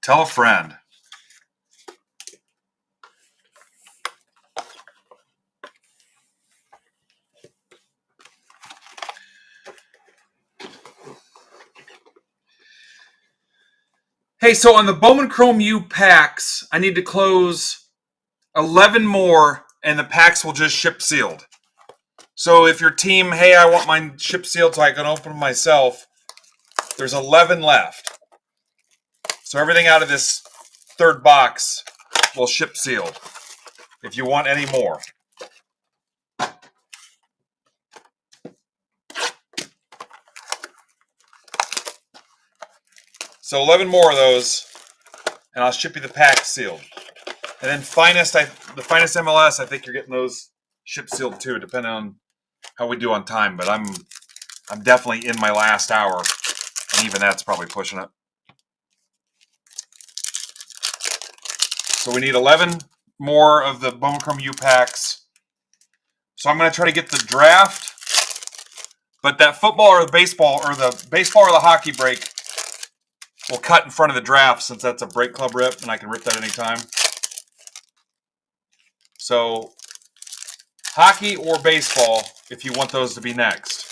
Tell a friend. Hey, so on the Bowman Chrome U packs, I need to close 11 more, and the packs will just ship sealed. So if your team, hey, I want mine ship sealed so I can open them myself, there's 11 left. So everything out of this third box will ship sealed if you want any more. So 11 more of those, and I'll ship you the pack sealed. And then the finest MLS, I think you're getting those ship sealed too, depending on how we do on time. But I'm definitely in my last hour, and even that's probably pushing it. So we need 11 more of the Bowman Chrome U packs. So I'm going to try to get the draft, but that football or the baseball or the hockey break will cut in front of the draft since that's a break club rip, and I can rip that anytime. So hockey or baseball, if you want those to be next.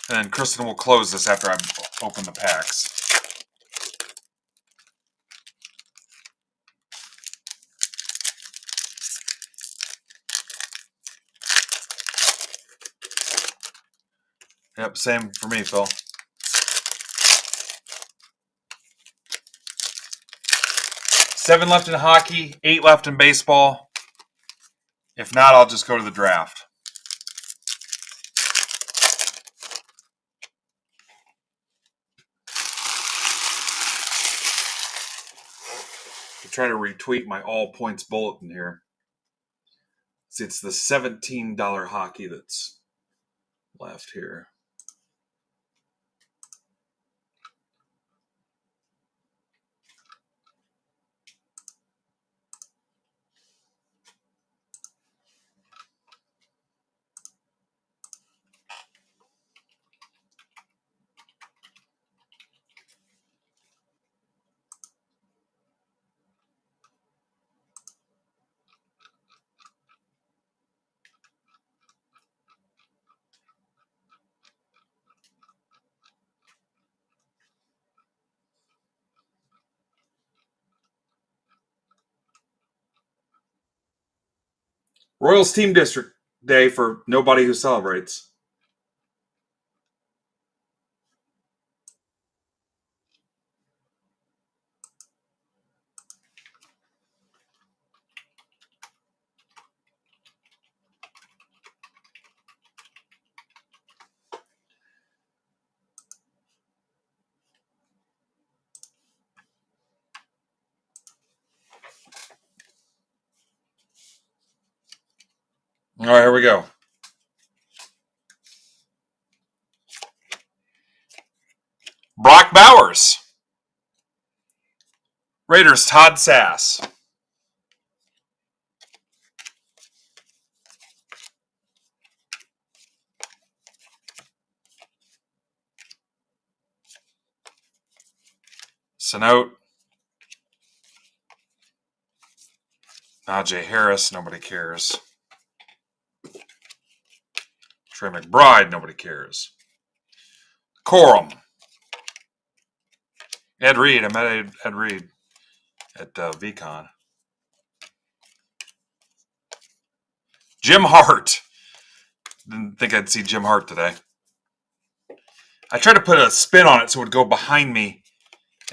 And then Kristen will close this after I open the packs. Yep, same for me, Phil. 7 left in hockey, 8 left in baseball. If not, I'll just go to the draft. I'm trying to retweet my all points bulletin here. See, it's the $17 hockey that's left here. Royals Team District Day for nobody who celebrates. All right, here we go. Brock Bowers. Raiders Todd Sass. Sanote. Najee Harris, nobody cares. Trey McBride, nobody cares. Corum. Ed Reed, I met Ed Reed at VCon. Jim Hart. Didn't think I'd see Jim Hart today. I tried to put a spin on it so it would go behind me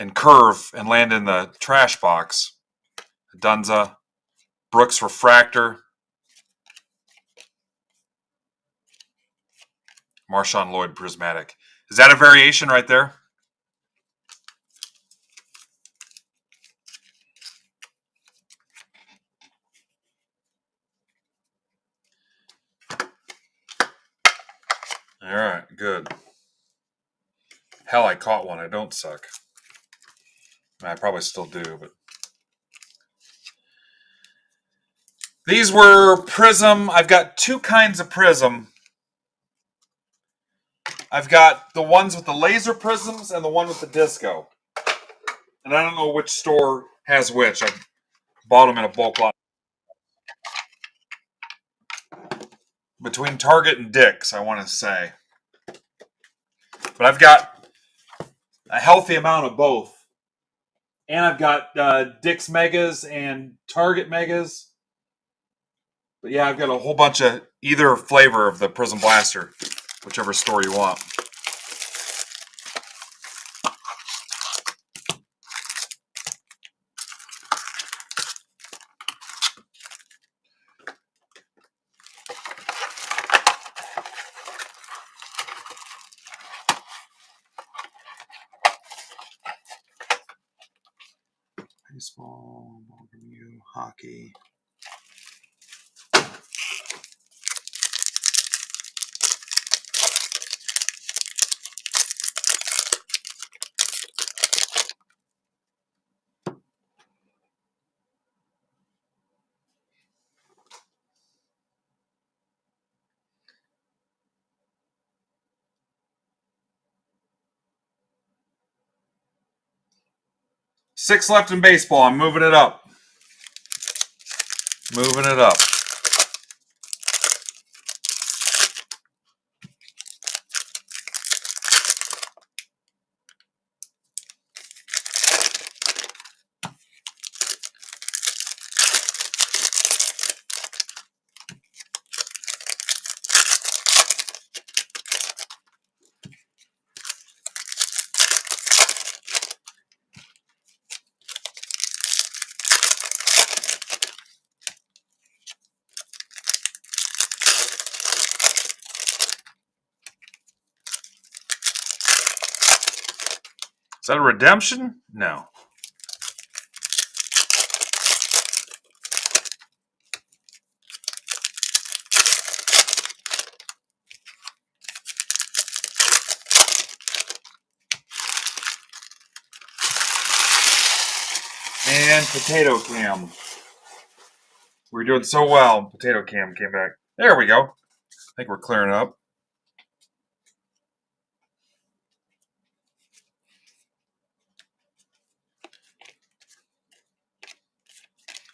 and curve and land in the trash box. Dunza. Brooks Refractor. Marshawn Lloyd Prismatic. Is that a variation right there? All right, good. Hell, I caught one. I don't suck. I probably still do, but these were Prism. I've got two kinds of Prism. I've got the ones with the laser prisms and the one with the disco. And I don't know which store has which. I bought them in a bulk lot. Between Target and Dick's, I want to say. But I've got a healthy amount of both. And I've got Dick's Megas and Target Megas. But yeah, I've got a whole bunch of either flavor of the Prism Blaster, whichever store you want. Baseball, hockey. Six left in baseball. I'm moving it up. Moving it up. Is that a redemption? No. And Potato Cam. We were doing so well. Potato Cam came back. There we go. I think we're clearing up.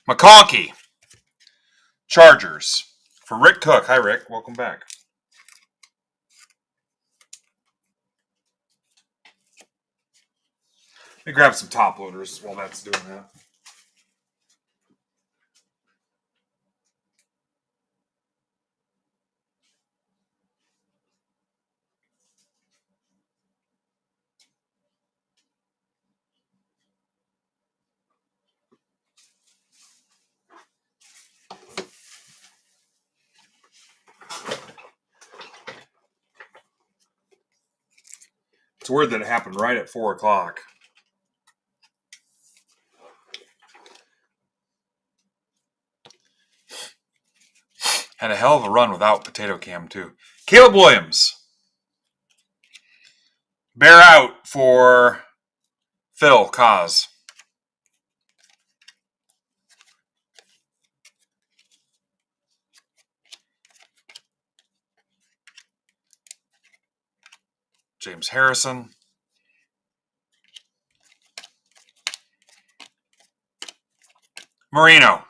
McConkey. Chargers. For Rick Cook. Hi, Rick. Welcome back. Let me grab some top loaders while that's doing that. It's weird that it happened right at 4 o'clock. Had a hell of a run without Potato Cam, too. Caleb Williams. Bear out for Phil Kaz. James Harrison. Marino.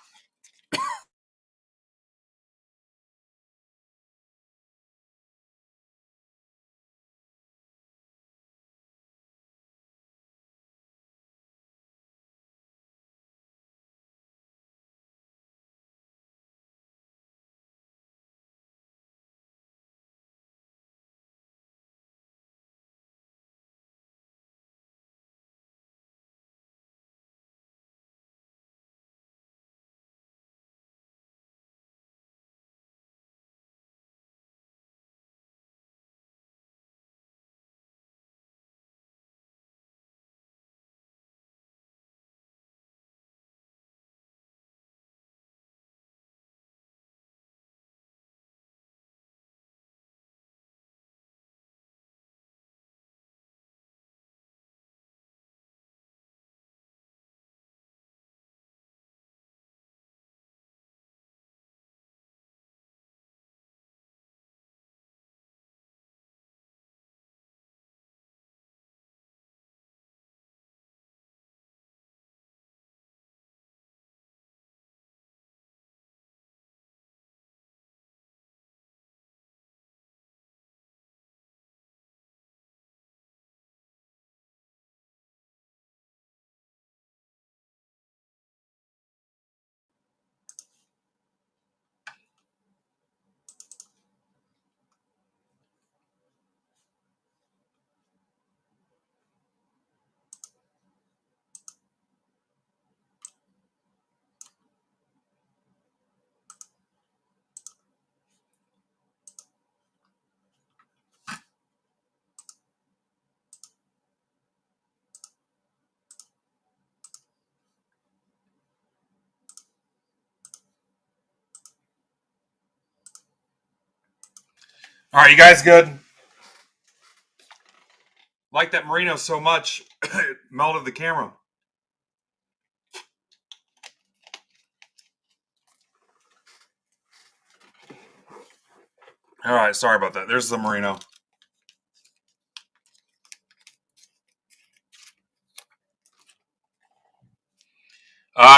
All right, you guys good? Like that Marino so much, it melted the camera. All right, sorry about that. There's the Marino.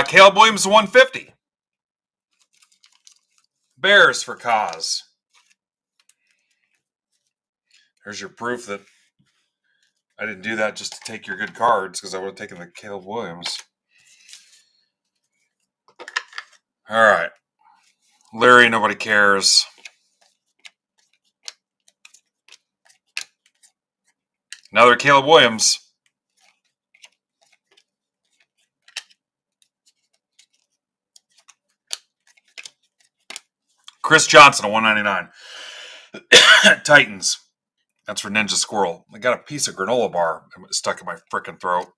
Caleb Williams 150. Bears for Kaz. There's your proof that I didn't do that just to take your good cards, because I would have taken the Caleb Williams. All right. Larry, nobody cares. Another Caleb Williams. Chris Johnson, a 199. Titans. That's for Ninja Squirrel. I got a piece of granola bar stuck in my frickin' throat.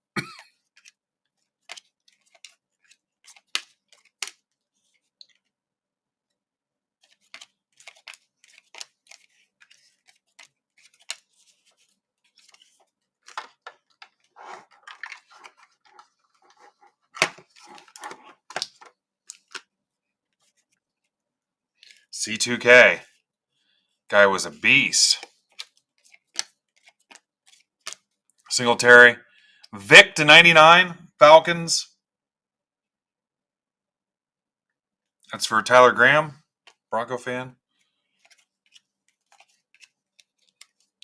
C2K. Guy was a beast. Singletary. Vic to 99. Falcons. That's for Tyler Graham. Bronco fan.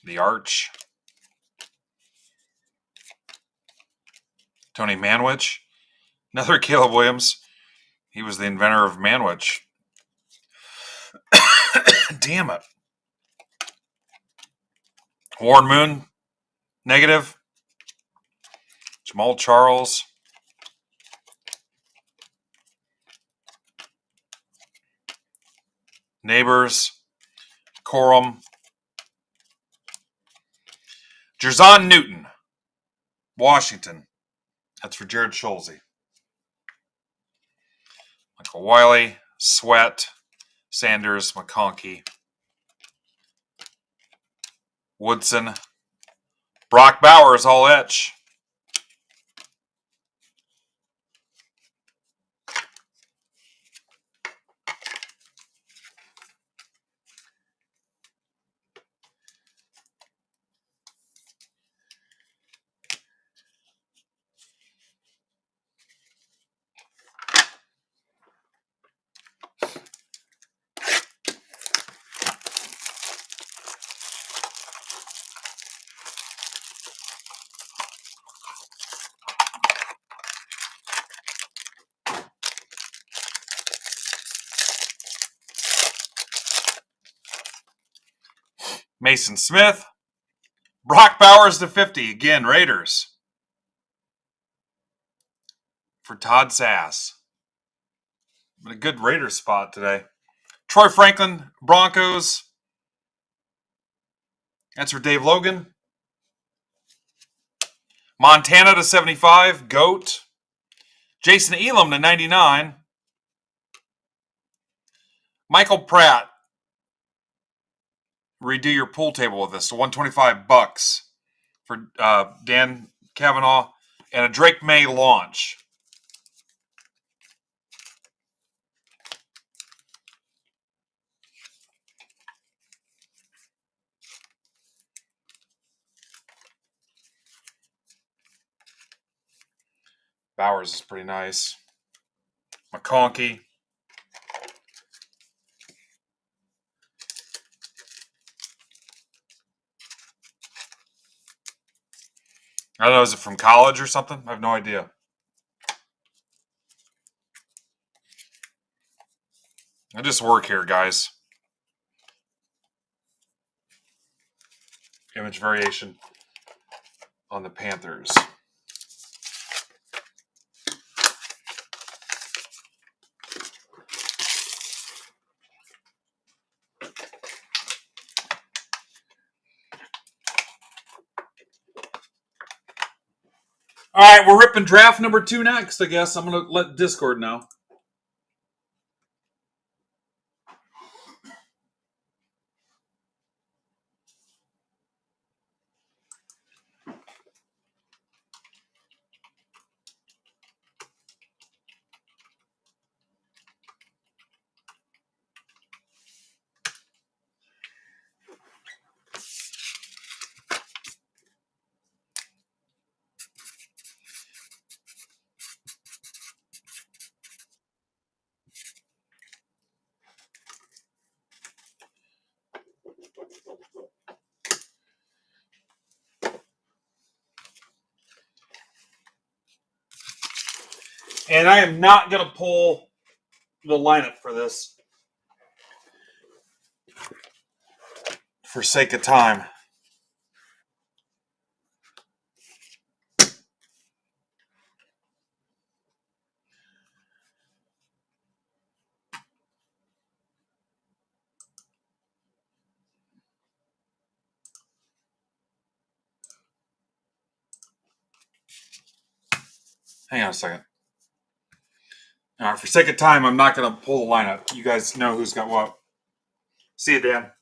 The Arch. Tony Manwich. Another Caleb Williams. He was the inventor of Manwich. Damn it. Warren Moon. Negative. Jamal Charles. Neighbors. Corum. Jerzon Newton, Washington. That's for Jared Schulze. Michael Wiley, Sweat, Sanders, McConkey, Woodson, Brock Bowers, all etch. Mason Smith, Brock Bowers /50. Again, Raiders. For Todd Sass. A good Raiders spot today. Troy Franklin, Broncos. That's for Dave Logan. Montana /75. Goat. Jason Elam /99. Michael Pratt. Redo your pool table with this. So $125 for Dan Kavanaugh. And a Drake May launch. Bowers is pretty nice. McConkey. I don't know, is it from college or something? I have no idea. I just work here, guys. Image variation on the Panthers. All right, we're ripping draft number 2 next, I guess. I'm going to let Discord know. And I am not going to pull the lineup for this for sake of time. Hang on a second. All right, for sake of time, I'm not going to pull the lineup. You guys know who's got what. See you, Dan.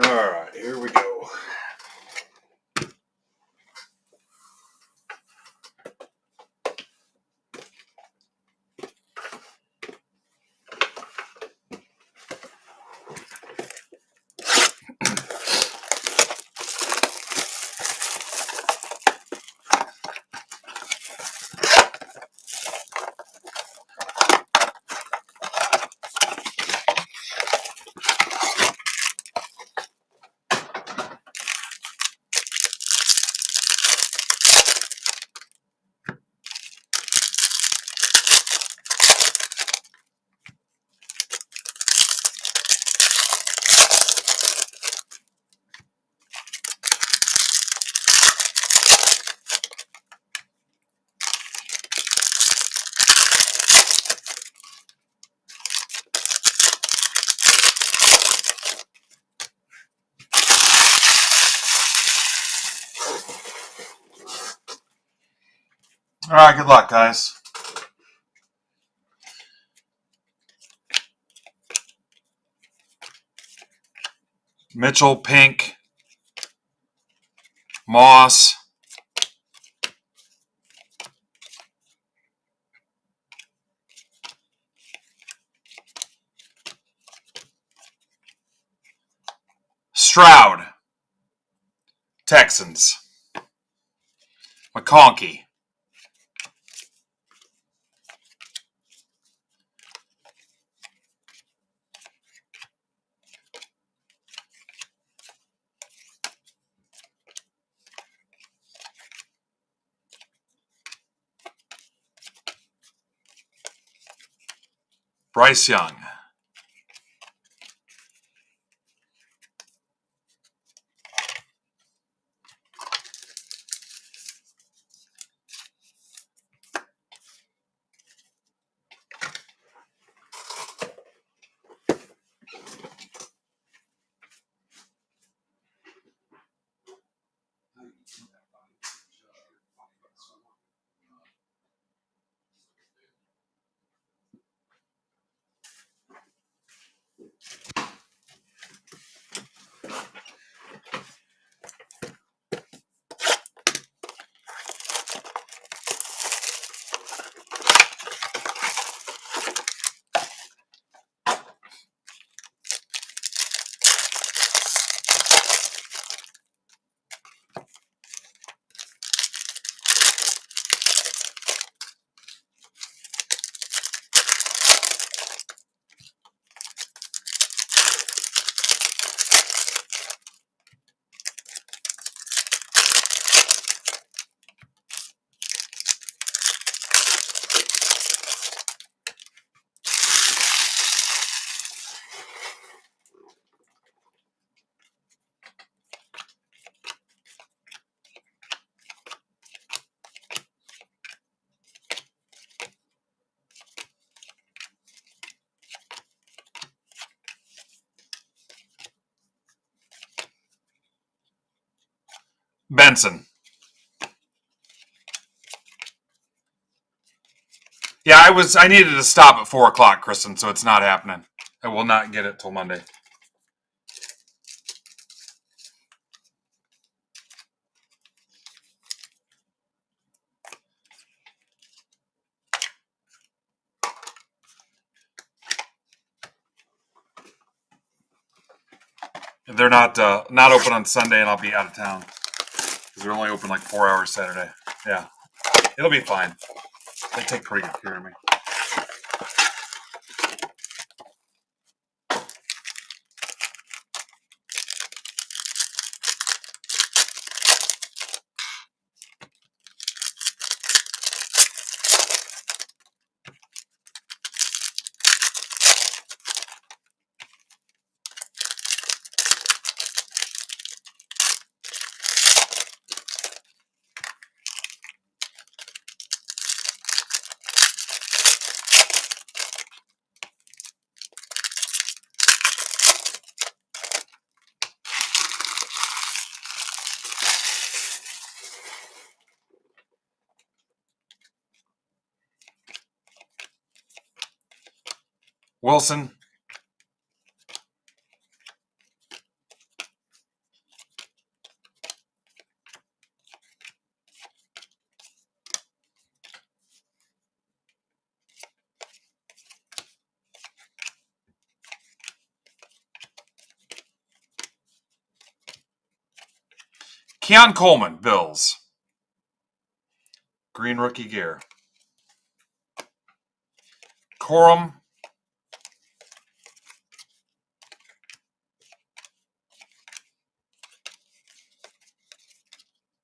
All right, here we go. All right, good luck, guys. Mitchell, Pink, Moss, Stroud, Texans, McConkey, Bryce Young, Benson. Yeah, I needed to stop at 4 o'clock, Kristen, so it's not happening. I will not get it till Monday. They're not open on Sunday, and I'll be out of town because they're only open like 4 hours Saturday. Yeah, it'll be fine. They take pretty good care of me. Wilson, Keon Coleman, Bills. Green rookie gear. Corum.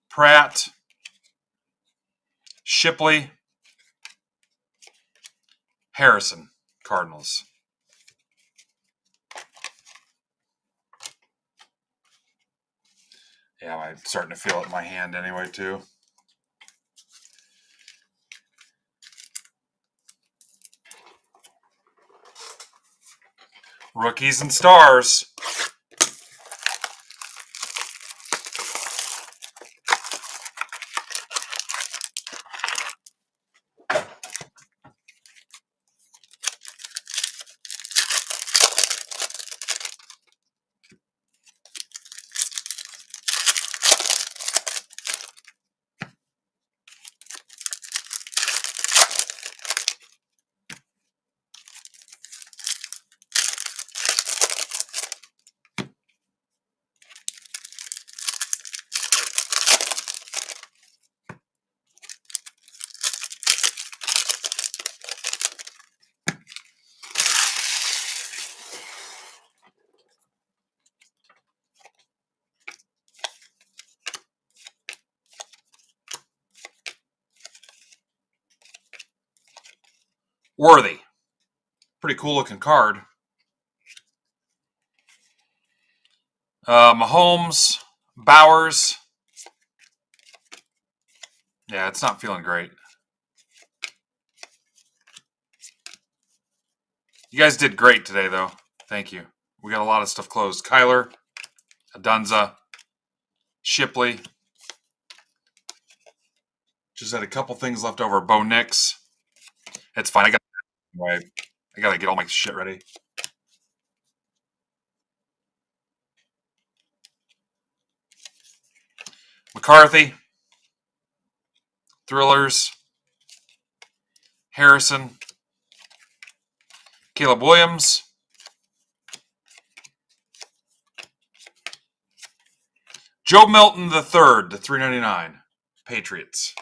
Pratt. Shipley. Harrison, Cardinals. Yeah, I'm starting to feel it in my hand anyway, too. Rookies and stars. Worthy. Pretty cool looking card. Mahomes, Bowers. Yeah, it's not feeling great. You guys did great today, though. Thank you. We got a lot of stuff closed. Kyler, Adunza, Shipley. Just had a couple things left over. Bo Nix. It's fine. I gotta get all my shit ready. McCarthy. Thrillers. Harrison. Caleb Williams. Joe Milton III, to 399. Patriots.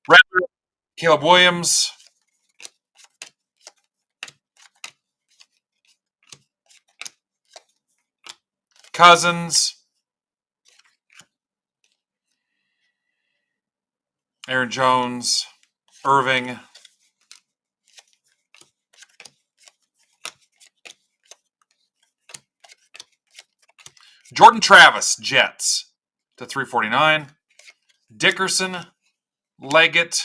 Rattler. Caleb Williams. Cousins. Aaron Jones. Irving. Jordan Travis, Jets, to 349. Dickerson, Leggett.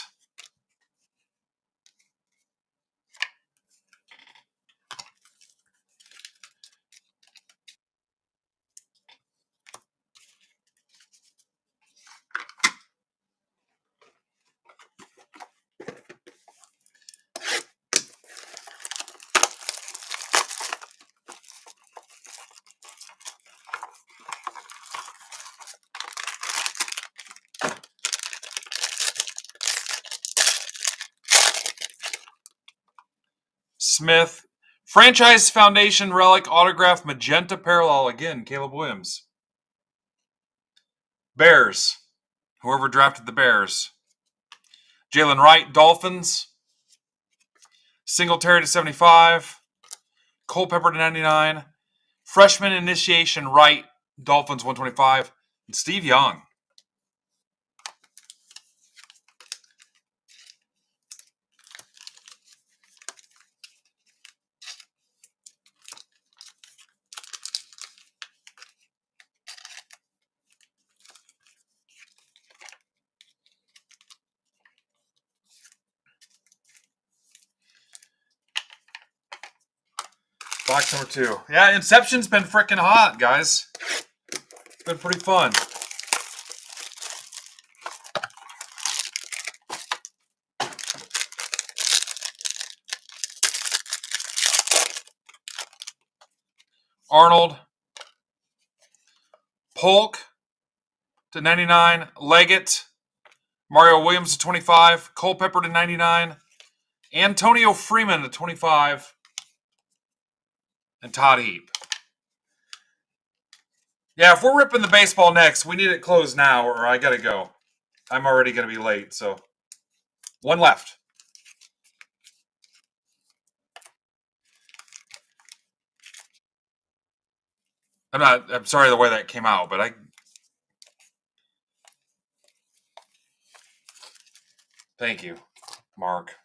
Smith. Franchise Foundation Relic Autograph Magenta Parallel. Again, Caleb Williams. Bears. Whoever drafted the Bears. Jalen Wright, Dolphins. Singletary to 75. Culpepper to 99. Freshman Initiation Wright, Dolphins 125. And Steve Young. Box number 2. Yeah, Inception's been freaking hot, guys. It's been pretty fun. Arnold. Polk to 99. Leggett. Mario Williams to 25. Culpepper to 99. Antonio Freeman to 25. And Todd Heap. Yeah, if we're ripping the baseball next, we need it closed now, or I gotta go. I'm already gonna be late. So one left. I'm sorry the way that came out, but thank you, Mark.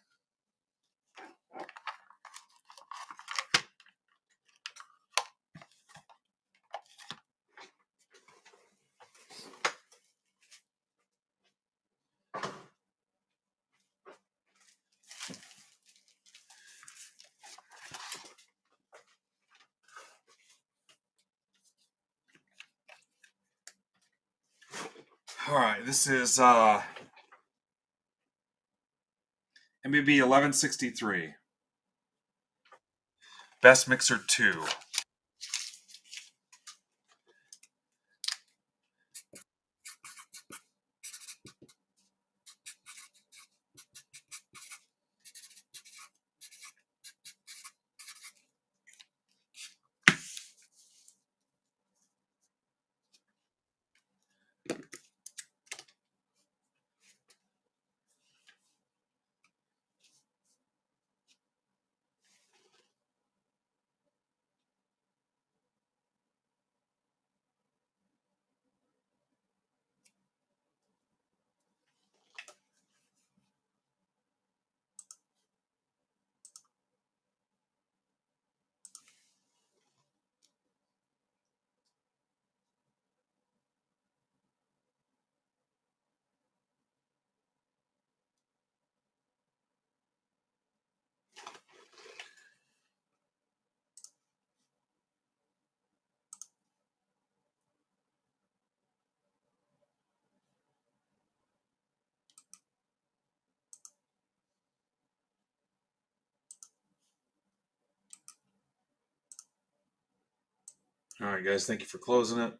All right, this is MBB 1163. Best Mixer 2. All right, guys, thank you for closing it.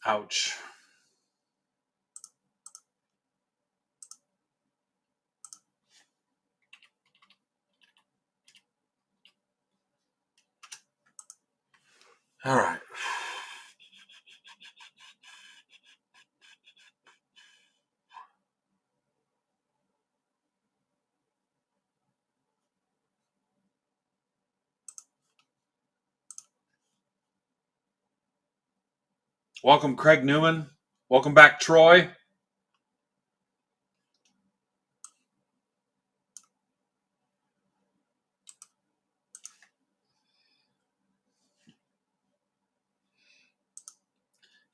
Ouch. All right. Welcome, Craig Newman. Welcome back, Troy.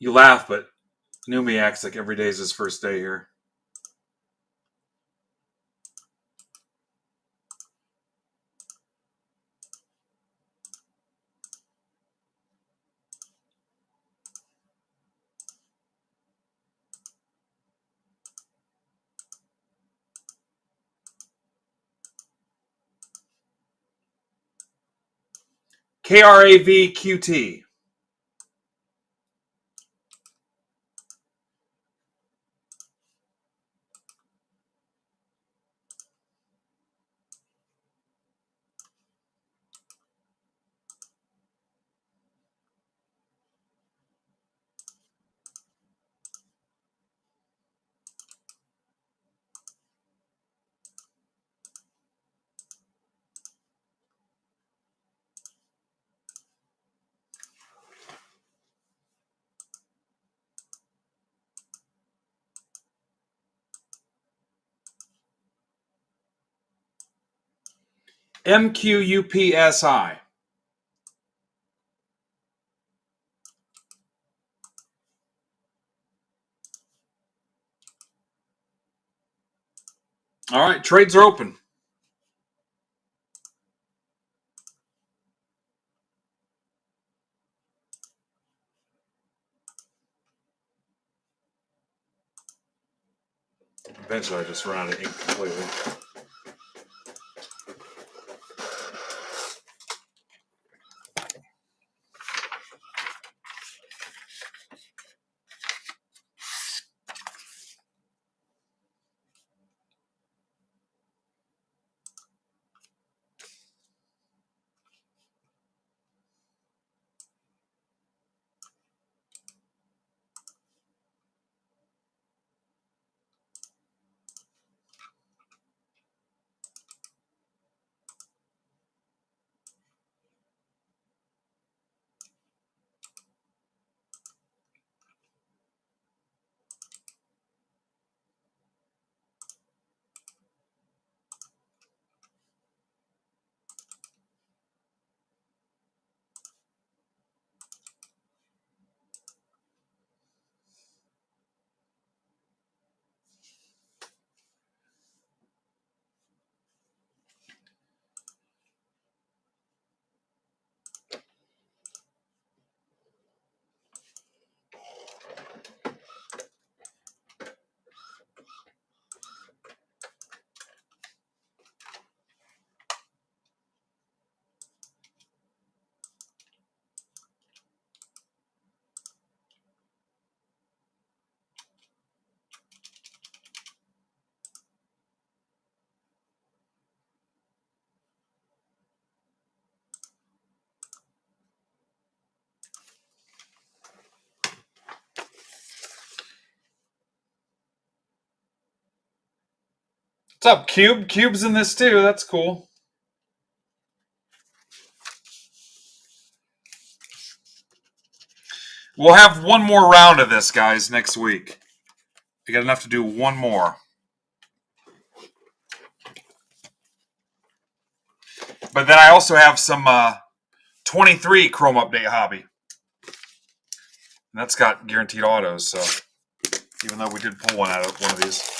You laugh, but Numi acts like every day is his first day here. KRAVQT. MQUPSI. All right, trades are open. Eventually, I just run out of ink completely. What's up, Cube? Cube's in this too. That's cool. We'll have one more round of this, guys, next week. I got enough to do one more. But then I also have some 23 Chrome Update hobby. And that's got guaranteed autos, so even though we did pull one out of one of these.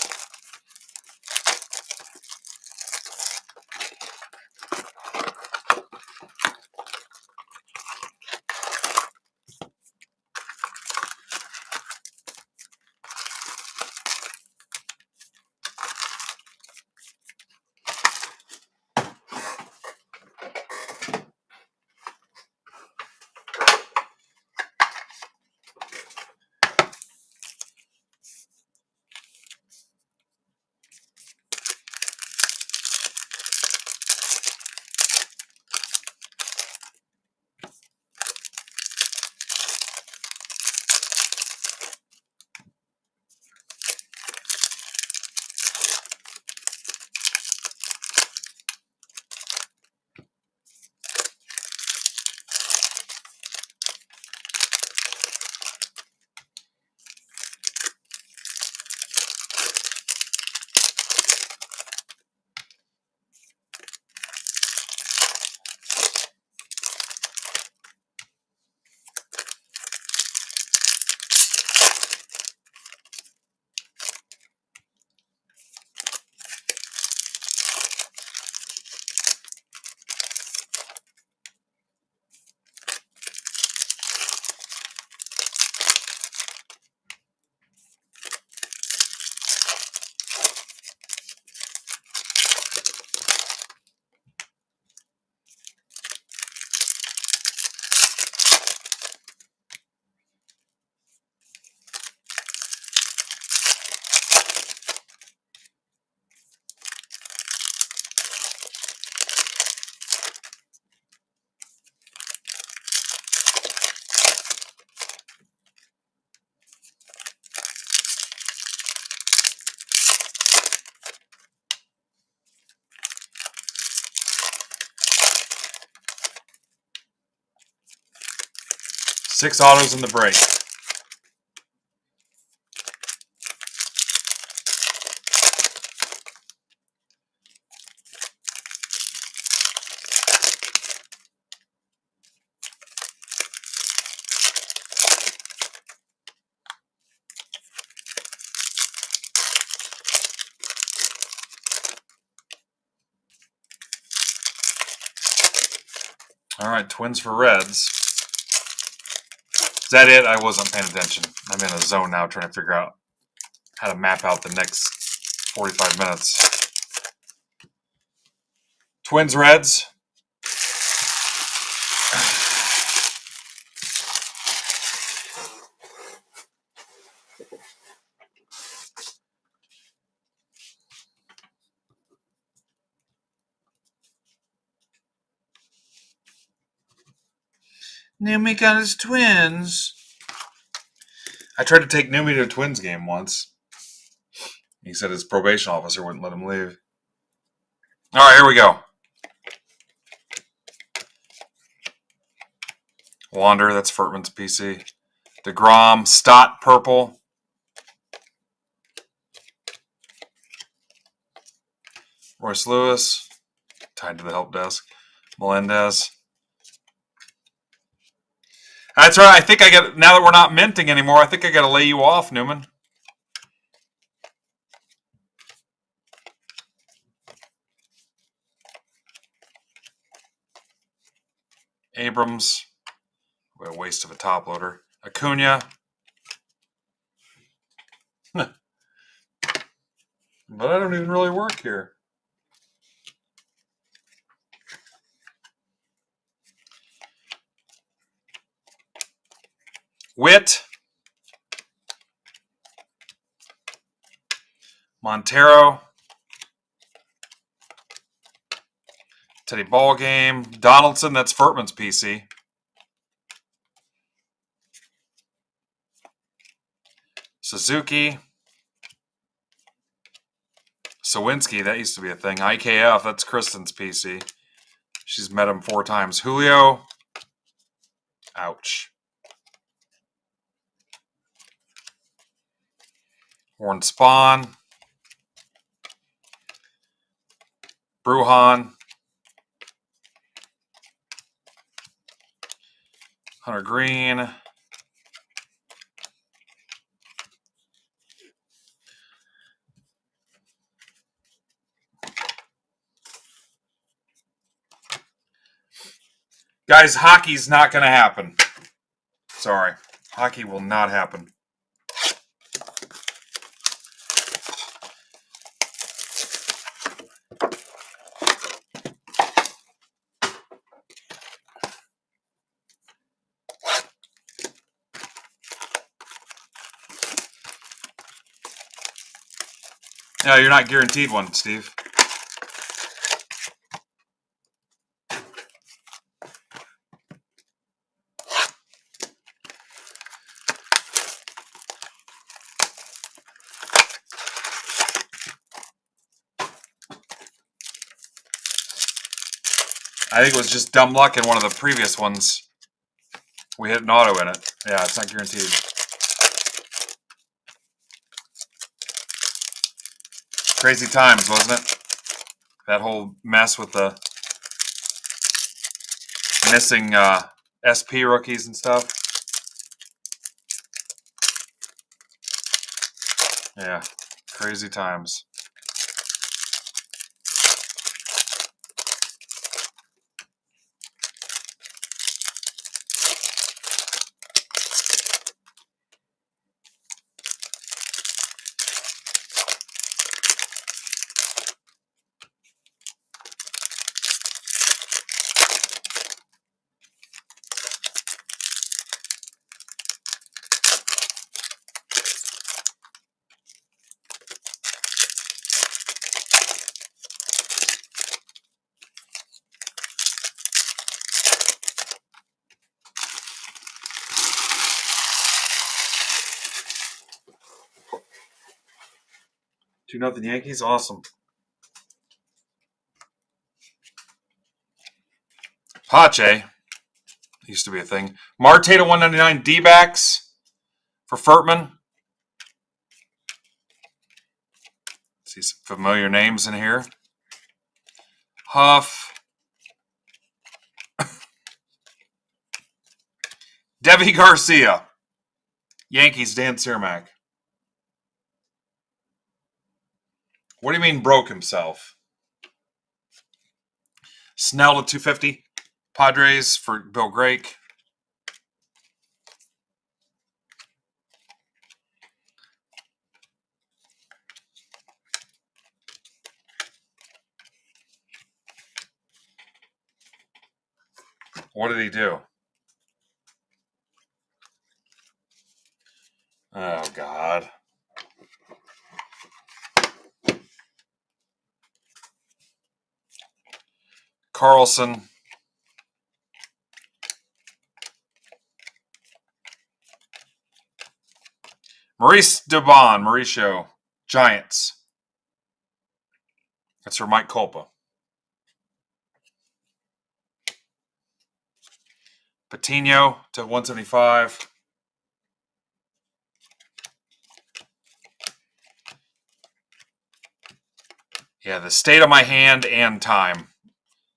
6 autos in the break. All right, Twins for Reds. Is that it? I wasn't paying attention. I'm in a zone now trying to figure out how to map out the next 45 minutes. Twins, Reds. Numi got his Twins. I tried to take Numi to a Twins game once. He said his probation officer wouldn't let him leave. All right, here we go. Wander, that's Furtman's PC. DeGrom, Stott, purple. Royce Lewis, tied to the help desk. Melendez. That's right. I think I got, now that we're not minting anymore, I think I got to lay you off, Newman. Abrams. What a waste of a top loader. Acuna. But I don't even really work here. Witt. Montero. Teddy Ballgame. Donaldson, that's Furtman's PC. Suzuki. Sawinski, that used to be a thing. IKF, that's Kristen's PC. She's met him 4 times. Julio. Ouch. Warren Spahn. Bruhan. Hunter Green. Guys, hockey's not going to happen. Sorry. Hockey will not happen. No, you're not guaranteed one, Steve. I think it was just dumb luck in one of the previous ones. We hit an auto in it. Yeah, it's not guaranteed. Crazy times, wasn't it? That whole mess with the missing SP rookies and stuff. Yeah, crazy times. Do nothing Yankees, awesome. Pache, Used to be a thing. Marte to 199 D-backs for Furtman. See some familiar names in here. Huff. Devi Garcia. Yankees, Dan Cermak. What do you mean broke himself? Snell to 250. Padres for Bill Grake. What did he do? Oh, God. Carlson. Maurice Dubon, Mauricio. Giants. That's for Mike Culpa. Patino to 175. Yeah, the state of my hand and time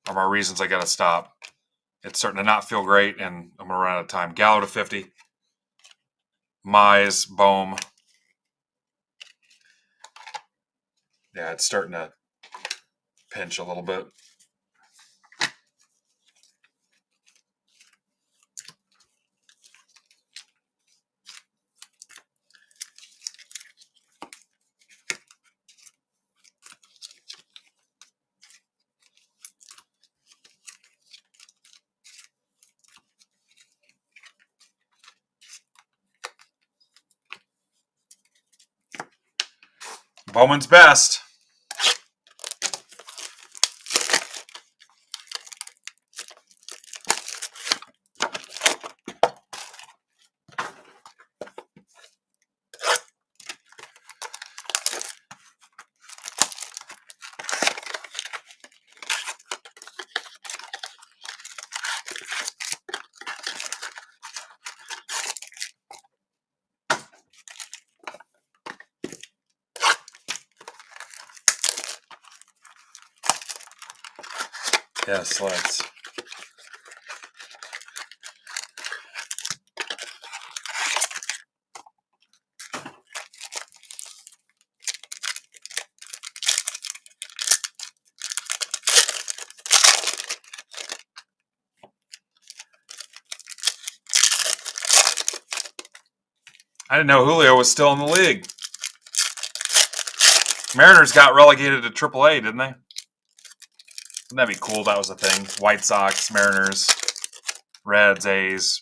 are my reasons I got to stop. It's starting to not feel great, and I'm going to run out of time. Gallo to 50. Mize, Bohm. Yeah, it's starting to pinch a little bit. Bowman's best. Yes, let's. I didn't know Julio was still in the league. Mariners got relegated to AAA, didn't they? Wouldn't that be cool? That was a thing. White Sox, Mariners, Reds, A's.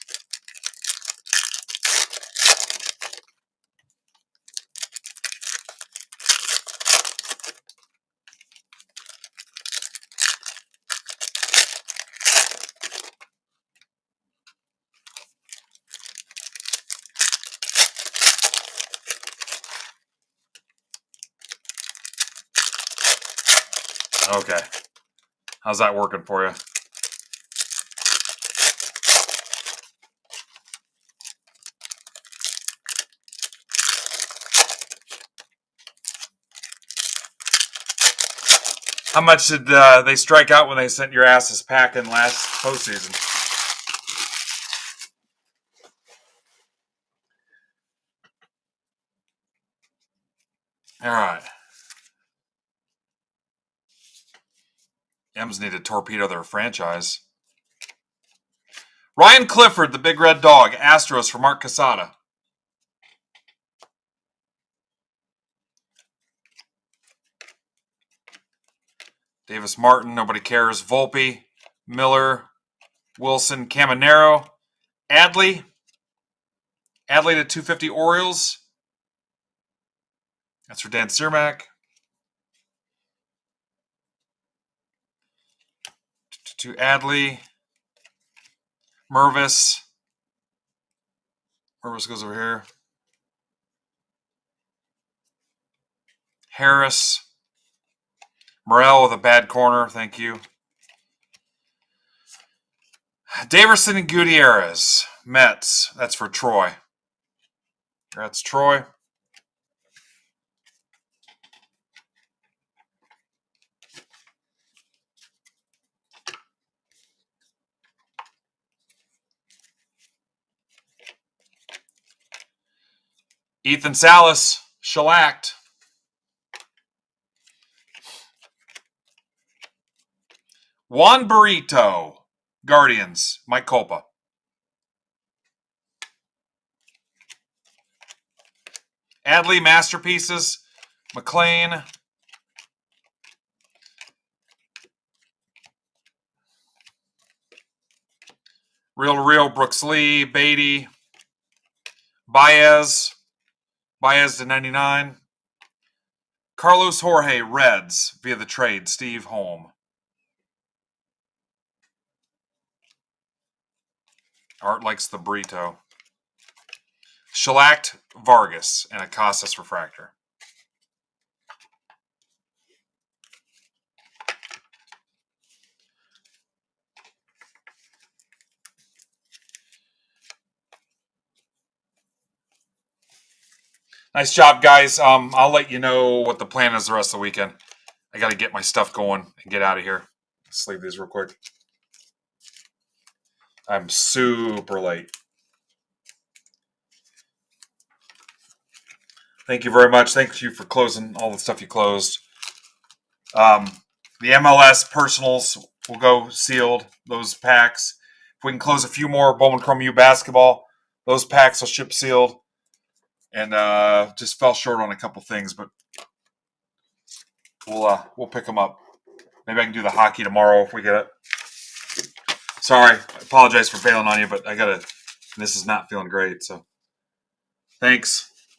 Okay. How's that working for you? How much did they strike out when they sent your asses packing last postseason? All right. M's need to torpedo their franchise. Ryan Clifford, the big red dog. Astros for Mark Casada. Davis Martin, nobody cares. Volpe, Miller, Wilson, Caminero, Adley. Adley to 250 Orioles. That's for Dan Cermak. To Adley. Mervis. Mervis goes over here. Harris. Morel with a bad corner. Thank you. Daverson and Gutierrez, Mets. That's for Troy. That's Troy. Ethan Salas, shellacked. Juan Burrito, Guardians, Mike Colpa. Adley, Masterpieces, McLean. Real to Real, Brooks Lee, Beatty, Baez to 99. Carlos Jorge, Reds, via the trade, Steve Holm. Art likes the burrito. Shellacked, Vargas, and a Casas refractor. Nice job, guys. I'll let you know what the plan is the rest of the weekend. I got to get my stuff going and get out of here. Let's leave these real quick. I'm super late. Thank you very much. Thank you for closing all the stuff you closed. The MLS personals will go sealed, those packs. If we can close a few more Bowman Chrome U basketball, those packs will ship sealed. And just fell short on a couple things, but we'll pick them up. Maybe I can do the hockey tomorrow if we get it. Sorry, I apologize for bailing on you, but this is not feeling great. So, thanks.